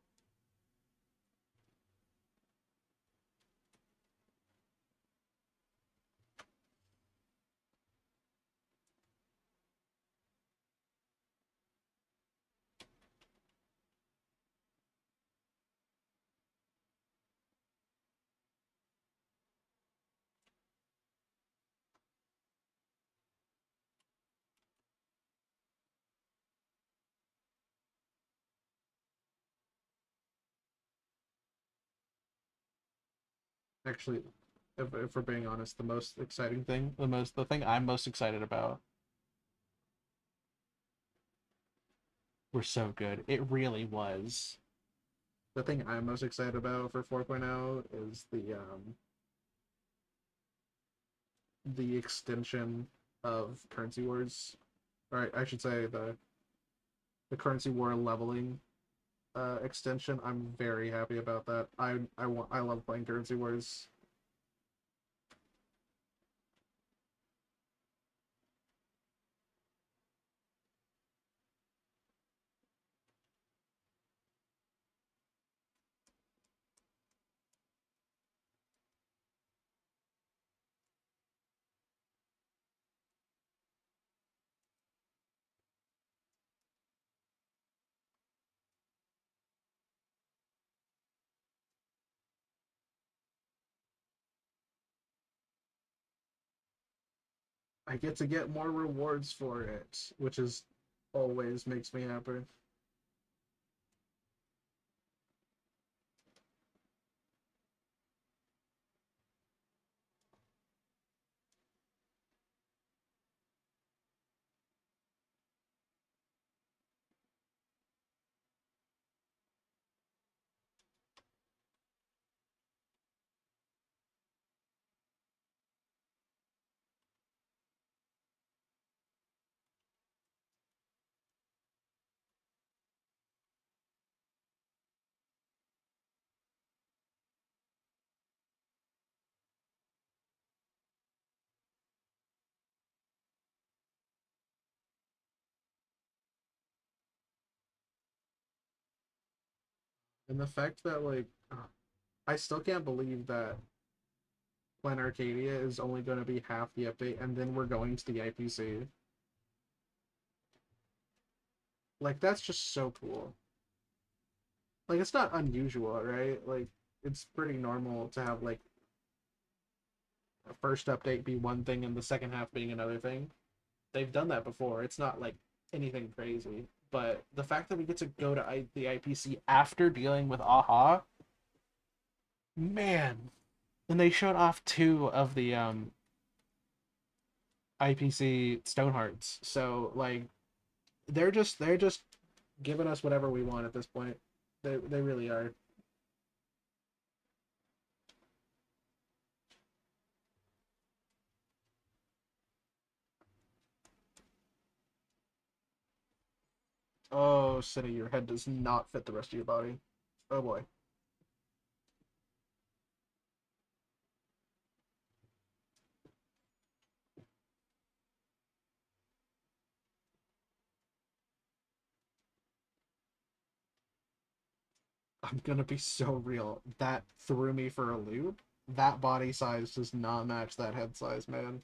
Actually, if we're being honest, the most exciting thing, the thing I'm most excited about, were so good. It really was. The thing I'm most excited about for 4.0 is the extension of Currency Wars. Or I should say the Currency War leveling extension. I'm very happy about that. I love playing Currency Wars. I get to get more rewards for it, which is always makes me happy. And the fact that I still can't believe that Plan Arcadia is only going to be half the update, and then we're going to the IPC. Like that's just so cool. Like it's not unusual, right? Like it's pretty normal to have like a first update be one thing and the second half being another thing. They've done that before. It's not like anything crazy. But the fact that we get to go to the IPC after dealing with AHA, man. And they showed off two of the IPC Stonehearts. So like they're just giving us whatever we want at this point. They really are. Oh, City, your head does not fit the rest of your body. Oh boy. I'm gonna be so real. That threw me for a loop. That body size does not match that head size, man.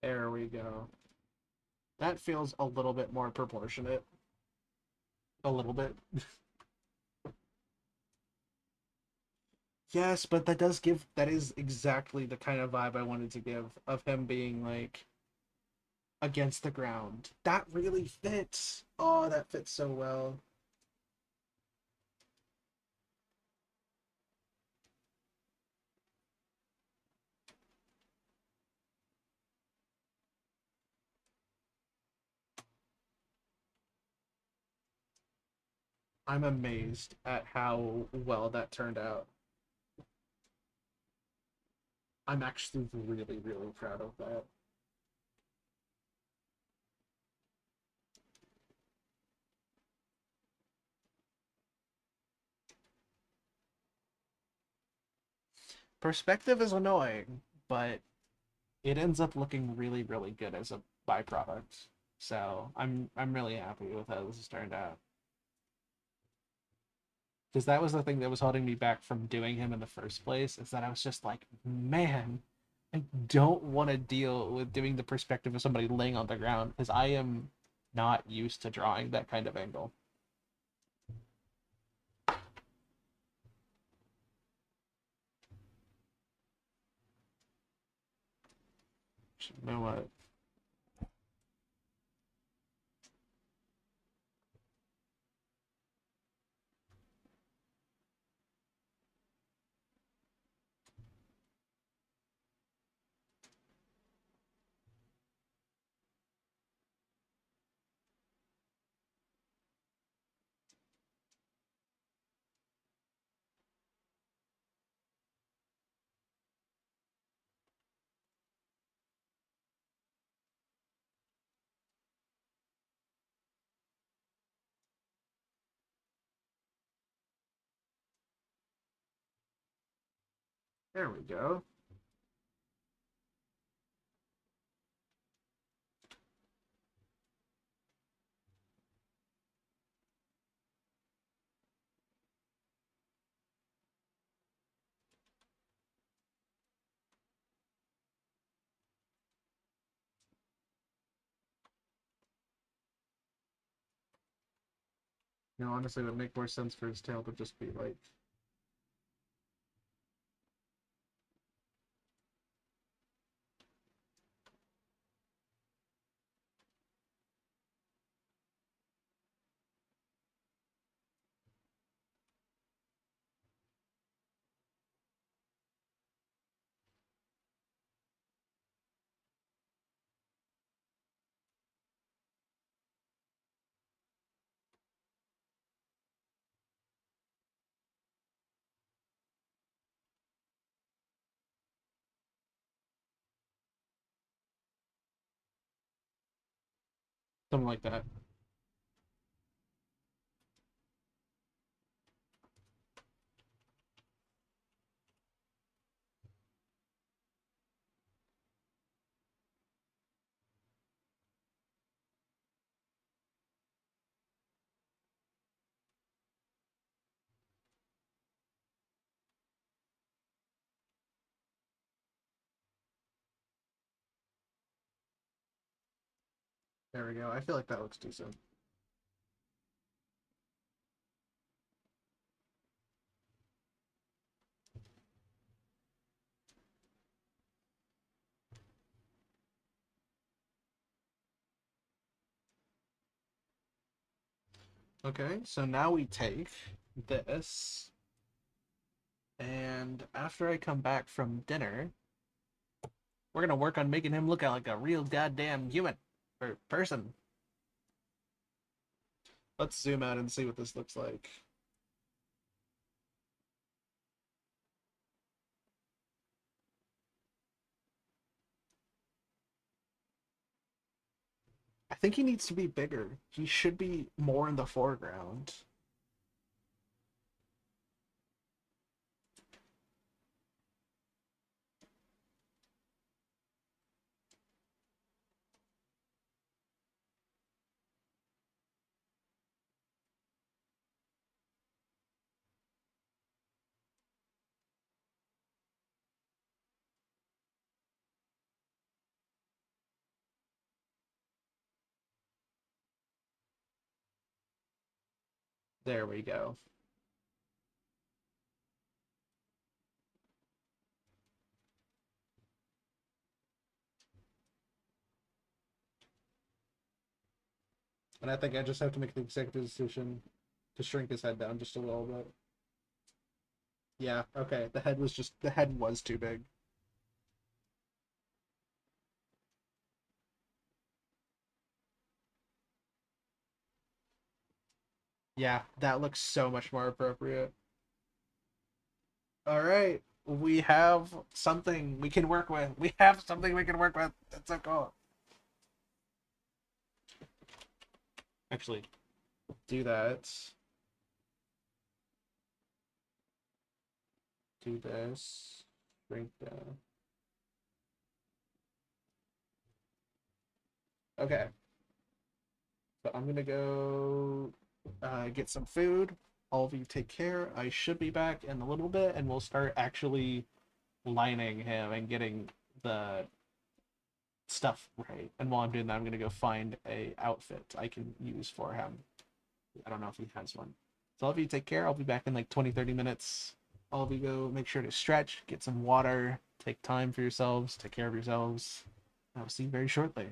There we go. That feels a little bit more proportionate. A little bit. Yes, but that is exactly the kind of vibe I wanted to give of him being like against the ground. That really fits. Oh, that fits so well. I'm amazed at how well that turned out. I'm actually really, really proud of that. Perspective is annoying, but it ends up looking really, really good as a byproduct. So I'm really happy with how this has turned out. Because that was the thing that was holding me back from doing him in the first place, is that I was just like, man, I don't want to deal with doing the perspective of somebody laying on the ground because I am not used to drawing that kind of angle. You know what? There we go. You know, honestly, it would make more sense for his tail to just be like something like that. There we go. I feel like that looks decent. Okay, so now we take this, and after I come back from dinner, we're gonna work on making him look like a real goddamn human or person. Let's zoom out and see what this looks like. I think he needs to be bigger. He should be more in the foreground. There we go. And I think I just have to make the executive decision to shrink his head down just a little bit. Yeah, okay. The head was too big. Yeah, that looks so much more appropriate. All right, we have something we can work with. We have something we can work with. That's so cool. Actually, do that. Do this. Shrink down. Okay, so I'm gonna go get some food. All of you take care. I should be back in a little bit, and we'll start actually lining him and getting the stuff right. And while I'm doing that, I'm gonna go find a outfit I can use for him. I don't know if he has one. So all of you take care. I'll be back in like 20, 30 minutes. All of you go make sure to stretch, get some water, take time for yourselves, take care of yourselves. I will see you very shortly.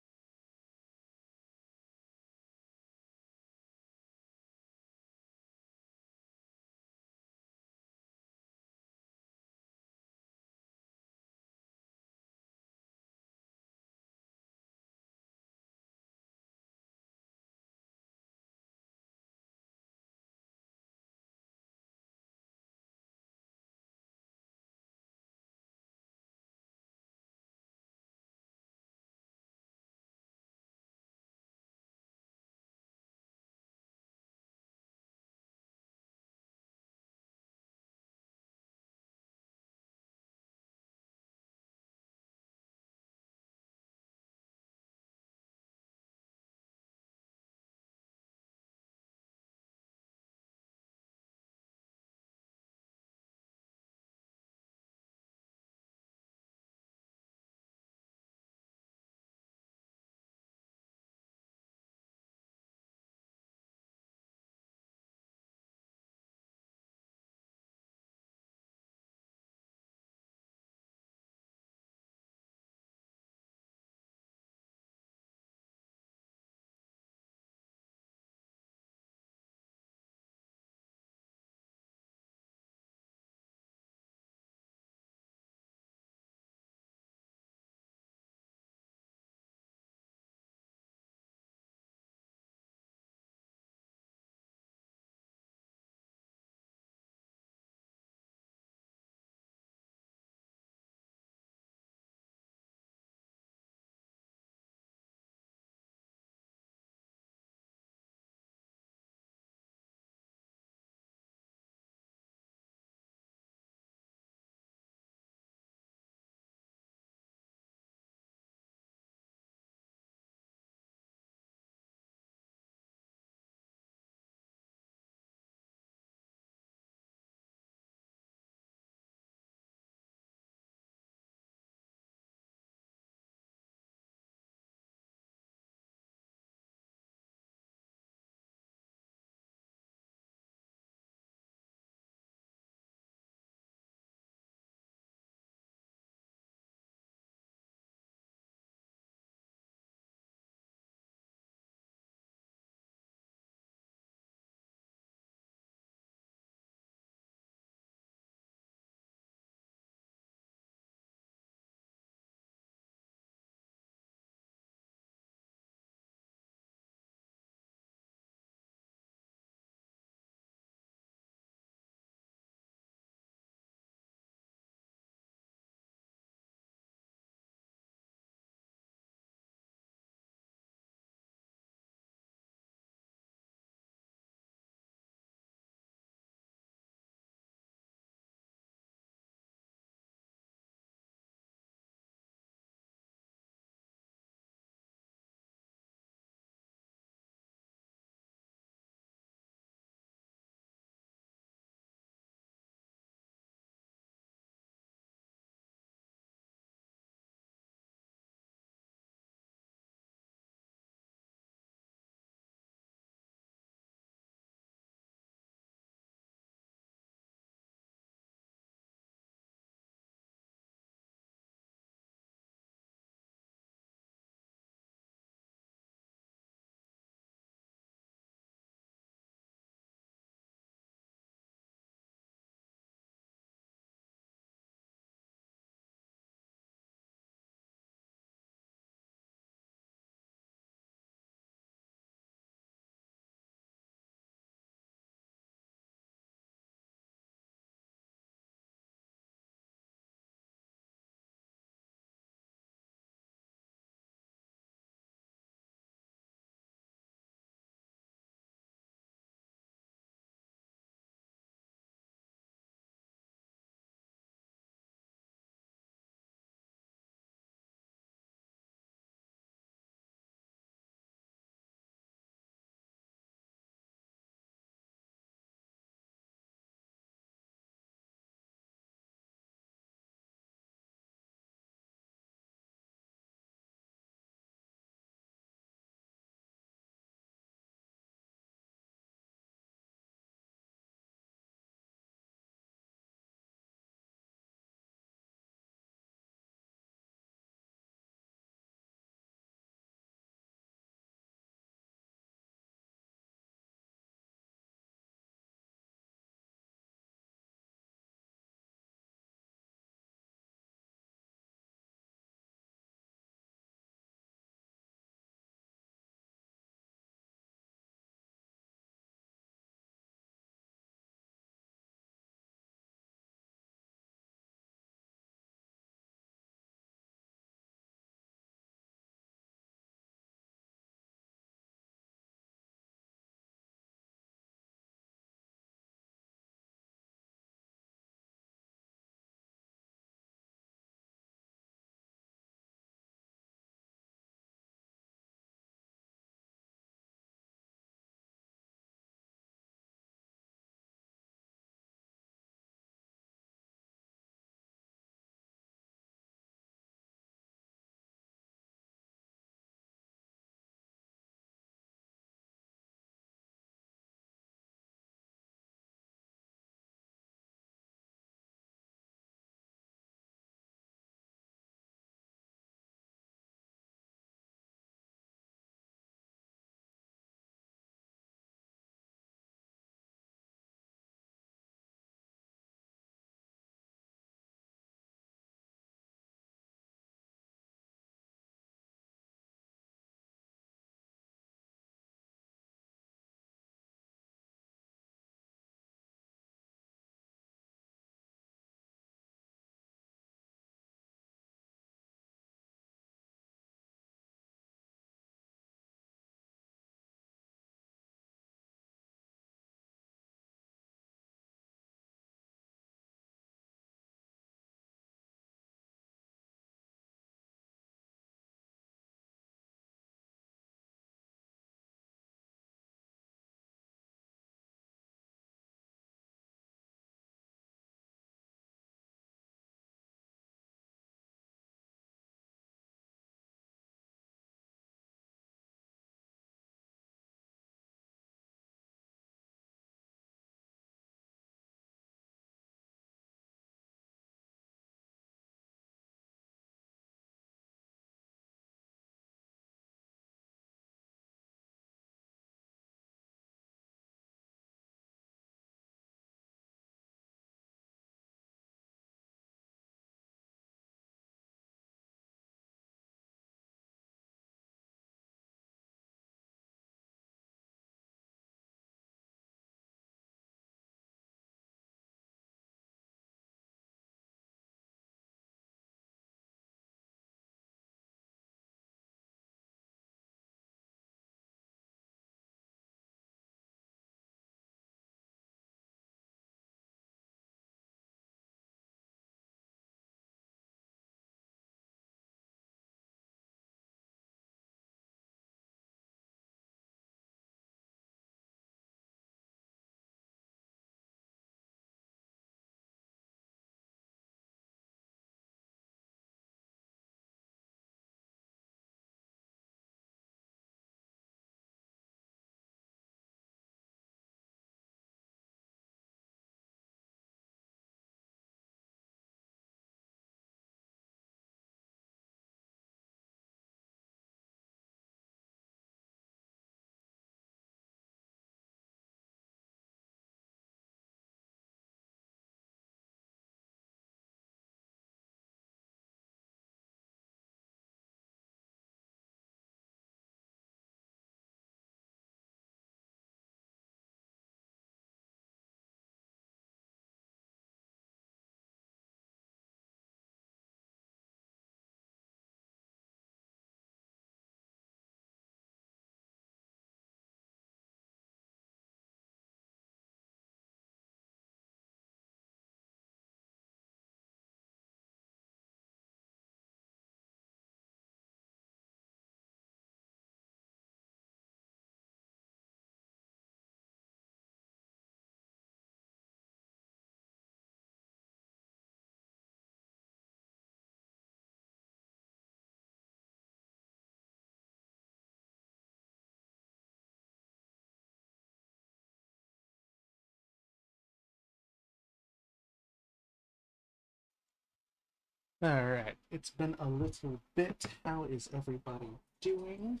Alright, it's been a little bit. How is everybody doing?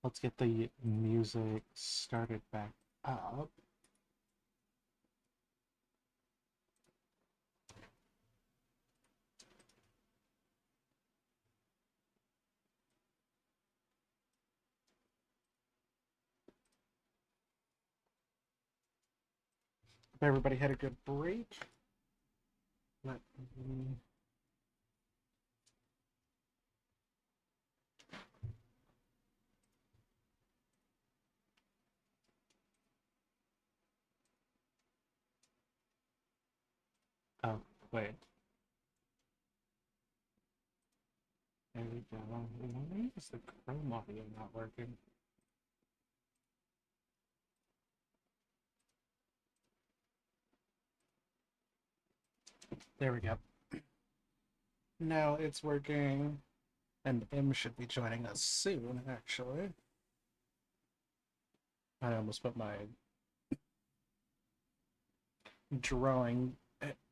Let's get the music started back up. Hope everybody had a good break. Let me... Oh, wait. There we go. Why is the Chrome audio not working? There we go. Now it's working. And M should be joining us soon, actually. I almost put my drawing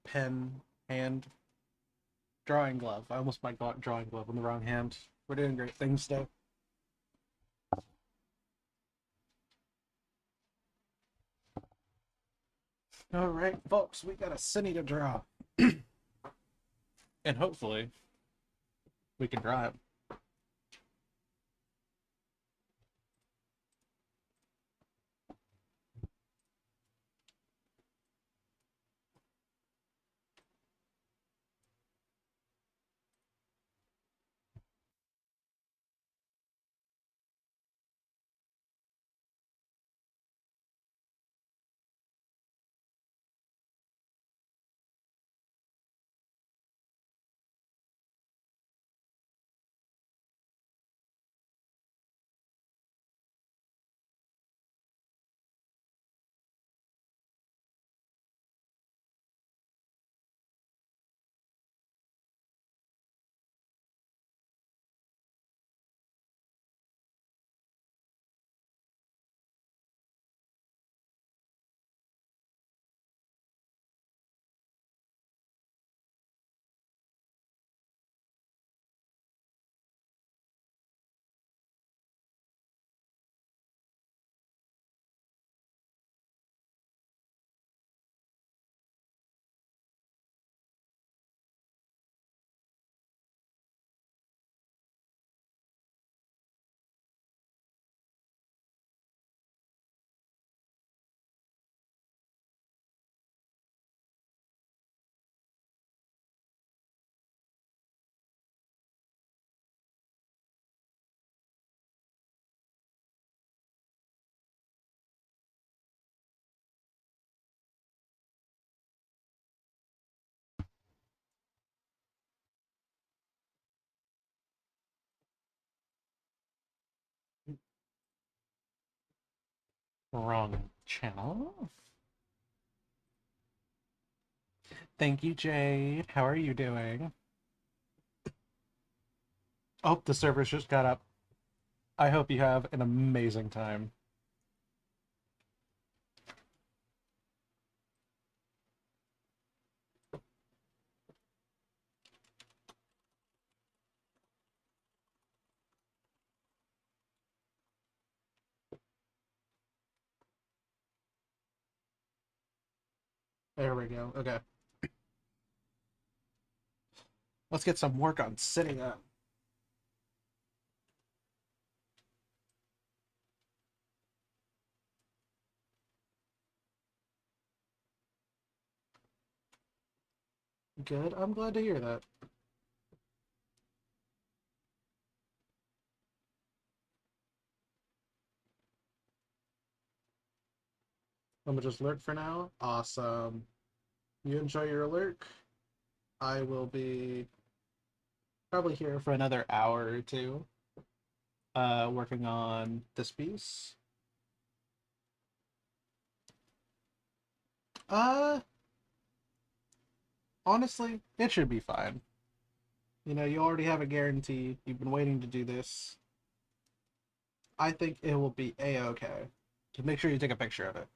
pen hand drawing glove. I almost my drawing glove in the wrong hand. We're doing great things today. All right, folks, we got a cine to draw, and hopefully we can draw it. Wrong channel. Thank you, Jade. How are you doing? Oh, the servers just got up. I hope you have an amazing time. There we go. Okay. Let's get some work on sitting up. Good. I'm glad to hear that. I'm gonna just lurk for now. Awesome. You enjoy your lurk. I will be probably here for another hour or two, working on this piece. Uh, Honestly, it should be fine. You know, you already have a guarantee. You've been waiting to do this. I think it will be a-okay. Just make sure you take a picture of it.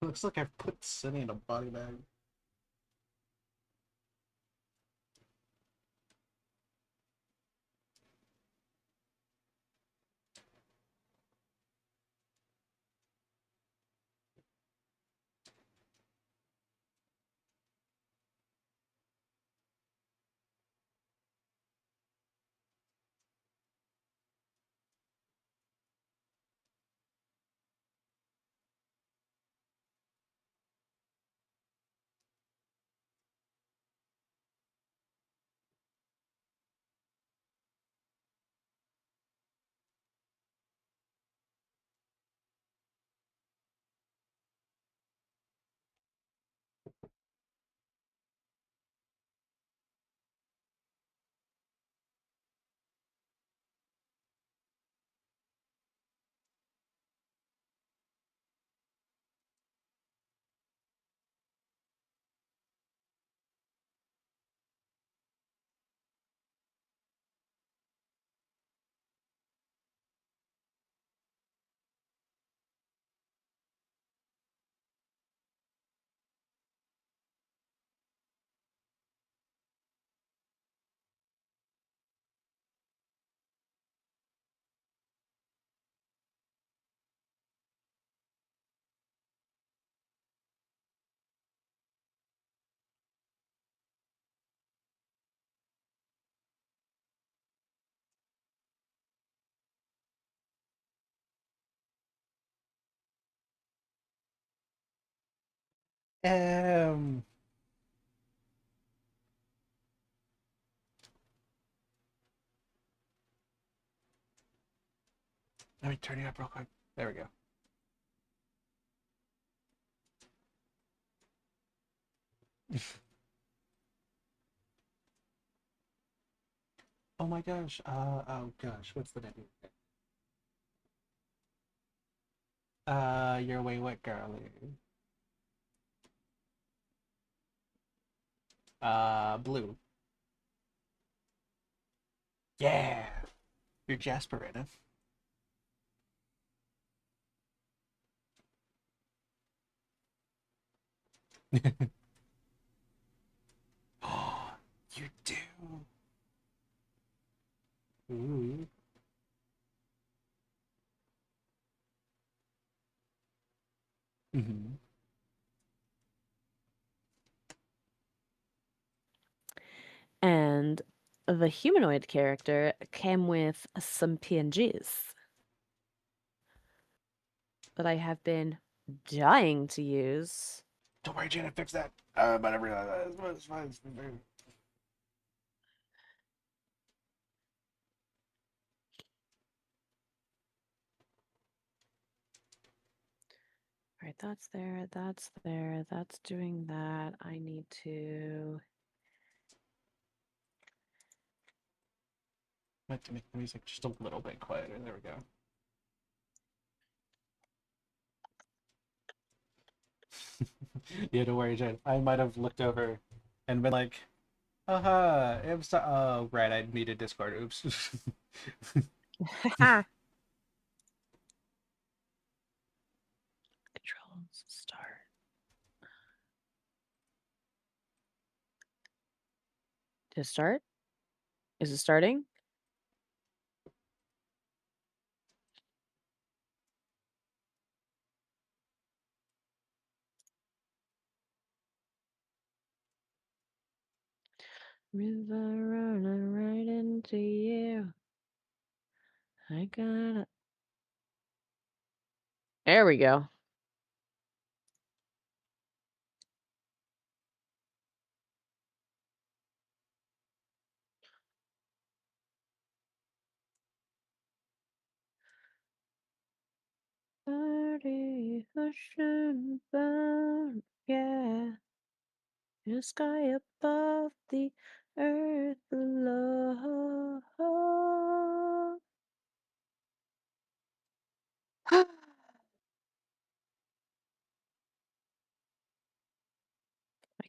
Looks like I've put Cindy in a body bag. Um, Let me turn you up real quick. There we go. Oh my gosh. Oh gosh. What's the name? Your way wet girly. Blue. Yeah. You're Jasper right now. Oh, you do. Ooh. Mm-hmm. And the humanoid character came with some PNGs that I have been dying to use. Don't worry, Janet, fix that. But I realize it's fine. It's fine. All right, that's there, that's doing that. I need to... I have to make the music just a little bit quieter. There we go. Yeah, don't worry, Janet. I might have looked over and been like, haha, oh, right, I needed Discord. Oops. Controls, start. To start? Is it starting? River running right into you. I gotta... There we go. Party, ocean bound, yeah. The sky above, the earth below. My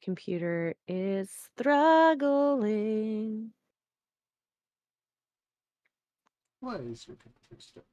computer is struggling. What is your computer stuff?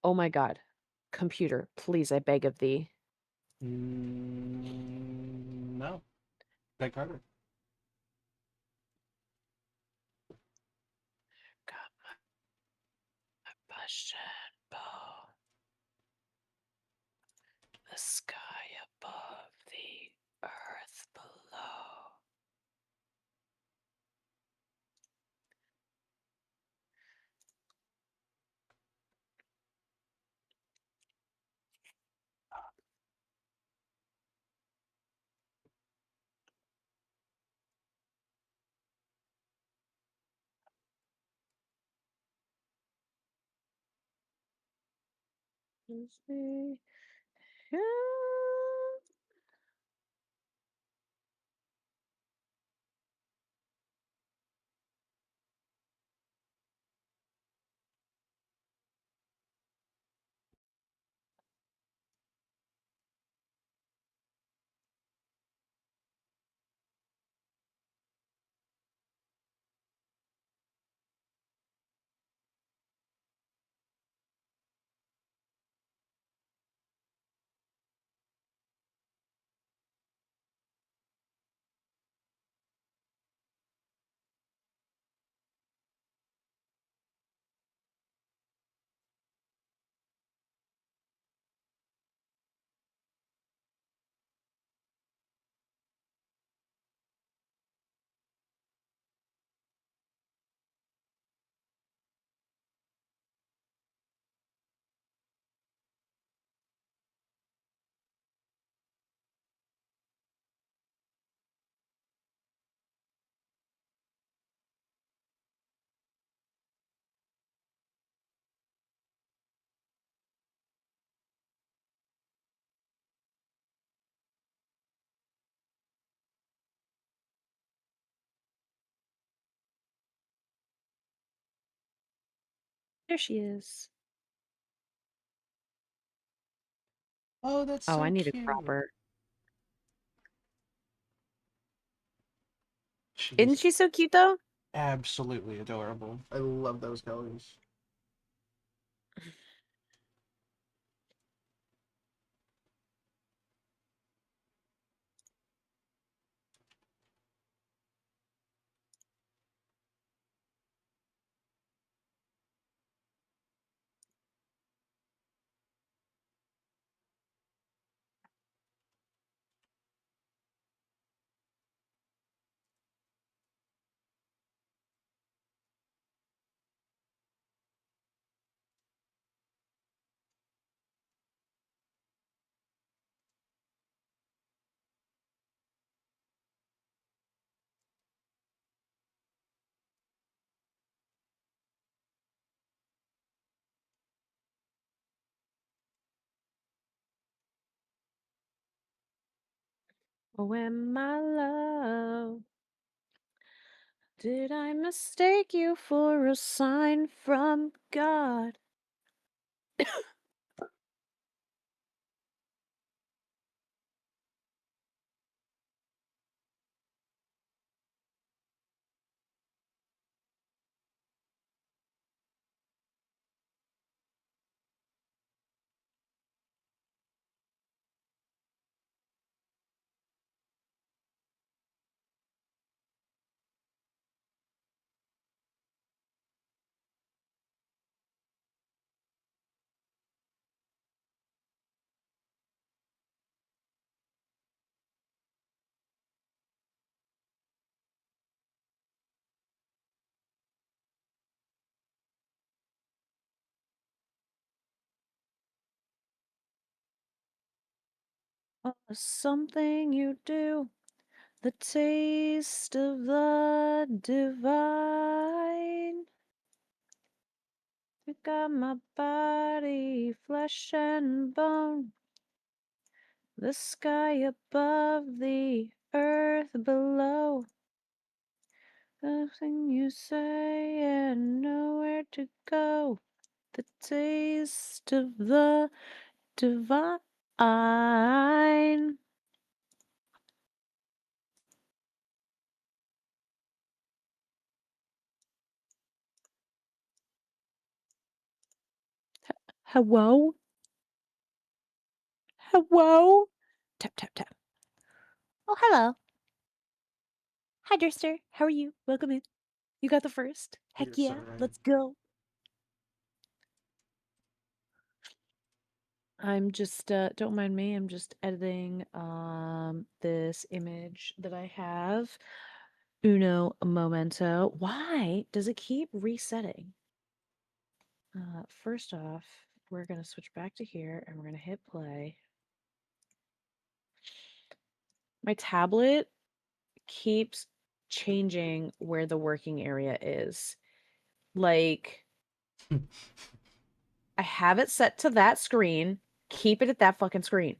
Oh my god. Computer, please, I beg of thee. No. Beg harder. Got my question bow. The sky above, the earth below. Let's see. Yeah. There she is. Oh, that's Oh, I so need to crop cute. her. Isn't She's she so cute though? absolutely adorable. I love those colors. Oh, am my love? Did I mistake you for a sign from God? Oh, something you do, the taste of the divine. You got my body, flesh and bone, the sky above, the earth below. Nothing you say and nowhere to go. The taste of the divine. Hello? Hello? Tap, tap, tap. Oh, hello. Hi, Durster. How are you? Welcome in. You got the first? Heck You're so yeah. right. Let's go. I'm just don't mind me. I'm just editing this image that I have. Uno momento. Why does it keep resetting? First off, we're gonna switch back to here and we're gonna hit play. My tablet keeps changing where the working area is. Like, I have it set to that screen. Keep it at that fucking screen.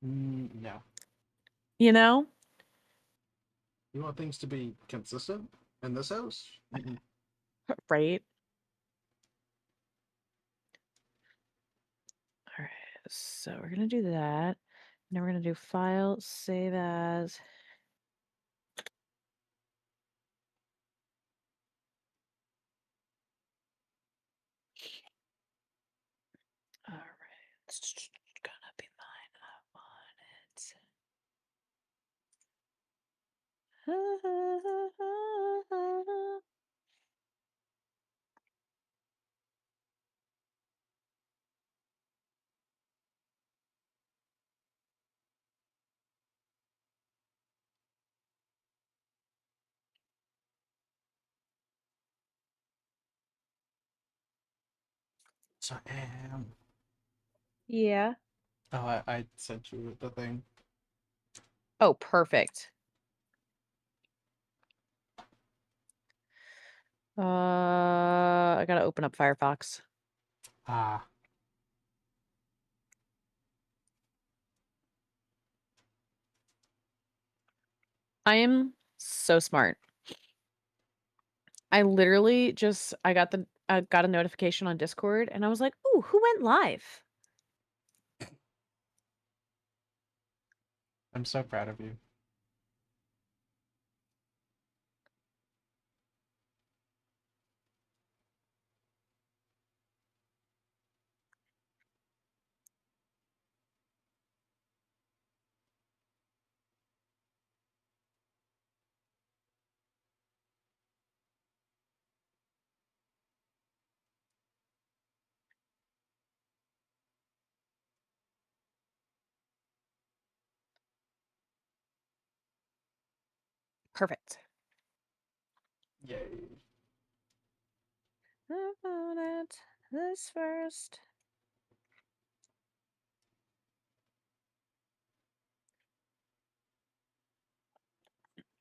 No. You know? You want things to be consistent in this house? Mm-mm. Right? All right. So we're gonna do that. Now we're gonna do file, save as. All right. It's gonna be mine. I want it. So I am. Yeah. Oh, I sent you the thing. Oh, perfect. I gotta open up Firefox. Ah. I am so smart. I literally just I got a notification on Discord and I was like, "Ooh, who went live?" I'm so proud of you. Perfect. Yay. I found it. This first.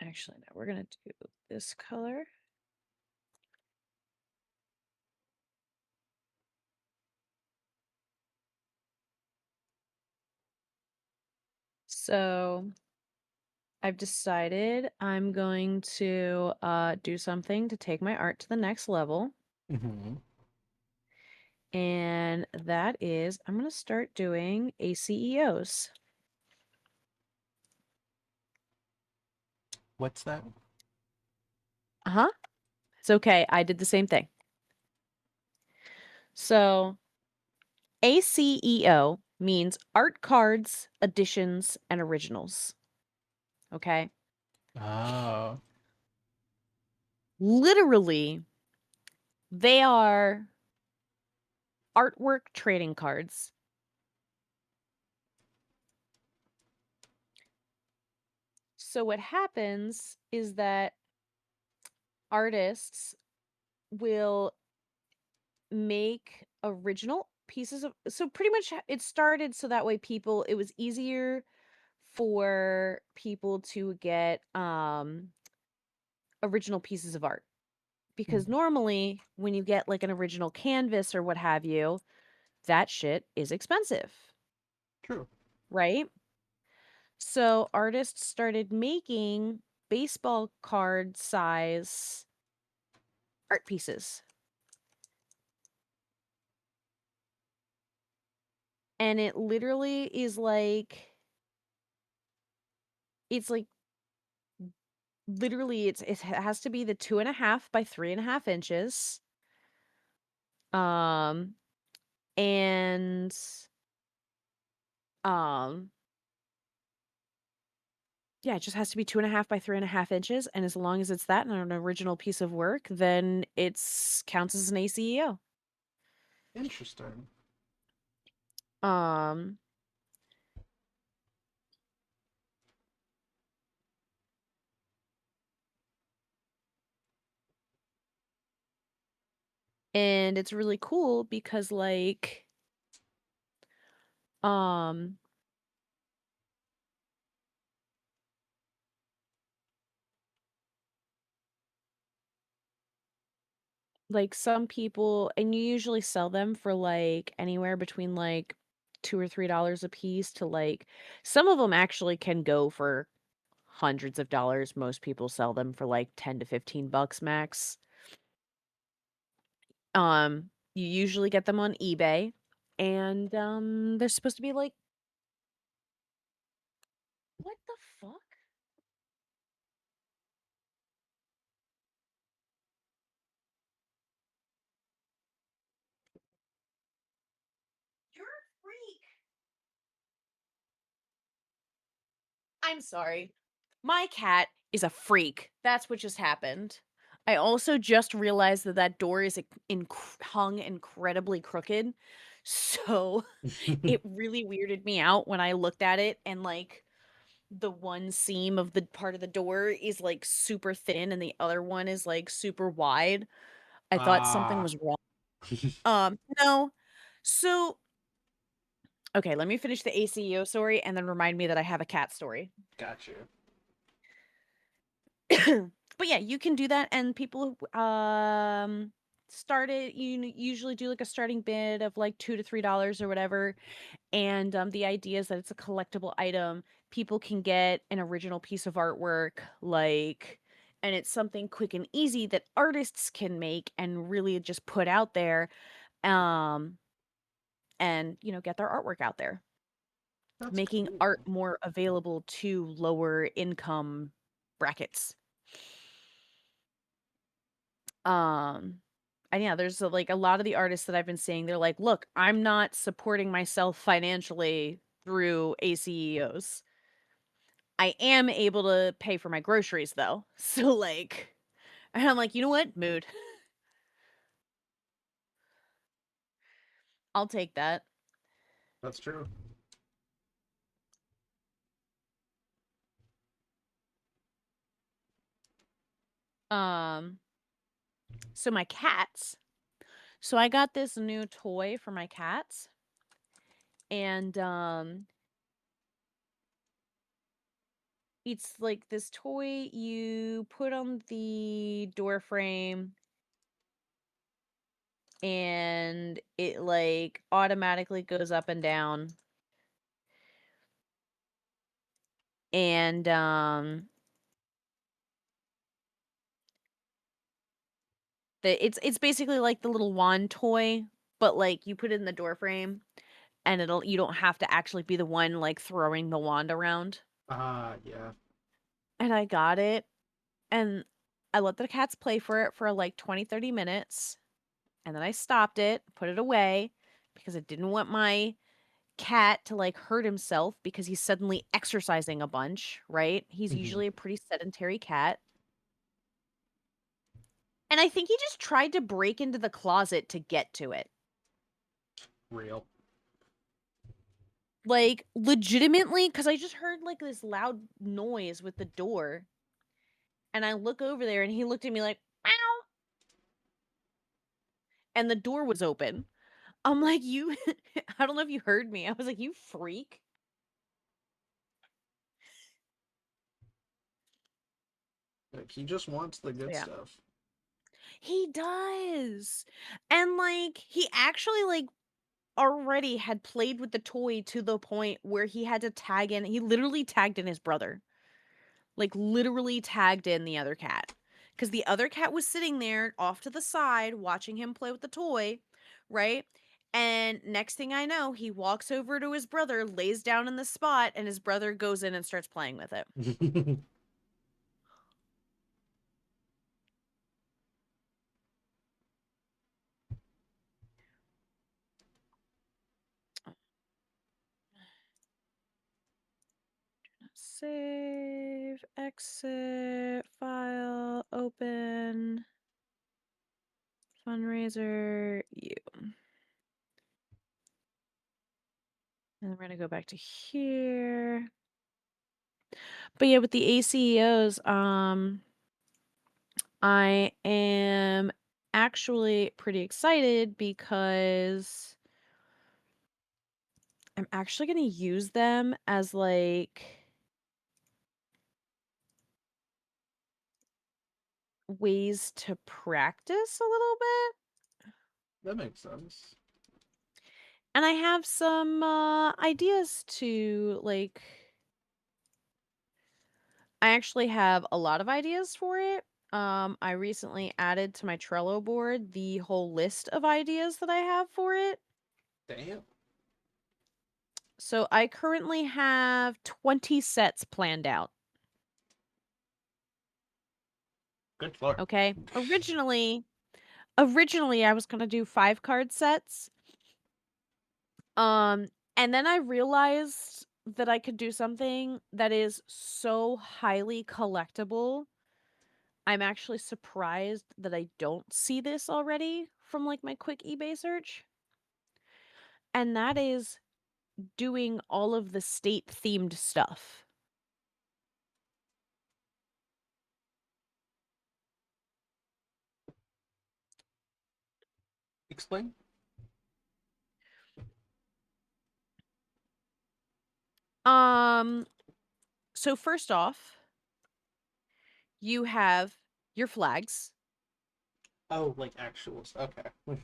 Actually, no, we're gonna do this color. So I've decided I'm going to do something to take my art to the next level. Mm-hmm. And that is, I'm going to start doing ACEOs. What's that? Uh-huh. It's okay. I did the same thing. So ACEO means art cards, editions, and originals. Okay. Oh. Literally, they are artwork trading cards. So what happens is that artists will make original pieces of, so pretty much it started so that way it was easier for people to get original pieces of art, because Mm. normally when you get like an original canvas or what have you, that shit is expensive, True. right? So artists started making baseball card size art pieces, and it literally is like, it's like literally it has to be the 2.5 by 3.5 inches. And um yeah, it just has to be 2.5 by 3.5 inches, and as long as it's that and an original piece of work, then it's counts as an ACEO. Interesting. Um, and it's really cool because um like some people, and you usually sell them for like anywhere between like $2 or $3 a piece to like some of them actually can go for hundreds of dollars. Most people sell them for like 10 to 15 bucks max. You usually get them on eBay, and they're supposed to be like what the fuck? You're a freak. I'm sorry. My cat is a freak. That's what just happened. I also just realized that that door is hung incredibly crooked. So it really weirded me out when I looked at it and like the one seam of the part of the door is like super thin and the other one is like super wide. I thought something Ah, was wrong. No. So, okay, let me finish the ACEO story and then remind me that I have a cat story. got you. But yeah, you can do that, and people start it. Usually do like a starting bid of like $2 to $3 or whatever, and the idea is that it's a collectible item. People can get an original piece of artwork, like, and it's something quick and easy that artists can make and really just put out there, um, and get their artwork out there, That's making cool. art more available to lower income brackets. Um, and yeah, there's like a lot of the artists that I've been seeing, they're like, look, I'm not supporting myself financially through ACEOs. I am able to pay for my groceries though. So like, and I'm like, you know what? Mood. I'll take that. That's true. Um, so my cats. So I got this new toy for my cats, and it's like this toy you put on the door frame and it like automatically goes up and down. And it's basically like the little wand toy, but like you put it in the door frame and you don't have to actually be the one like throwing the wand around. Ah, yeah. And I got it, and I let the cats play for it for like 20-30 minutes, and then I stopped it, put it away because I didn't want my cat to like hurt himself because he's suddenly exercising a bunch, right? He's Mhm. usually a pretty sedentary cat. And I think he just tried to break into the closet to get to it. Real. Like legitimately cuz I just heard like this loud noise with the door. And I look over there and he looked at me like, "Meow." And the door was open. I'm like, "You I don't know if you heard me." I was like, "You freak." Like, he just wants the So good yeah. stuff. He does. And like he actually like already had played with the toy to the point where he literally tagged in his brother. Like literally tagged in the other cat. Because the other cat was sitting there off to the side watching him play with the toy, right? And next thing I know, he walks over to his brother, lays down in the spot, and his brother goes in and starts playing with it. save, exit, file, open, fundraiser, you. And we're gonna go back to here. But yeah, with the ACEOs, I am actually pretty excited because I'm actually gonna use them as like ways to practice a little bit. That makes sense. And I have some ideas to like I actually have a lot of ideas for it. I recently added to my Trello board the whole list of ideas that I have for it. Damn. So I currently have 20 sets planned out. Good lord. Okay? Originally I was going to do 5 card sets. Um and then I realized that I could do something that is so highly collectible. I'm actually surprised that I don't see this already from like my quick eBay search. And that is doing all of the state themed stuff. Explain. Um so first off, you have your flags. Oh, like actuals. Okay.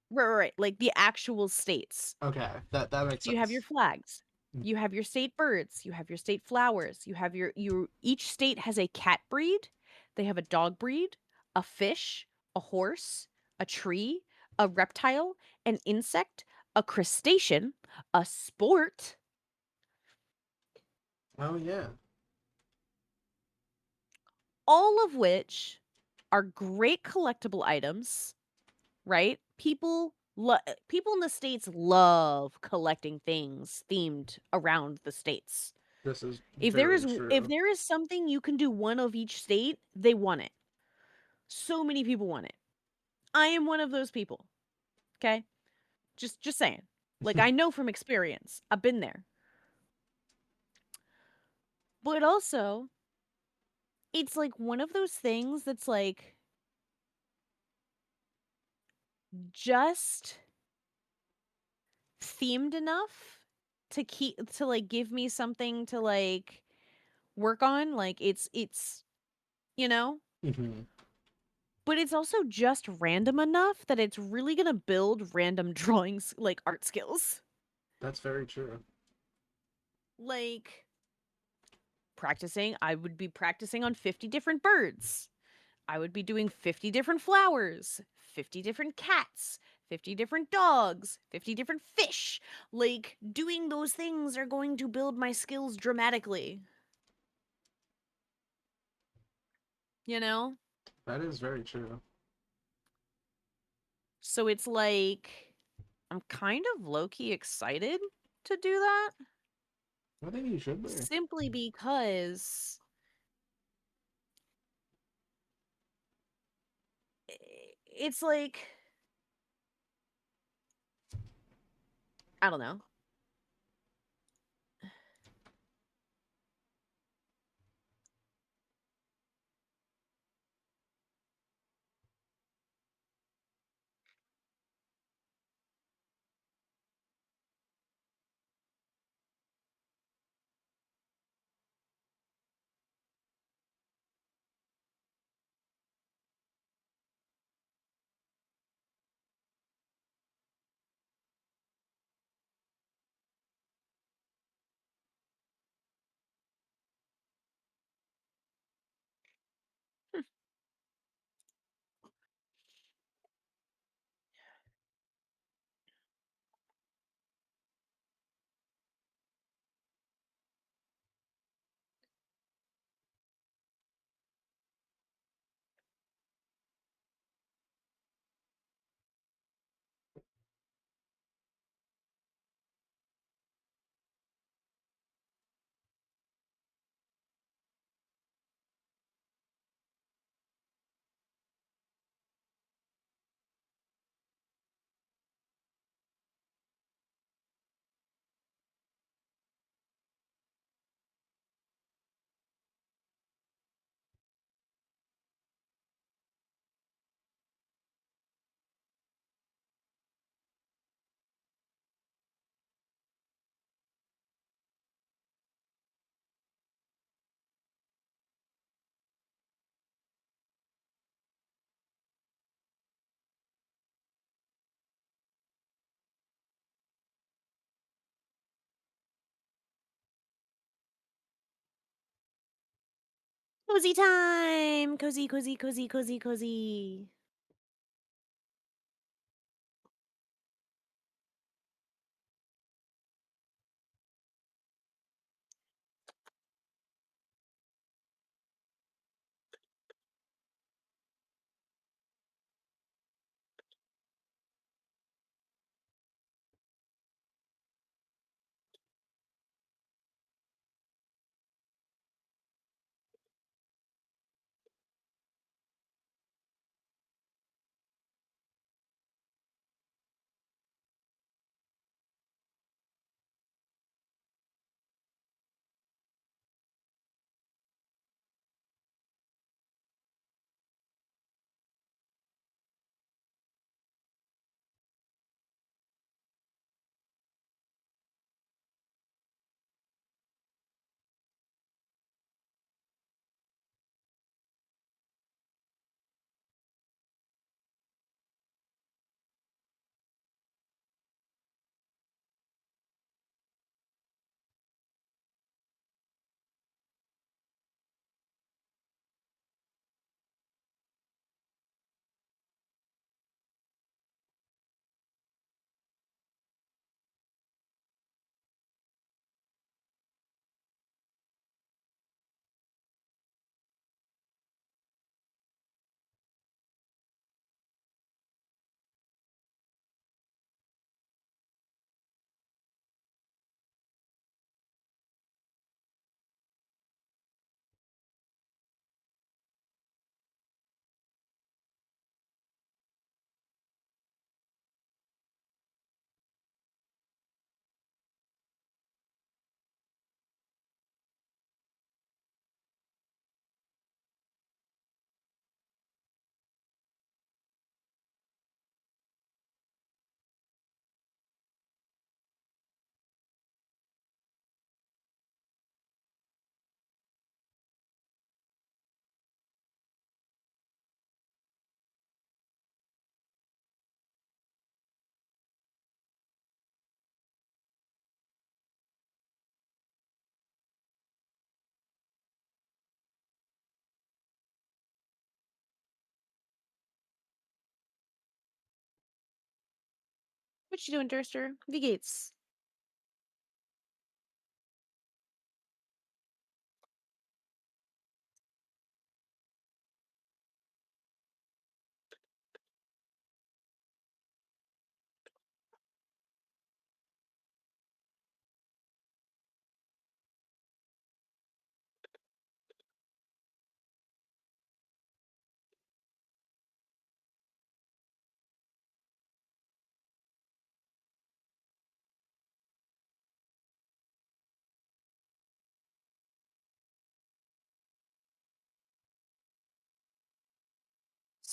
Right, like the actual states. Okay. That makes So you have your sense. flags. You have your state birds, you have your state flowers, you have your each state has a cat breed, they have a dog breed, a fish, a horse, a tree, a reptile, an insect, a crustacean, a sport, Oh yeah. all of which are great collectible items, right? People in the states love collecting things themed around the states. This is If there very is if true. there is something you can do one of each state, they want it. So many people want it. I am one of those people. Okay? Just saying. Like I know from experience. I've been there. But also, it's like one of those things that's like just themed enough to like give me something to like work on. Like it's you know, Hmm. but it's also just random enough that it's really gonna build random drawings like art skills. That's very true. Like practicing, I would be practicing on 50 different birds. I would be doing 50 different flowers, 50 different cats, 50 different dogs, 50 different fish. Like doing those things are going to build my skills dramatically, you know? That is very true. So it's like I'm kind of low key excited to do that I think you should be. simply because it's like I don't know. Cozy time! Cozy, cozy, cozy, cozy, cozy. What you doing, Durster? V Gates.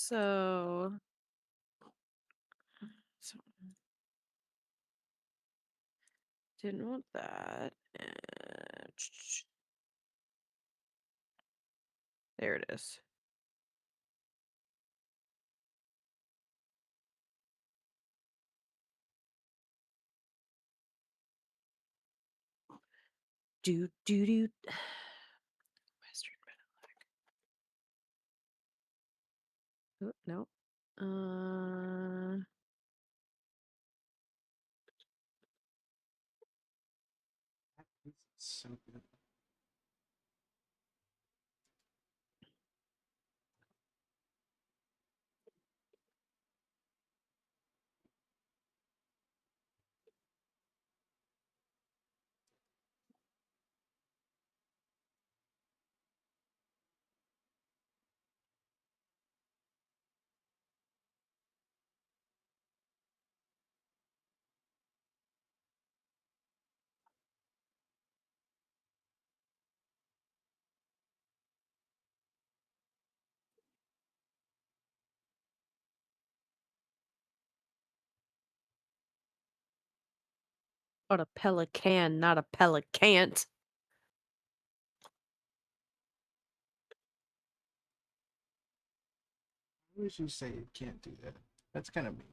So, so didn't want that. And there it is. Do do do. Western Meadowlark. Oh, no. Uh, So good. what a pelican, not a pelicant. Why would you say you can't do that? That's kind of mean.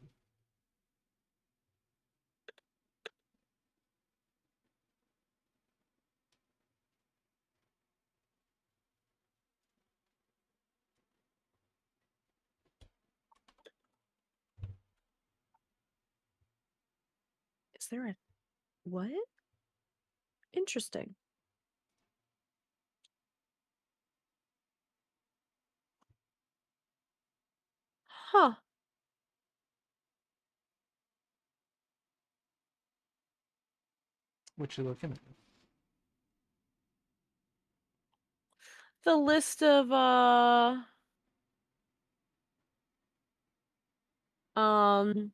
Is there a what? Interesting. Huh. What you looking at? The list of um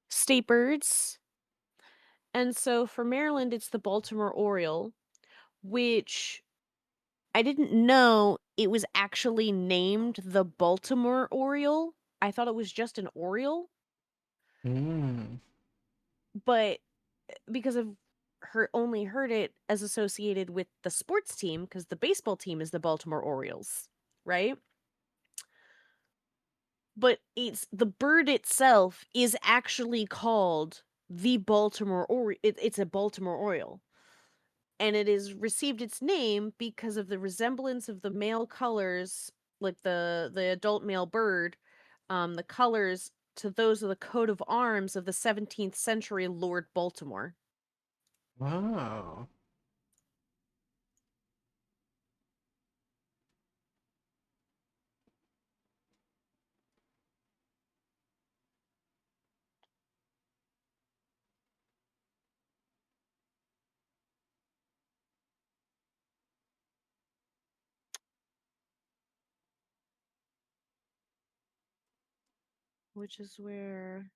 state birds. And so for Maryland it's the Baltimore Oriole, which I didn't know it was actually named the Baltimore Oriole. I thought it was just an Oriole, Mm. but because I've only heard it as associated with the sports team, because the baseball team is the Baltimore Orioles, right? But it's the bird itself is actually called the Baltimore Oriole. It's a Baltimore Oriole. And it is received its name because of the resemblance of the male colors, like the adult male bird, the colors to those of the coat of arms of the 17th century Lord Baltimore. Wow. Which is where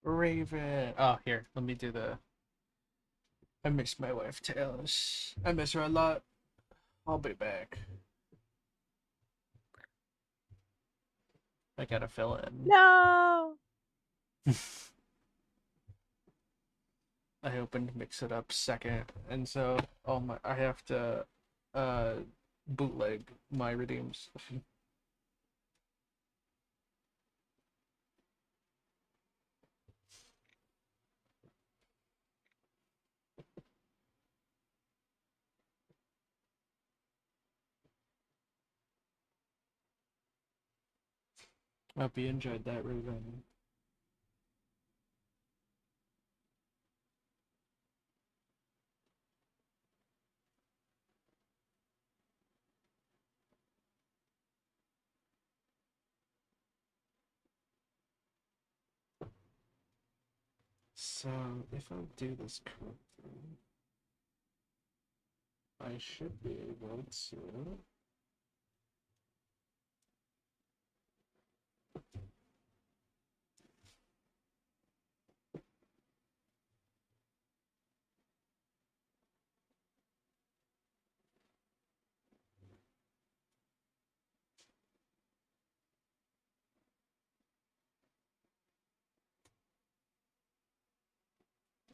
Raven. Oh, here. Let me do the. I miss my wife, Taylor's. I miss her a lot. I'll be back. I gotta fill in. no. I opened Mix It Up second, and so I have to uh bootleg my redeems. Hope you enjoyed that, Raven. So if I do this correctly, I should be able to.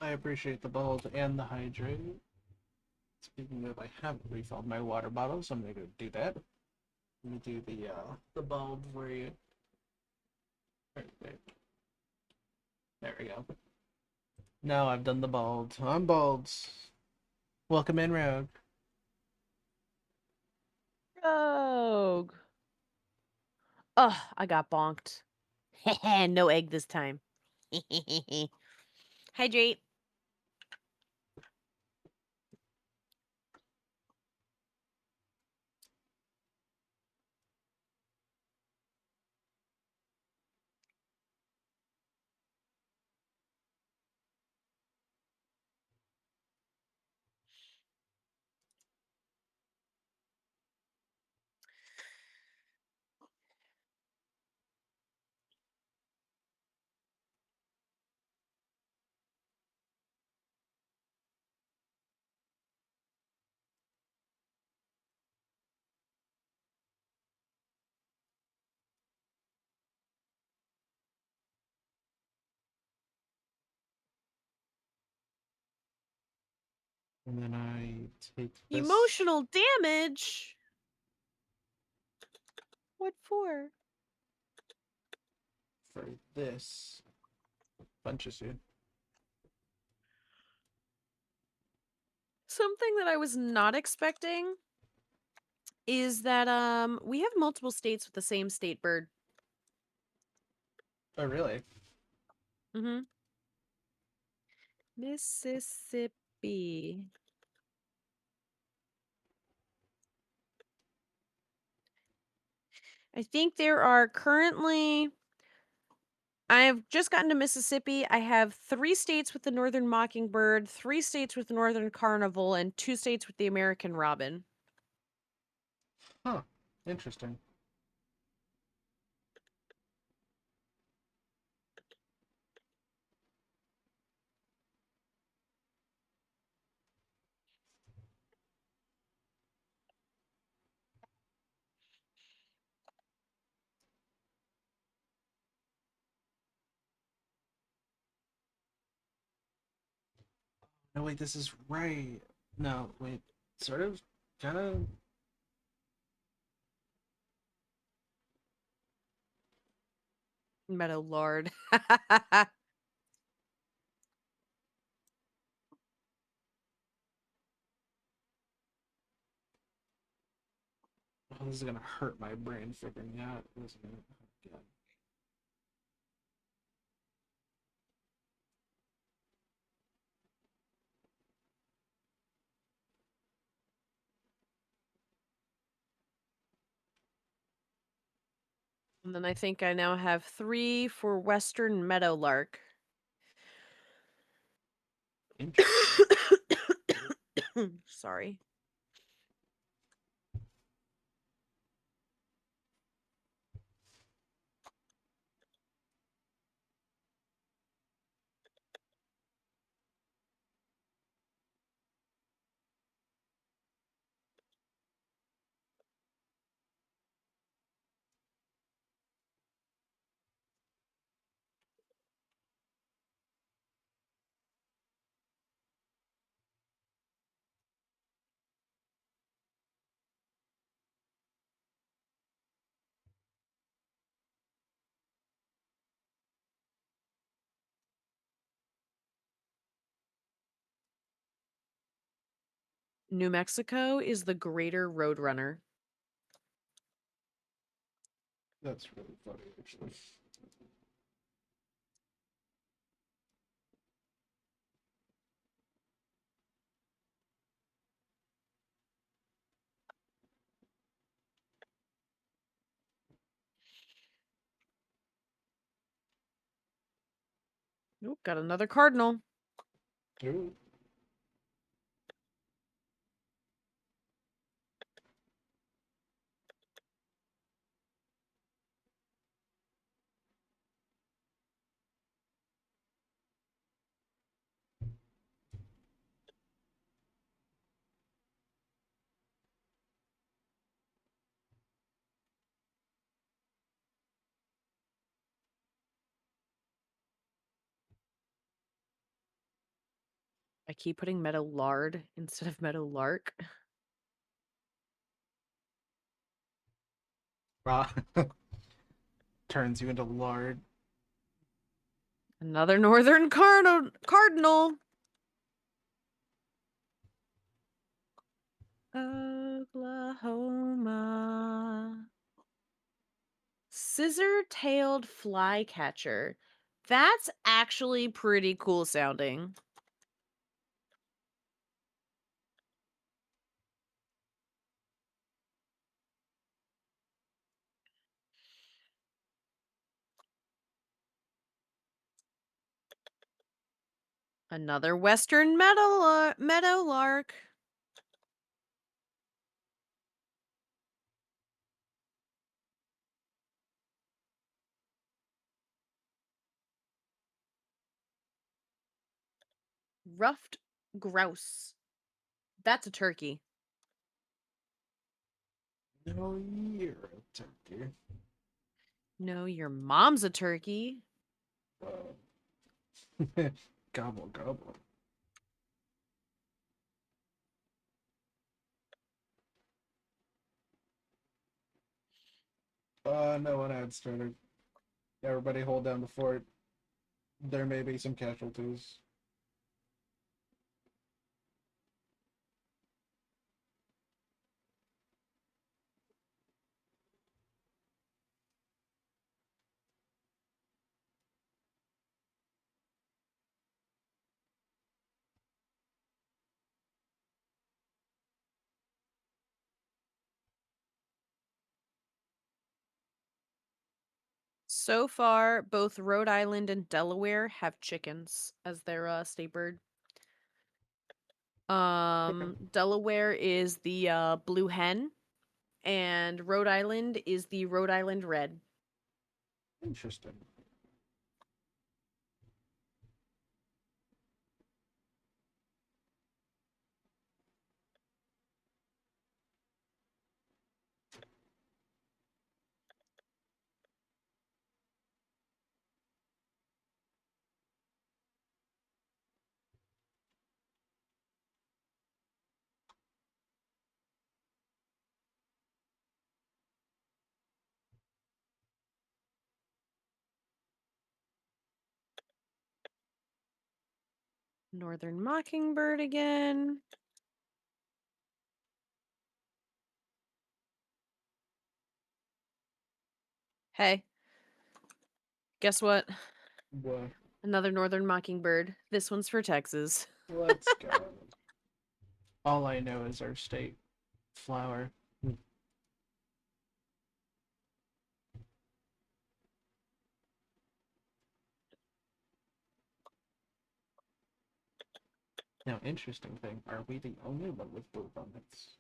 I appreciate the bald and the hydrate. Speaking of, I haven't refilled my water bottle, so I'm gonna go do that. Let me do the bulb for you. Right there. There we go. Now I've done the bald. I'm bald. Welcome in, Rogue. Rogue. Ugh, I got bonked. No egg this time. Hydrate. And then I take this Emotional damage? What for? for this. Bunch of seed. Something that I was not expecting is that we have multiple states with the same state bird. Oh, really? Mm-hmm. Mississippi. I think there are currently. I have just gotten to Mississippi. I have 3 states with the northern mockingbird, 3 states with the northern carnival, and 2 states with the American robin. Huh. Interesting. No, wait, this is right. No, wait. Sort of, kind of. Meadowlard. Oh, this is gonna hurt my brain figuring out, isn't it? Oh, God. And then I think I now have 3 for western meadowlark. Interesting. Sorry. New Mexico is the greater roadrunner. That's really funny, actually. Nope, got another cardinal. Ooh. I keep putting meadowlard instead of meadowlark. Turns you into lard. Another northern cardinal. Oklahoma. Scissor-tailed flycatcher. That's actually pretty cool sounding. Another western meadowlark. Ruffed grouse. That's a turkey. No, you're a turkey. No, your mom's a turkey. Gobble, gobble. No one had started. Everybody hold down the fort. There may be some casualties. So far, both Rhode Island and Delaware have chickens as their state bird. Okay. Delaware is the blue hen, and Rhode Island is the Rhode Island red. Interesting. Northern mockingbird again. Hey, guess what? What? Another northern mockingbird. This one's for Texas. Let's go. All I know is our state flower. Now, interesting thing, are we the only one with blue bonnets?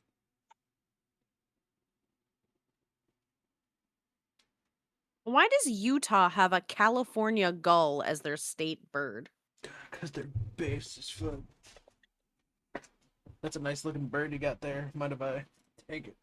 Why does Utah have a California gull as their state bird? Because their base is fun. That's a nice looking bird you got there. Mind if I take it?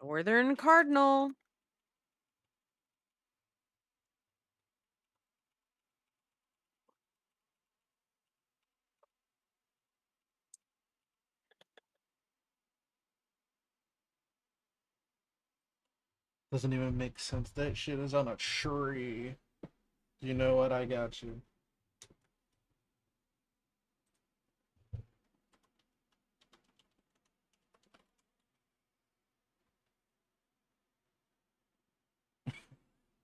Northern cardinal. Doesn't even make sense. That shit is on a tree. You know what? I got you.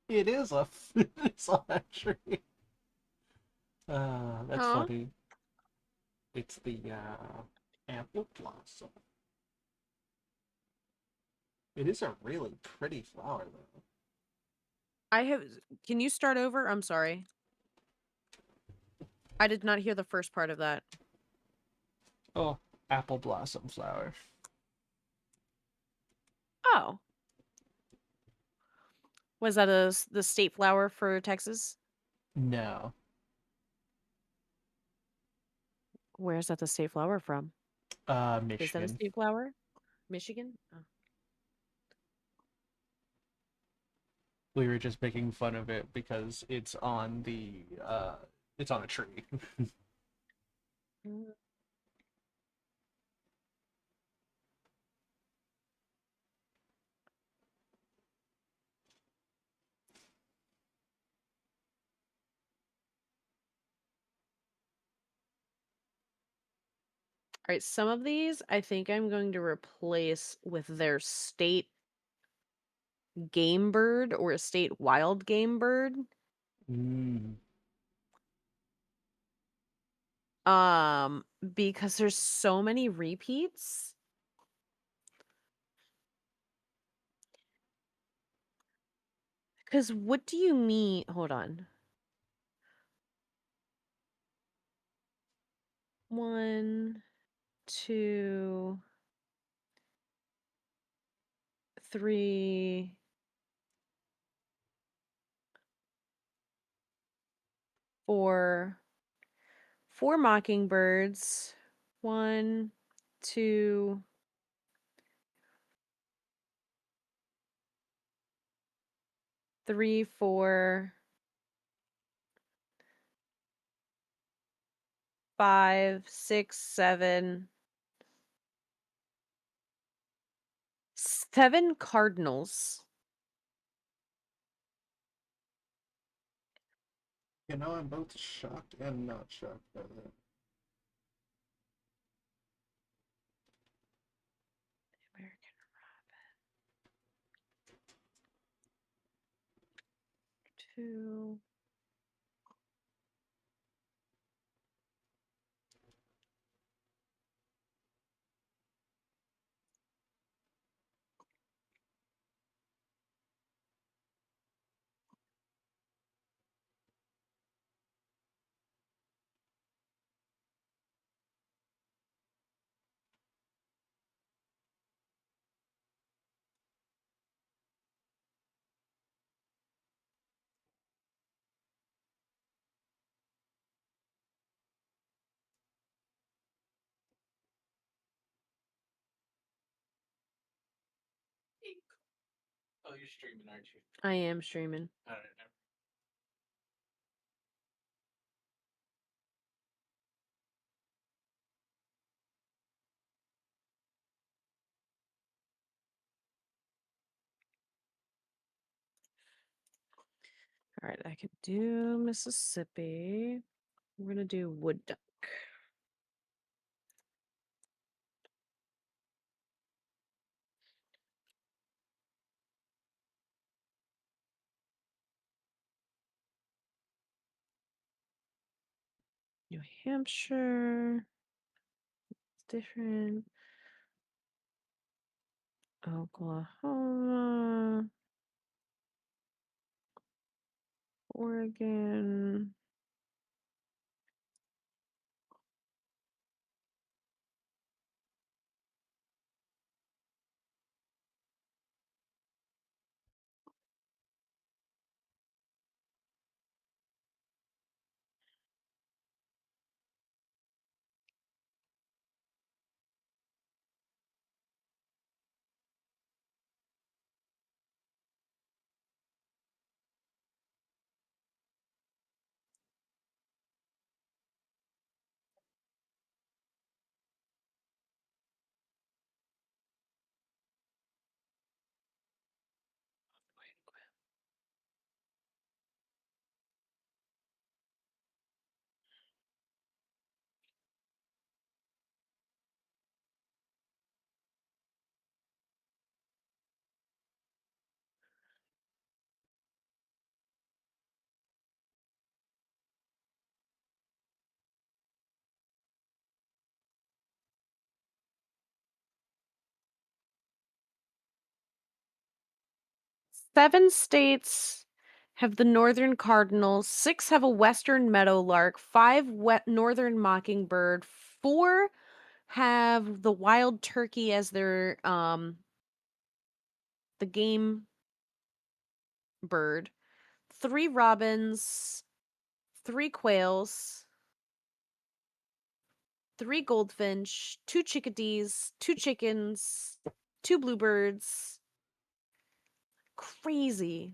It is a. It's on a tree. That's Huh? funny. It's the apple blossom. It is a really pretty flower, though. I have. Can you start over? I'm sorry. I did not hear the first part of that. Oh, apple blossom flower. Oh. Was that the state flower for Texas? No, Where's that the state flower from? Is that a Michigan. state flower? Michigan? Oh. We were just making fun of it because it's on a tree. Mm. All right, some of these I think I'm going to replace with their state game bird or a state wild game bird. Mm. Because there's so many repeats. Because what do you mean? Hold on. 1, 2, 3, 4. 4 mockingbirds. 1, 2, 3, 4. 5, 6, 7. 7 cardinals. You know, I'm both shocked and not shocked by that. American 2. Oh, you're streaming, aren't you? I am streaming. All right. All right, I can do Mississippi. We're gonna do wood duck. New Hampshire. It's different. Oklahoma. Oregon. Seven states have the northern cardinal, 6 have a western meadowlark, 5 northern mockingbird, 4 have the wild turkey as their the game bird, 3 robins, 3 quails, 3 goldfinch, 2 chickadees, 2 chickens, 2 bluebirds. Crazy.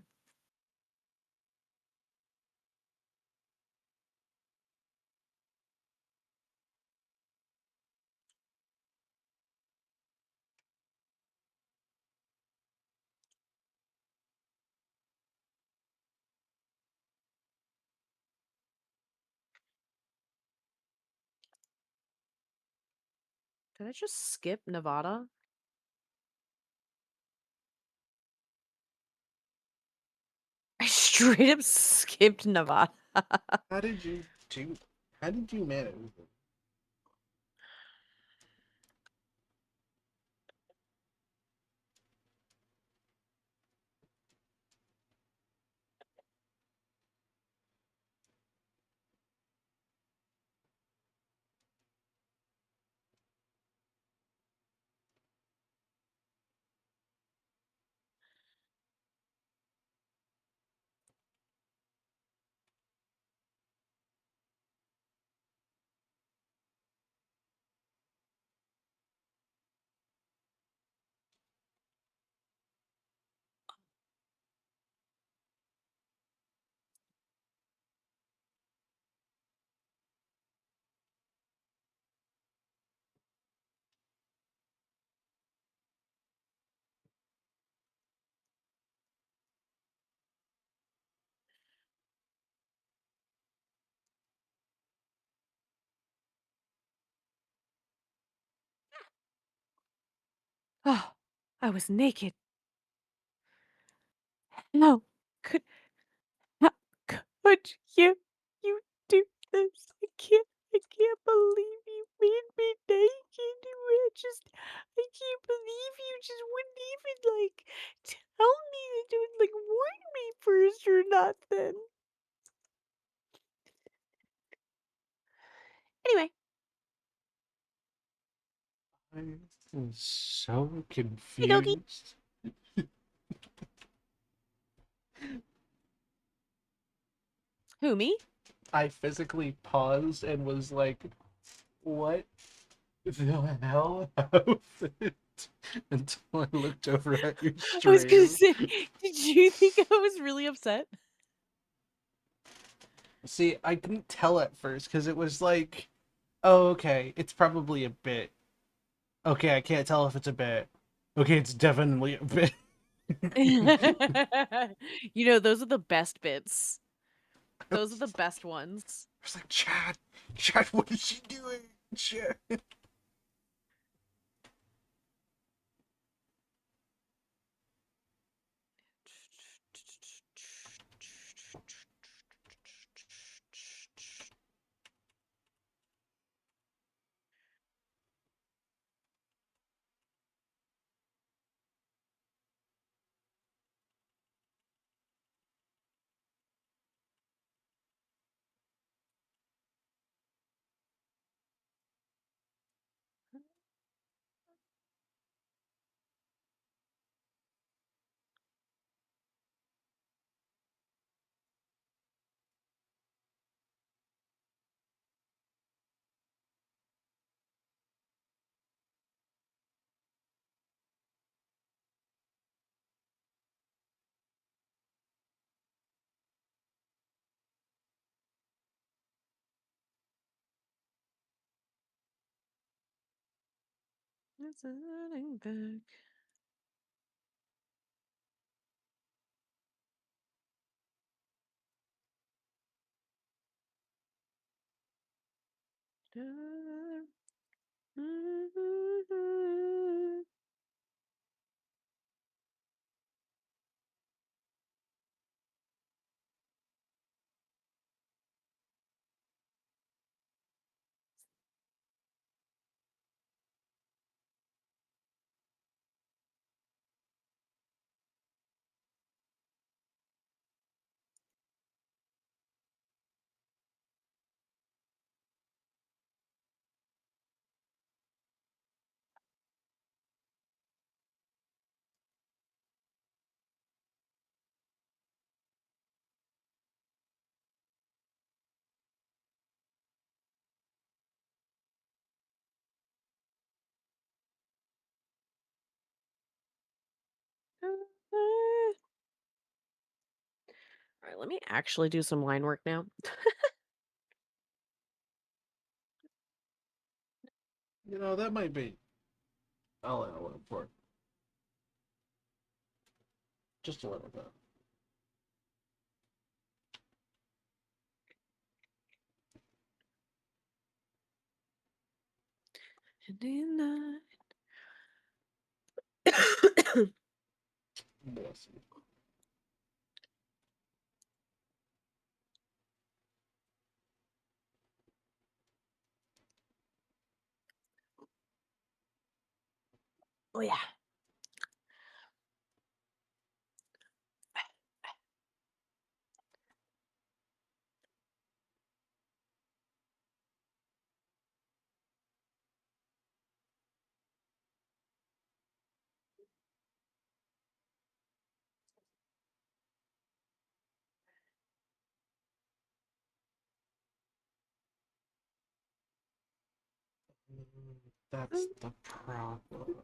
Did I just skip Nevada? I straight up skipped Nevada. How did you do? How did you manage it? Oh, I was naked. No, could how could you do this? I can't believe you made me naked. I can't believe you just wouldn't even like tell me to do it, like warn me first or nothing. Anyway, I'm so hey Doki. confused. Who me? I physically paused and was like, what the hell happened? Until I looked over at your I was gonna stream. say, did you think I was really upset? See, I couldn't tell at first because it was like, oh, okay, it's probably a bit. Okay, I can't tell if it's a bit. Okay, it's definitely a bit. You know, those are the best bits. Those are the best ones. I was like, Chad, what is she doing? Chad. It's running back. All right, let me actually do some line work now. That might be. I'll allow it for just a little bit. And in the- Bless you. oh yeah. That's the problem.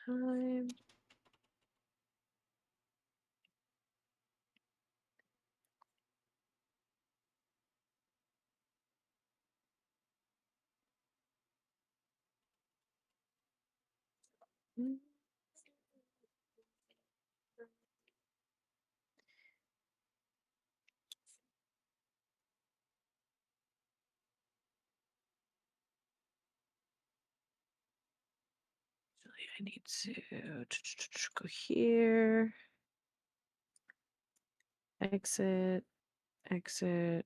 Time. Mm. I need to go here. Exit, exit.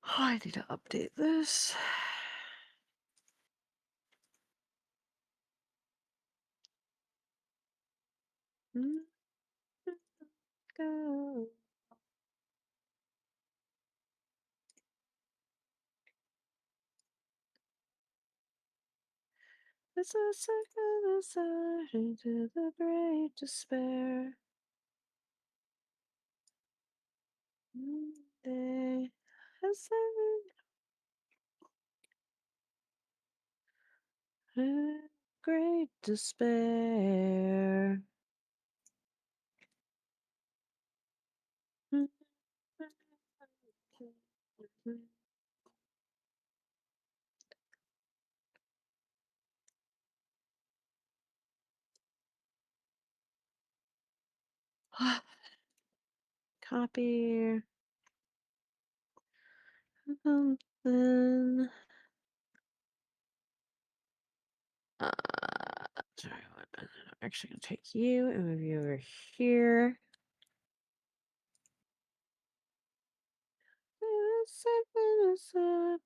Oh, I need to update this. Go. It's a second aside into the great despair. Day has great despair. Copy. Then sorry, I'm actually gonna take you and move you over here.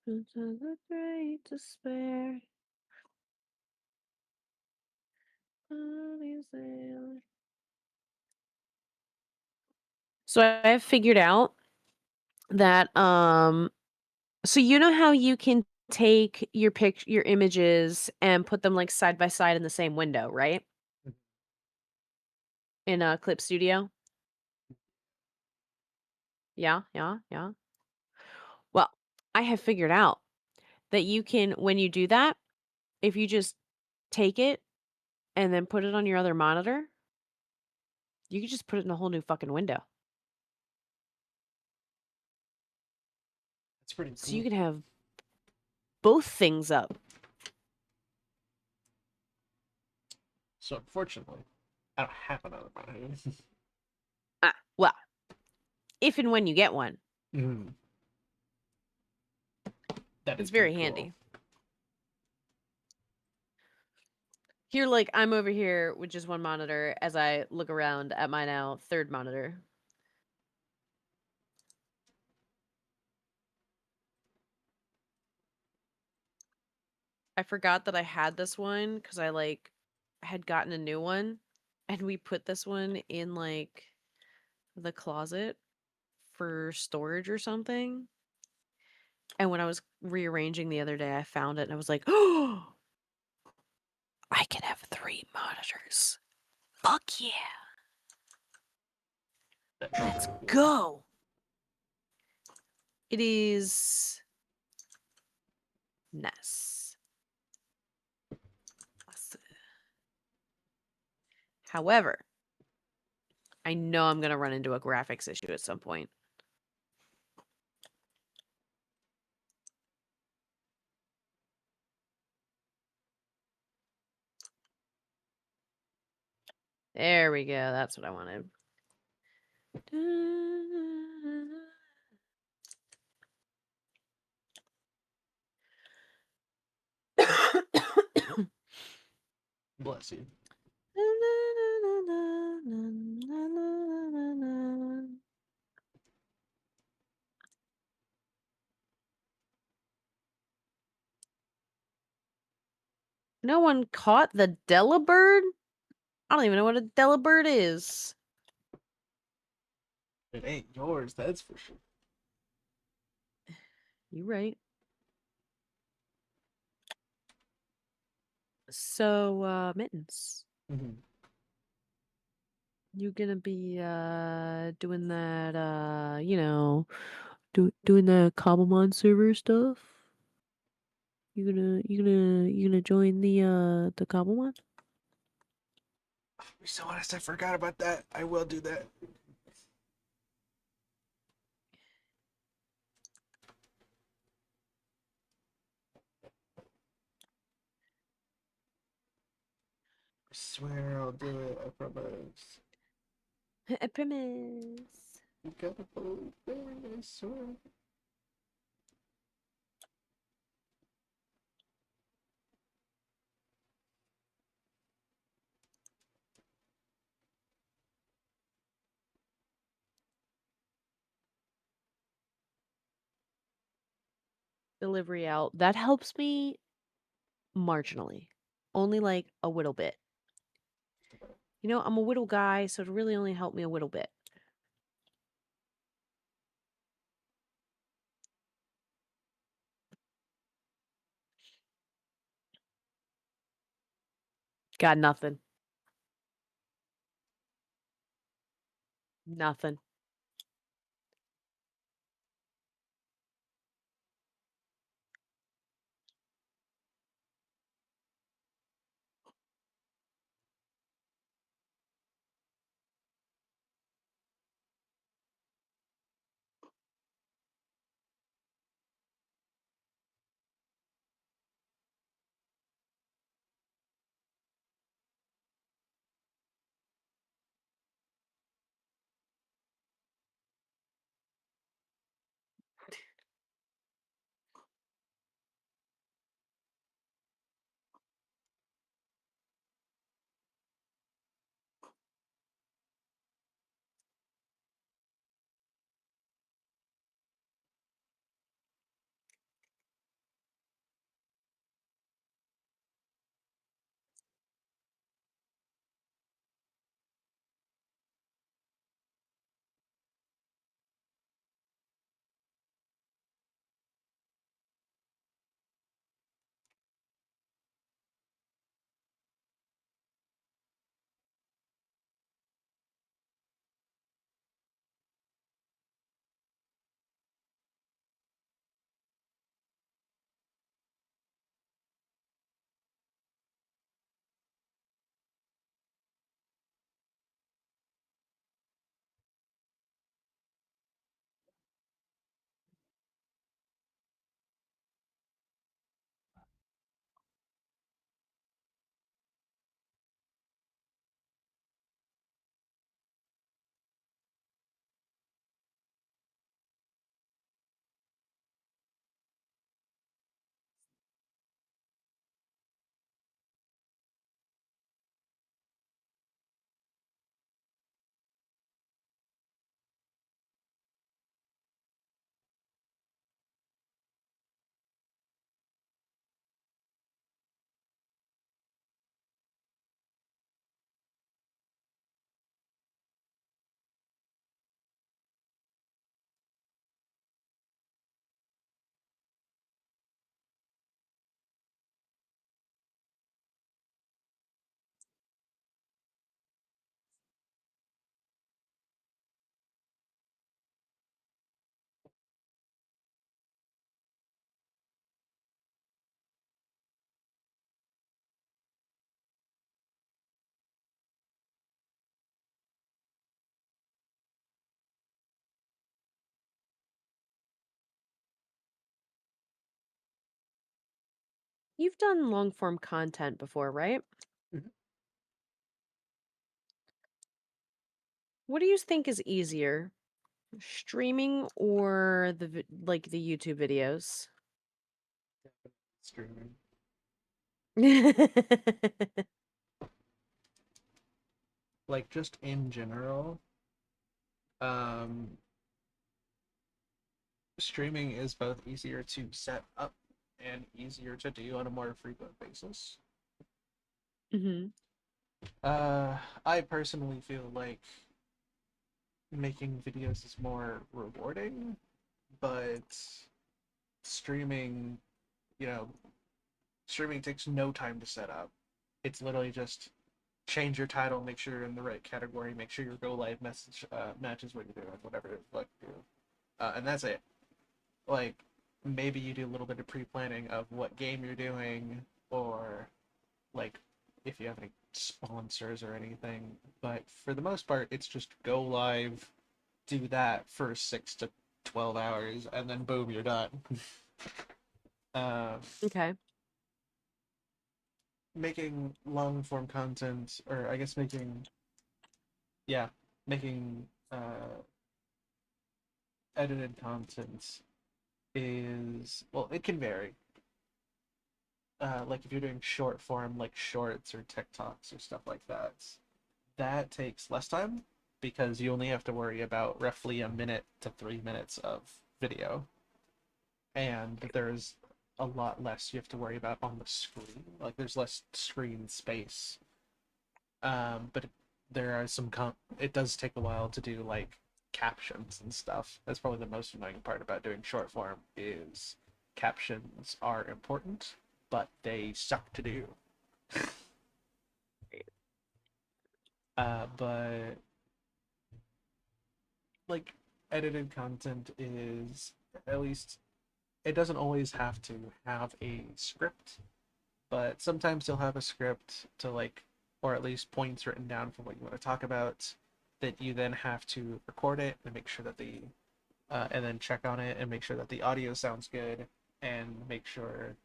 Into the great despair. So I have figured out that so you know how you can take your images and put them like side by side in the same window, right? In a Clip Studio? Yeah, yeah, yeah. Well, I have figured out that you can when you do that, if you just take it and then put it on your other monitor, you can just put it in a whole new fucking window. That's pretty So you cool. can have both things up. So unfortunately, I don't have another monitor. Well, if and when you get one, Mm. That it's is very pretty cool. handy. Here, like, I'm over here with just one monitor as I look around at my now third monitor. I forgot that I had this one because I like had gotten a new one and we put this one in like the closet for storage or something. And when I was rearranging the other day, I found it and I was like, oh, I can have 3 monitors. Fuck yeah. That's Let's pretty cool. go. It is nice. However, I know I'm going to run into a graphics issue at some point. There we go. That's what I wanted. Bless you. No one caught the Delibird? I don't even know what a Delibird is. It ain't yours, that's for sure. You right. So, Mittens, Mm-hmm. you gonna be doing that doing the Cobblemon server stuff? You gonna join the Cobblemon? Be so honest, I forgot about that. I will do that. swear I'll do it. I promise. I promise. You gotta believe me, I swear. Delivery out. That helps me marginally. Only like a little bit. You know, I'm a whittle guy, so it really only helped me a little bit. Got nothing. Nothing. You've done long form content before, right? Mhm. What do you think is easier? Streaming or like the YouTube videos? Streaming. Like, just in general, um, streaming is both easier to set up and easier to do on a more frequent basis. Mhm. I personally feel like making videos is more rewarding, but streaming, you know, streaming takes no time to set up. It's literally just change your title, make sure you're in the right category, make sure your go live message matches what you're doing, whatever it like you do, and that's it. Like maybe you do a little bit of pre-planning of what game you're doing, or like if you have any sponsors or anything. But for the most part, it's just go live, do that for 6 to 12 hours, and then boom, you're done. um, Okay. making long form content, or I guess making, yeah, making edited content is, well, it can vary. Like if you're doing short form, like shorts or TikToks or stuff like that, that takes less time because you only have to worry about roughly a minute to 3 minutes of video, and there's a lot less you have to worry about on the screen. Like there's less screen space. But there are some it does take a while to do like captions and stuff. That's probably the most annoying part about doing short form is captions are important, but they suck to do. But like edited content is, at least it doesn't always have to have a script, but sometimes you'll have a script to like, or at least points written down for what you want to talk about, that you then have to record it and make sure that and then check on it and make sure that the audio sounds good, and make sure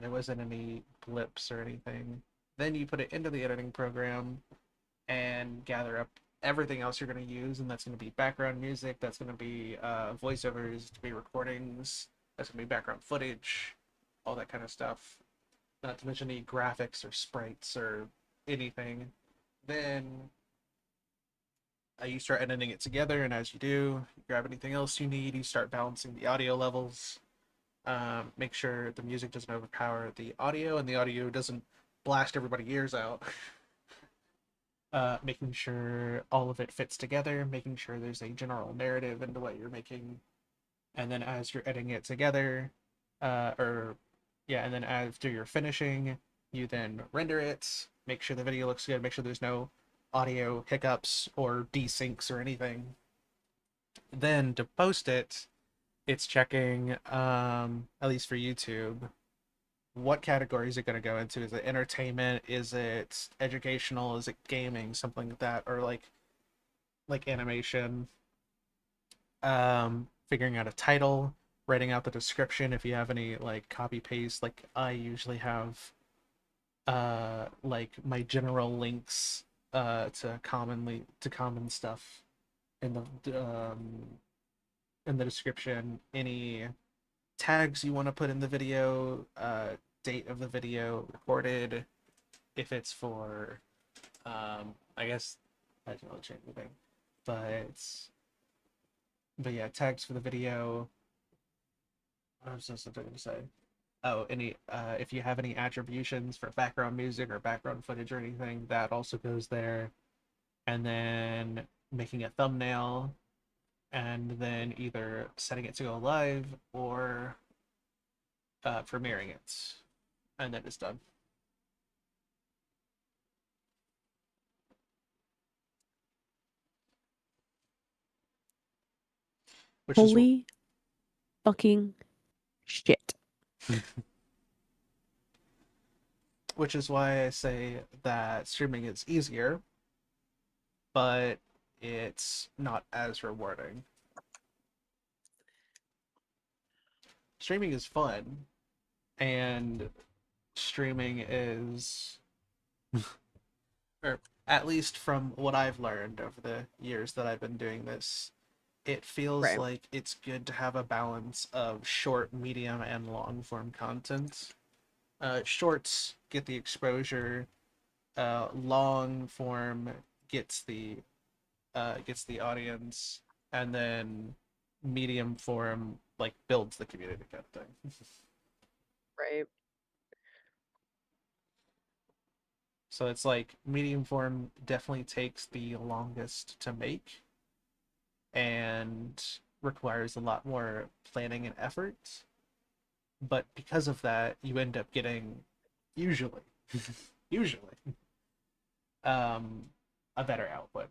there wasn't any blips or anything. Then you put it into the editing program and gather up everything else you're going to use, and that's going to be background music, that's going to be voiceovers, to be recordings, that's going to be background footage, all that kind of stuff. Not to mention any graphics or sprites or anything. Then you start editing it together, and as you do, you grab anything else you need. You start balancing the audio levels. Make sure the music doesn't overpower the audio, and the audio doesn't blast everybody's ears out. Making sure all of it fits together, making sure there's a general narrative into what you're making, and then as you're editing it together, or yeah, and then after you're finishing, you then render it, make sure the video looks good, make sure there's no audio hiccups or desyncs or anything. Then to post it, it's checking, at least for YouTube, what category is it going to go into? Is it entertainment? Is it educational? Is it gaming? Something like that, or like animation. Figuring out a title, writing out the description if you have any like copy paste. Like I usually have like my general links to common stuff in the description, any tags you want to put in the video, date of the video recorded, if it's for I guess I don't know change anything, but yeah, tags for the video. What was this going to say? Oh, any if you have any attributions for background music or background footage or anything, that also goes there. And then making a thumbnail, and then either setting it to go live or premiering it, and then it's done. Which is Holy fucking shit. which is why I say that streaming is easier, but it's not as rewarding. Streaming is fun, and streaming is, or at least from what I've learned over the years that I've been doing this, it feels Right. like it's good to have a balance of short, medium, and long form content. Shorts get the exposure, long form gets the gets the audience, and then medium form like builds the community kind of thing. Right. So it's like medium form definitely takes the longest to make and requires a lot more planning and effort. But because of that, you end up getting, usually, usually, um, a better output.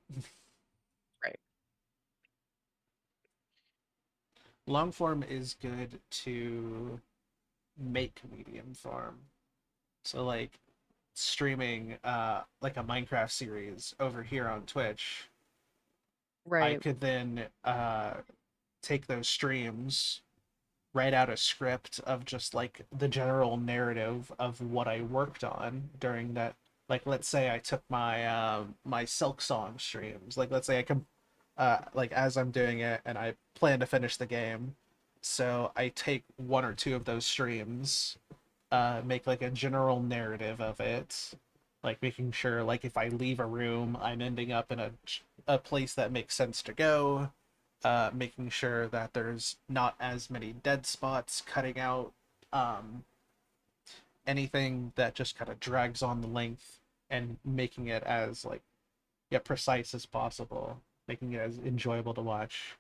Right. Long form is good to make medium form. So like streaming like a Minecraft series over here on Twitch, I Right. could then take those streams write out a script of just like the general narrative of what I worked on during that. Like, let's say I took my Silk Song streams. Like, let's say I can, like as I'm doing it, and I plan to finish the game. So I take one or two of those streams, make like a general narrative of it, like making sure like if I leave a room, I'm ending up in a place that makes sense to go, making sure that there's not as many dead spots, cutting out um, anything that just kind of drags on the length, and making it as like yeah precise as possible, making it as enjoyable to watch.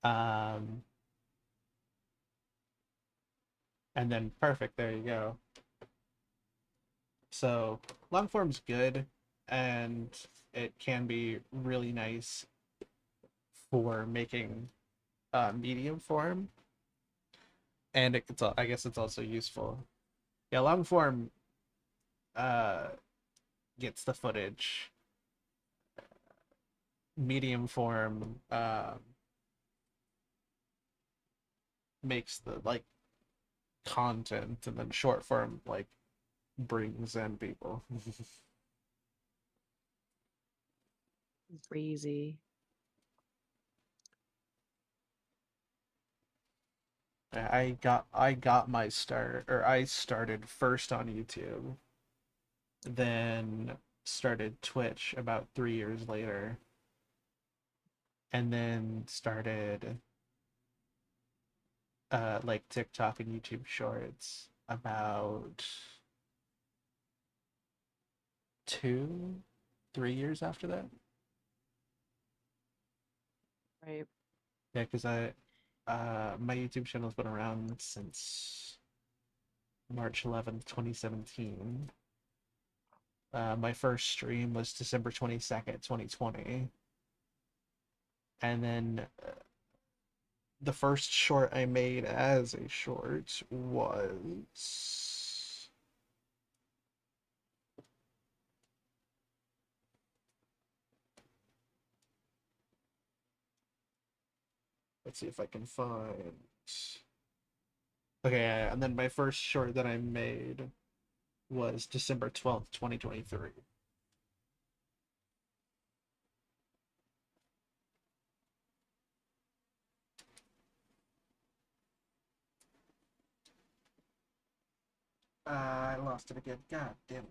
Um, and then perfect, there you go. So long form's good, and it can be really nice for making medium form, and I guess it's also useful. Yeah, long form uh, gets the footage. Medium form makes the like content, and then short form like brings in people. Crazy. I got my start, or I started first on YouTube, then started Twitch about 3 years later, and then started like TikTok and YouTube Shorts about 2, 3 years after that. Right. Yeah, because I my YouTube channel's been around since March 11th, 2017. My first stream was December 22nd, 2020. And then the first short I made as a short was, let's see if I can find. Okay, yeah, and then my first short that I made was December 12th, 2023. I lost it again. God damn it.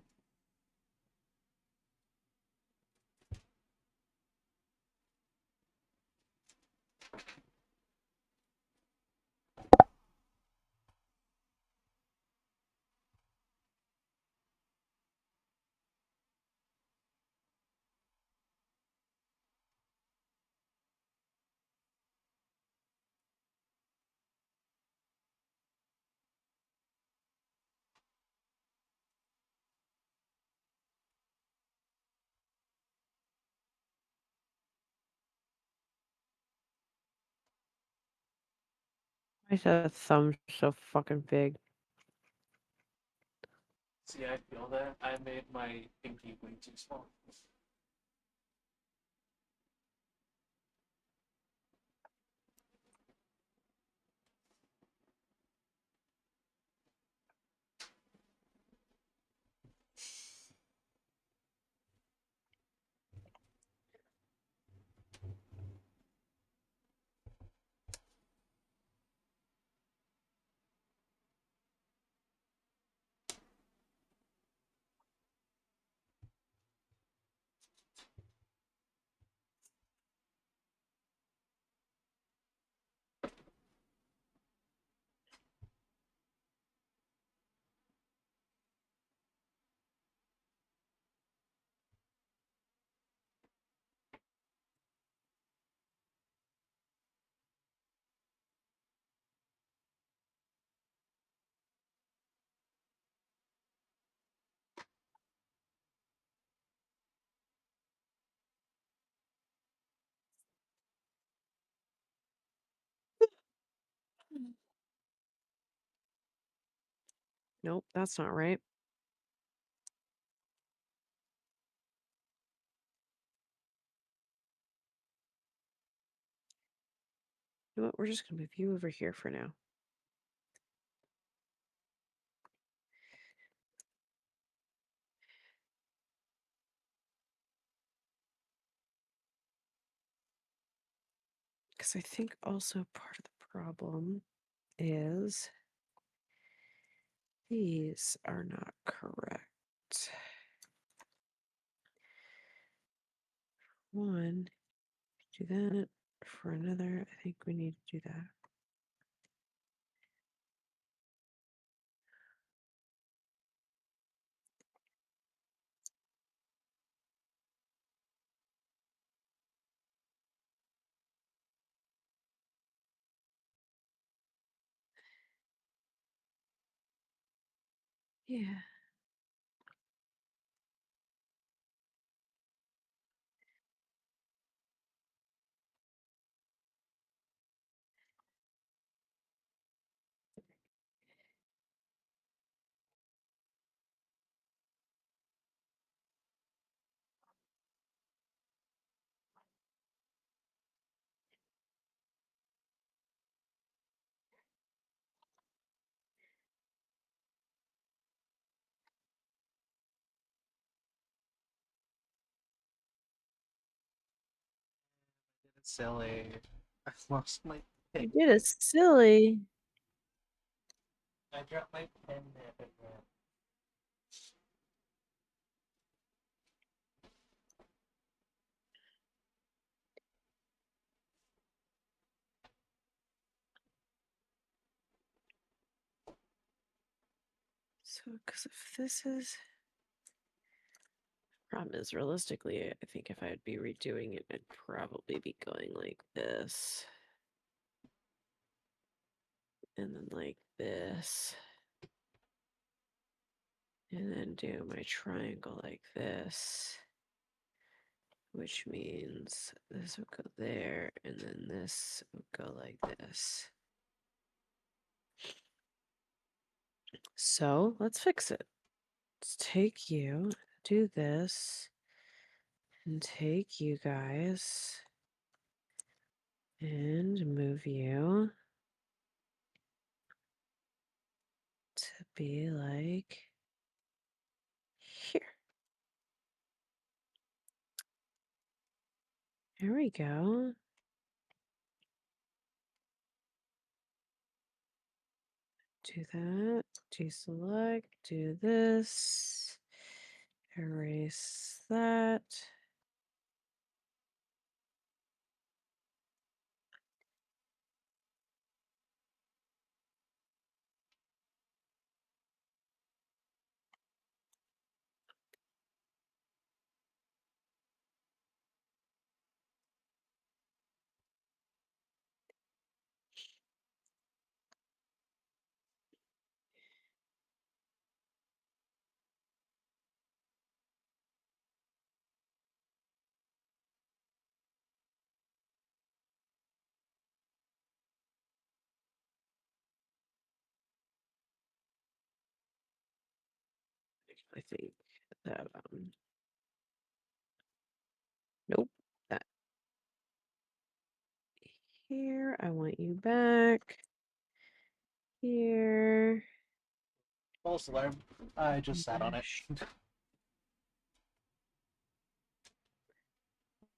Why is that thumb so fucking big? See, I feel that I made my pinky way too small. Nope, that's not right. You know what? We're just gonna move you over here for now. because I think also part of the problem is these are not correct. One, do that. For another, I think we need to do that. Yeah. It's silly. I lost my You pen. did it silly. I dropped my pen there. So, because if this is problem is realistically, I think if I'd be redoing it, I'd probably be going like this. And then like this. And then do my triangle like this. Which means this would go there, and then this would go like this. So let's fix it. Let's take you, do this, and take you guys, and move you to be like here. There we go. Do that, deselect, do this, erase that. I think that, nope, that here. I want you back here. False alarm. I just sat on it.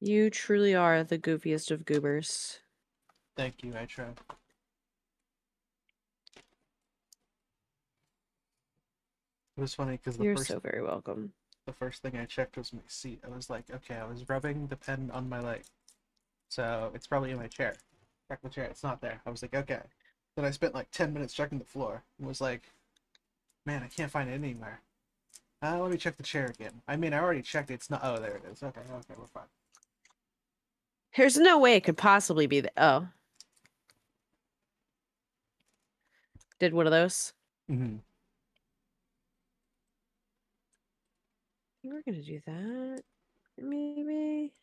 You truly are the goofiest of goobers. Thank you, I tried. It was funny because You're so very welcome. the first thing I checked was my seat. I was like, okay, I was rubbing the pen on my leg, so it's probably in my chair. Check the chair, it's not there. I was like, okay. Then I spent like 10 minutes checking the floor and was like, man, I can't find it anywhere. Let me check the chair again. I mean, I already checked it. It's not. Oh, there it is. Okay, okay, we're fine. There's no way it could possibly be the. Oh. Did one of those? Mm-hmm. We're gonna do that. Maybe.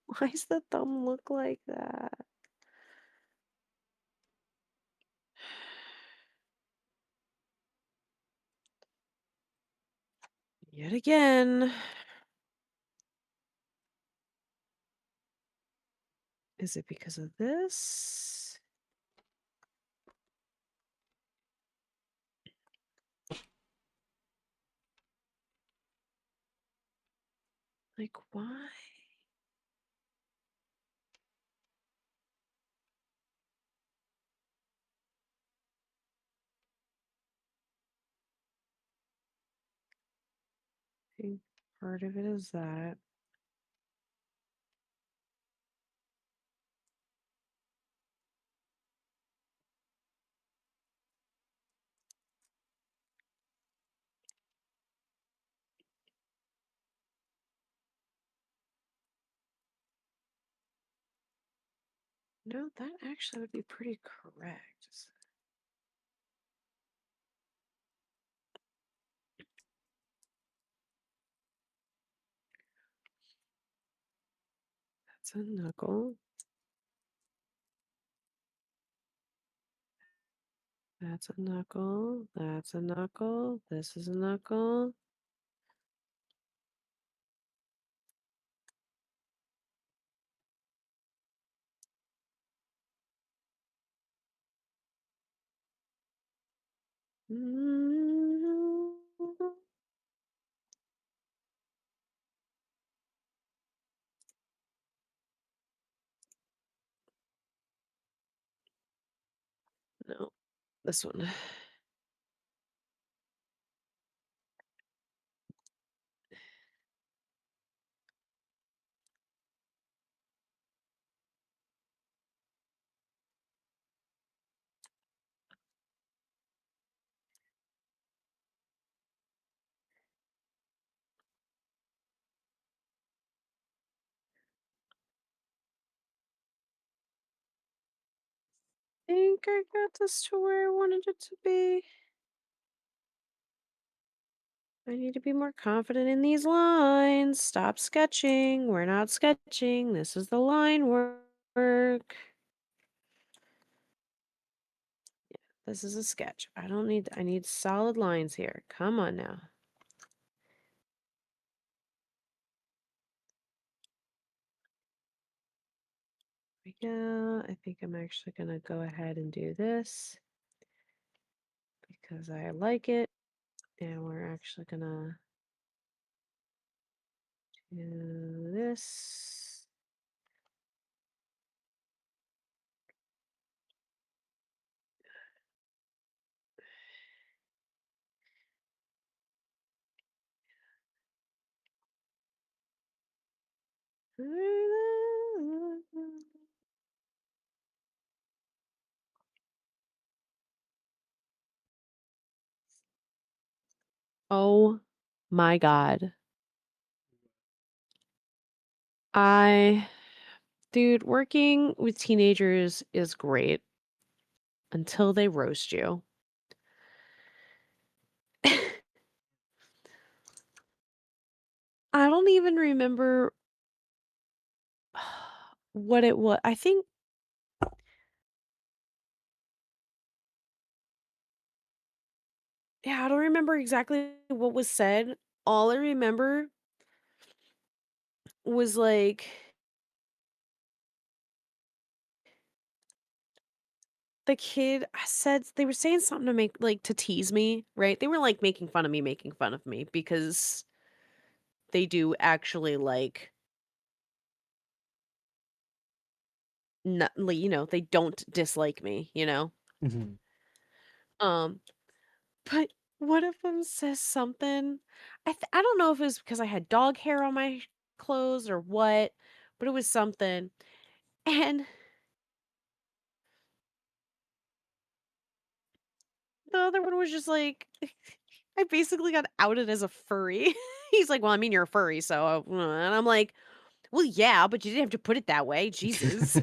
Why does the thumb look like that? Yet again. Is it because of this? Like, why? I think part of it is that. No, that actually would be pretty correct. That's a knuckle. That's a knuckle. That's a knuckle. This is a knuckle. No, this one. I think I got this to where I wanted it to be. I need to be more confident in these lines. Stop sketching. We're not sketching. This is the line work. This is a sketch. I need solid lines here. Come on now. There we go. I think I'm actually going to go ahead and do this because I like it. And we're actually going to do this. Oh my God. Dude, working with teenagers is great until they roast you. I don't even remember what it was. I think, yeah, I don't remember exactly what was said. All I remember was like the kid said they were saying something to make like to tease me, right? They were like making fun of me, making fun of me because they do actually like not, like, they don't dislike me, Mhm. Um, but one of them says something. I don't know if it was because I had dog hair on my clothes or what, but it was something. And the other one was just like, I basically got outed as a furry. He's like, "Well, I mean, you're a furry, so," and I'm like, "Well, yeah, but you didn't have to put it that way. Jesus."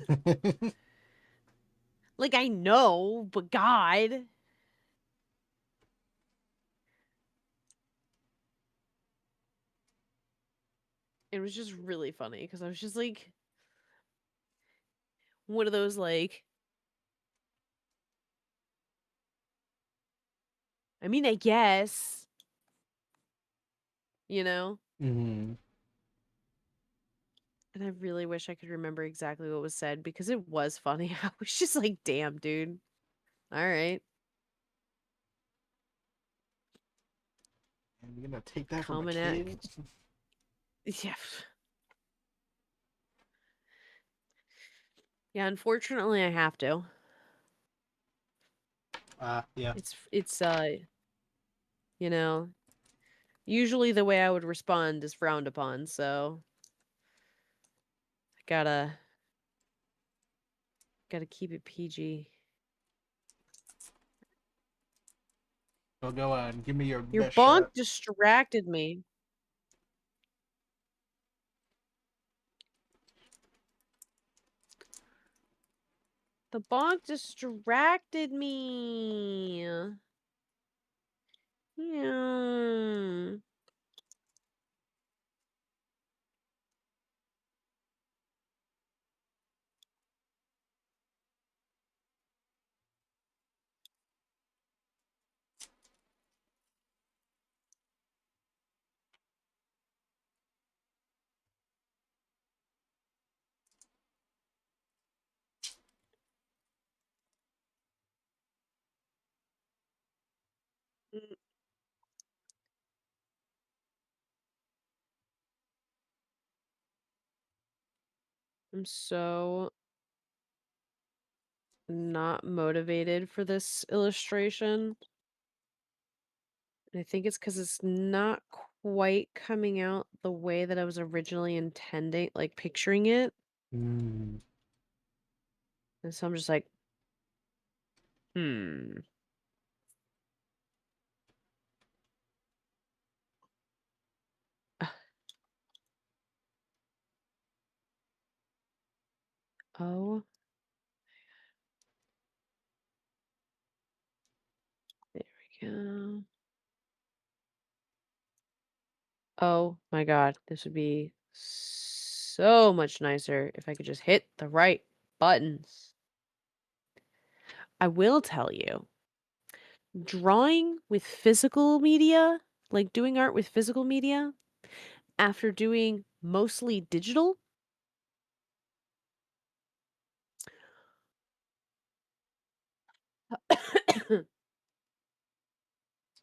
Like, I know, but God. It was just really funny because I was just like, one of those, like, I mean, I guess, you know? Mhm. And I really wish I could remember exactly what was said because it was funny. I was just like, damn, dude. All right. And you're gonna take that from a Coming at kid? Yeah. Yeah, unfortunately I have to. Yeah. It's you know, usually the way I would respond is frowned upon, so I gotta keep it PG. So go on, give me your Your best bonk shot. distracted me. The bonk distracted me. Yeah. Mm, I'm so not motivated for this illustration. And I think it's because it's not quite coming out the way that I was originally intending, like picturing it. Mm. And so I'm just like, hmm. Oh, there we go. Oh my God, this would be so much nicer if I could just hit the right buttons. I will tell you, drawing with physical media, like doing art with physical media, after doing mostly digital,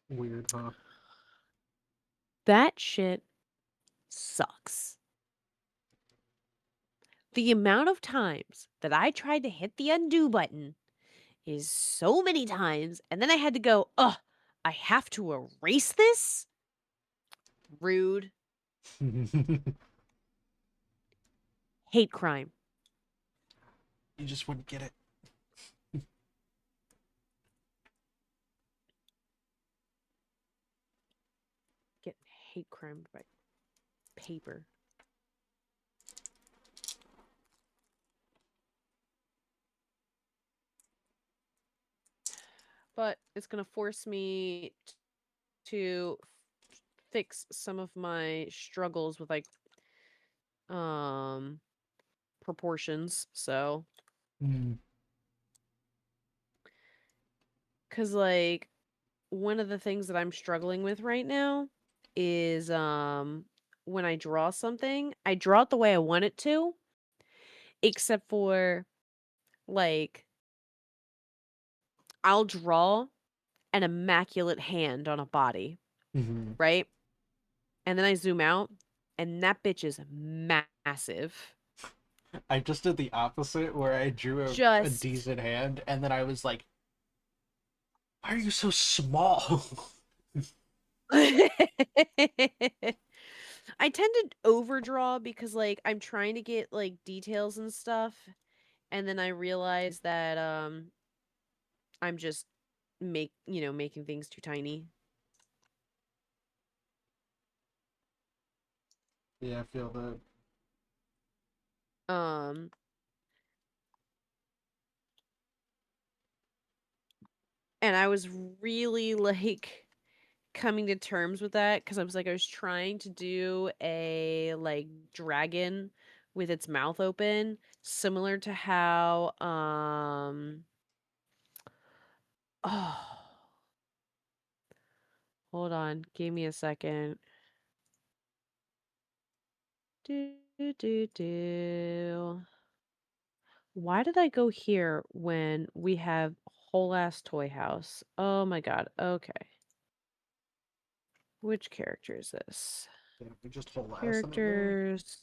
Weird, huh? that shit sucks. The amount of times that I tried to hit the undo button is so many times, and then I had to go, ugh, I have to erase this? Rude. You Hate crime. just wouldn't get it. Getting hate crime by paper. But it's going to force me to fix some of my struggles with like um proportions. So, Mm. cuz like one of the things that I'm struggling with right now is when I draw something, I draw it the way I want it to, except for like I'll draw an immaculate hand on a body, Hmm. right? And then I zoom out and that bitch is massive. I just did the opposite where I drew a Just decent hand and then I was like, why are you so small? I tend to overdraw because like I'm trying to get like details and stuff and then I realize that I'm just making things too tiny. Yeah, I feel that. Um and I was really like coming to terms with that because I was trying to do a like dragon with its mouth open, similar to how oh, hold on, give me a second. Do do do. Why did I go here when we have whole ass toy house? Oh my god. Okay. Which character is this? Damn, we just whole ass in it now. Characters.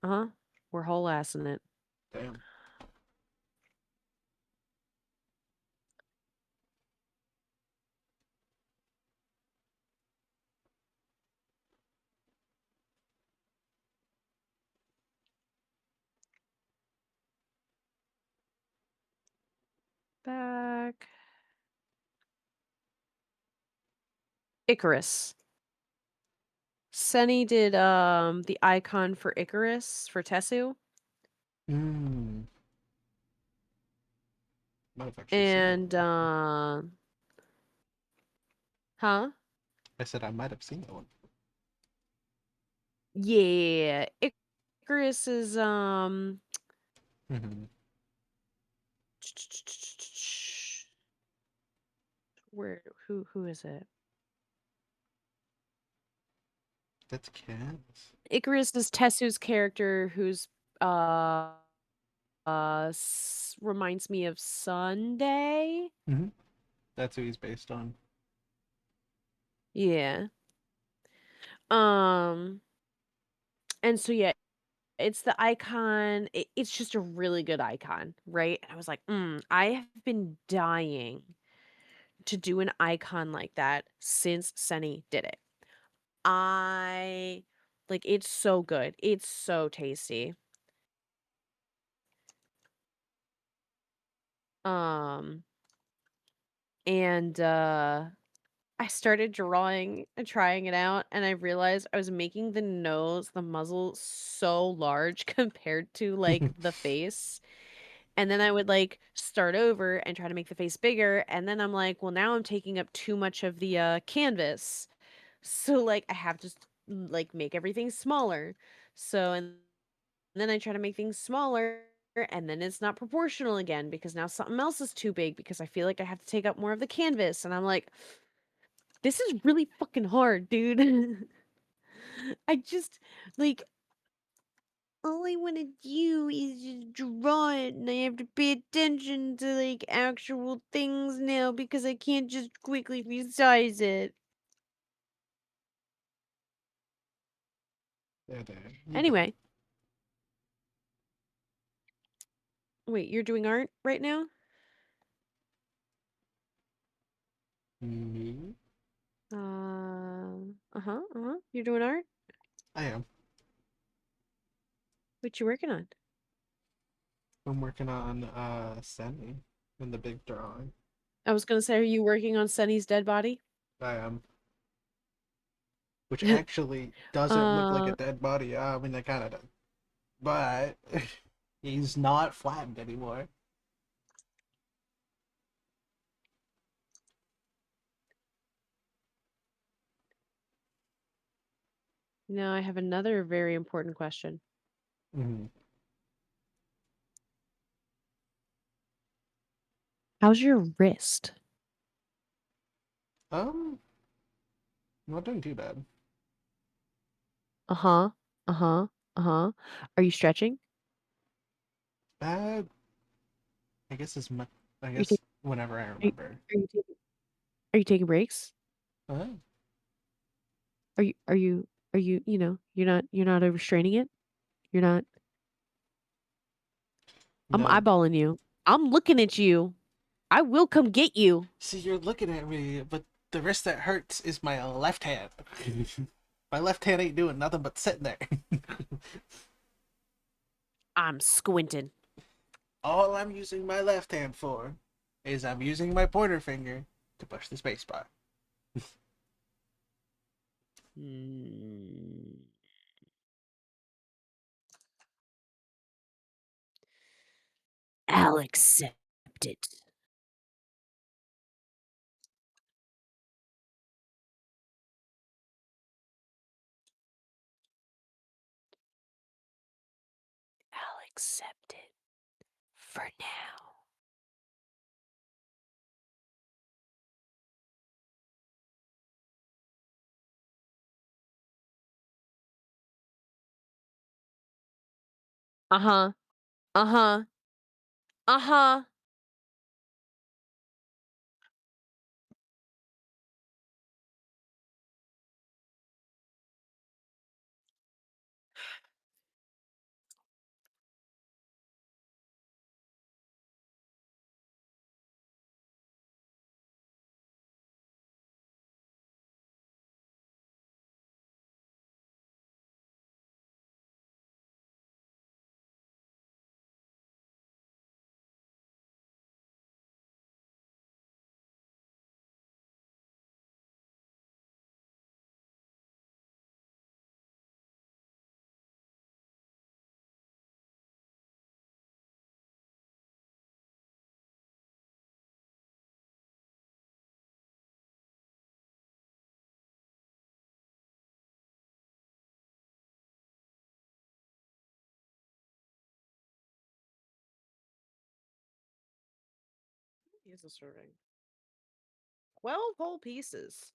Uh-huh. We're whole ass in it. Damn. Back. Icarus. Sunny did the icon for Icarus for Tessu. Mm. Might have actually seen that And one. huh? I said I might have seen that one. Yeah. Icarus is Mm-hmm. where who is it? That's Cats. Icarus is Tessu's character who's uh reminds me of Sunday. Mm-hmm. That's who he's based on. Yeah. Um and so yeah, it's the icon. It's just a really good icon, right? And I was like, I have been dying to do an icon like that since Sunny did it. I like it's so good. It's so tasty. Um and I started drawing and trying it out, and I realized I was making the muzzle so large compared to like the face. And then I would like start over and try to make the face bigger, and then I'm like, well, now I'm taking up too much of the canvas. So like I have to like make everything smaller. So and then I try to make things smaller, and then it's not proportional again because now something else is too big because I feel like I have to take up more of the canvas, and I'm like, this is really fucking hard, dude. I just like all I want to do is just draw it, and I have to pay attention to like actual things now because I can't just quickly resize it. Yeah, damn. You got Anyway, wait, you're doing art right now? me. Uh-huh, uh-huh. You're doing art? I am. What you working on? I'm working on Semi in the big drawing. I was gonna say, are you working on Sunny's dead body? I am. Which actually doesn't look like a uh, dead body. I mean, they kind of do. But he's not flattened anymore. now I have another very important question. Mm-hmm. How's your wrist? Um, not doing too bad. Uh-huh, uh-huh, uh-huh. Are you stretching? Bad. I guess as much. I Are you, guess whenever I are you, remember. are you taking, are you taking breaks? Uh, Are you, you're not overstraining it? You're not I'm no. eyeballing you. I'm looking at you. I will come get you. See, you're looking at me, but the wrist that hurts is my left hand. My left hand ain't doing nothing but sitting there. I'm squinting. All I'm using my left hand for is I'm using my pointer finger to push the spacebar. Mm. I'll accept it. I'll accept it for now. Uh-huh. Uh-huh. Uh-huh. He's a serving. 12 whole pieces.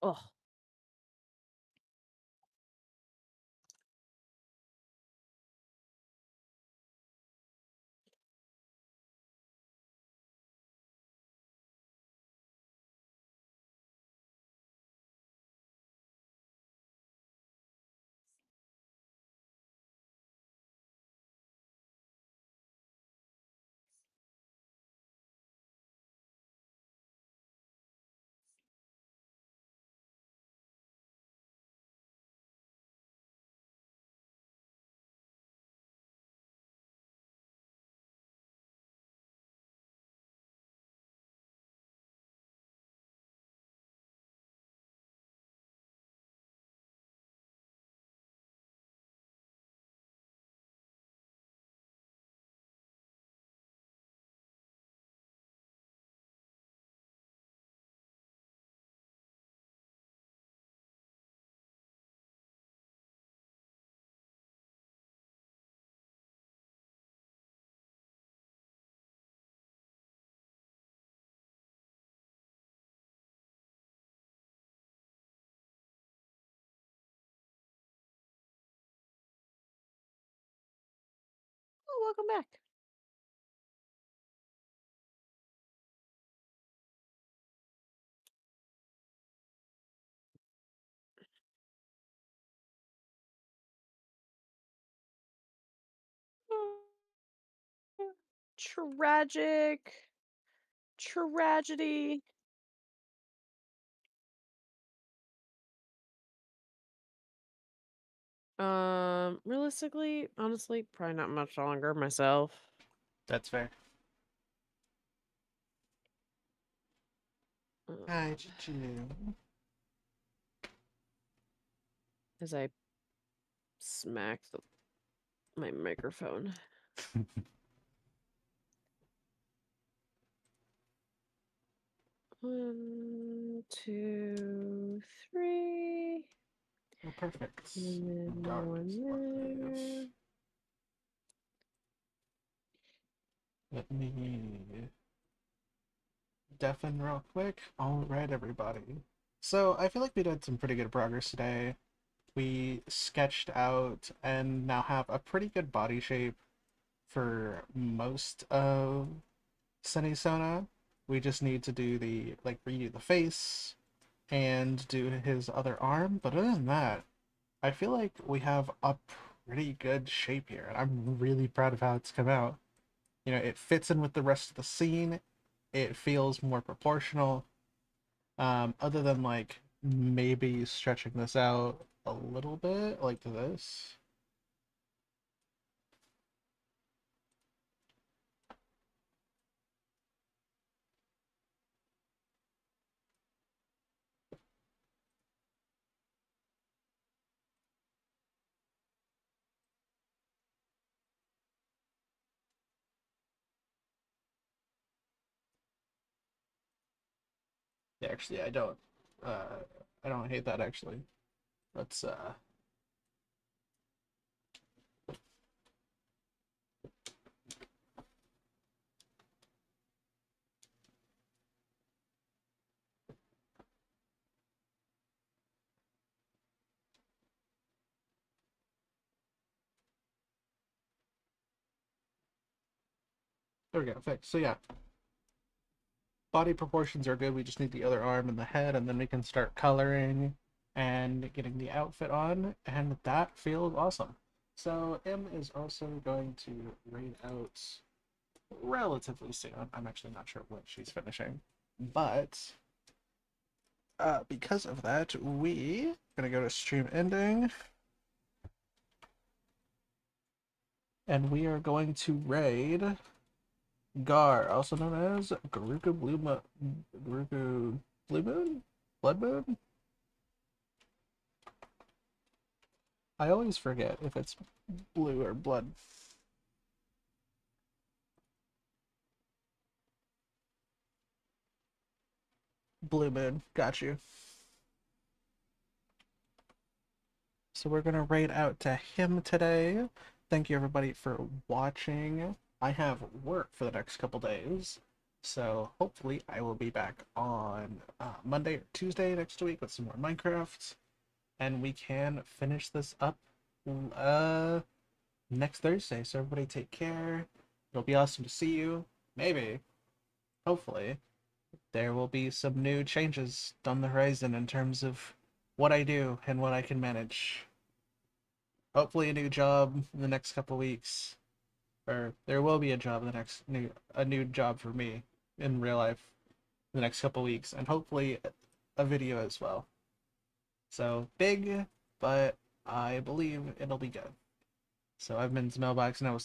Oh, oh, welcome back. Tragic. Tragedy. Realistically, honestly, probably not much longer myself. That's fair. Um, Hi, Juju. as I smack my microphone. 1, 2, 3. Oh, perfect. And then Guard one sport, there. please. Let me deafen real quick. All right, everybody. So I feel like we did some pretty good progress today. We sketched out and now have a pretty good body shape for most of Senisona. We just need to do the like redo the face and do his other arm. But other than that, I feel like we have a pretty good shape here, and I'm really proud of how it's come out. You know, it fits in with the rest of the scene. It feels more proportional. Other than like maybe stretching this out a little bit, like this. Yeah, actually, Uh, I don't hate that actually. Let's There we go, fixed. So yeah, body proportions are good. We just need the other arm and the head, and then we can start coloring and getting the outfit on, and that feels awesome. So M is also going to raid out relatively soon. I'm actually not sure when she's finishing, but because of that, we are gonna go to stream ending, and we are going to raid Gar, also known as Garuka Blue Garuka Blue Moon, Blood Moon. I always forget if it's blue or blood. Blue Moon, got you. So we're gonna raid out to him today. Thank you everybody for watching. I have work for the next couple days, So hopefully I will be back on Monday or Tuesday next week with some more Minecraft, and we can finish this up uh next Thursday. So everybody take care. It'll be awesome to see you. Maybe, hopefully, there will be some new changes on the horizon in terms of what I do and what I can manage. Hopefully a new job in the next couple weeks. Or there will be a job in the next new job for me in real life in the next couple weeks, and hopefully a video as well. So big, but I believe it'll be good. So I've been to Mailbox, and I will see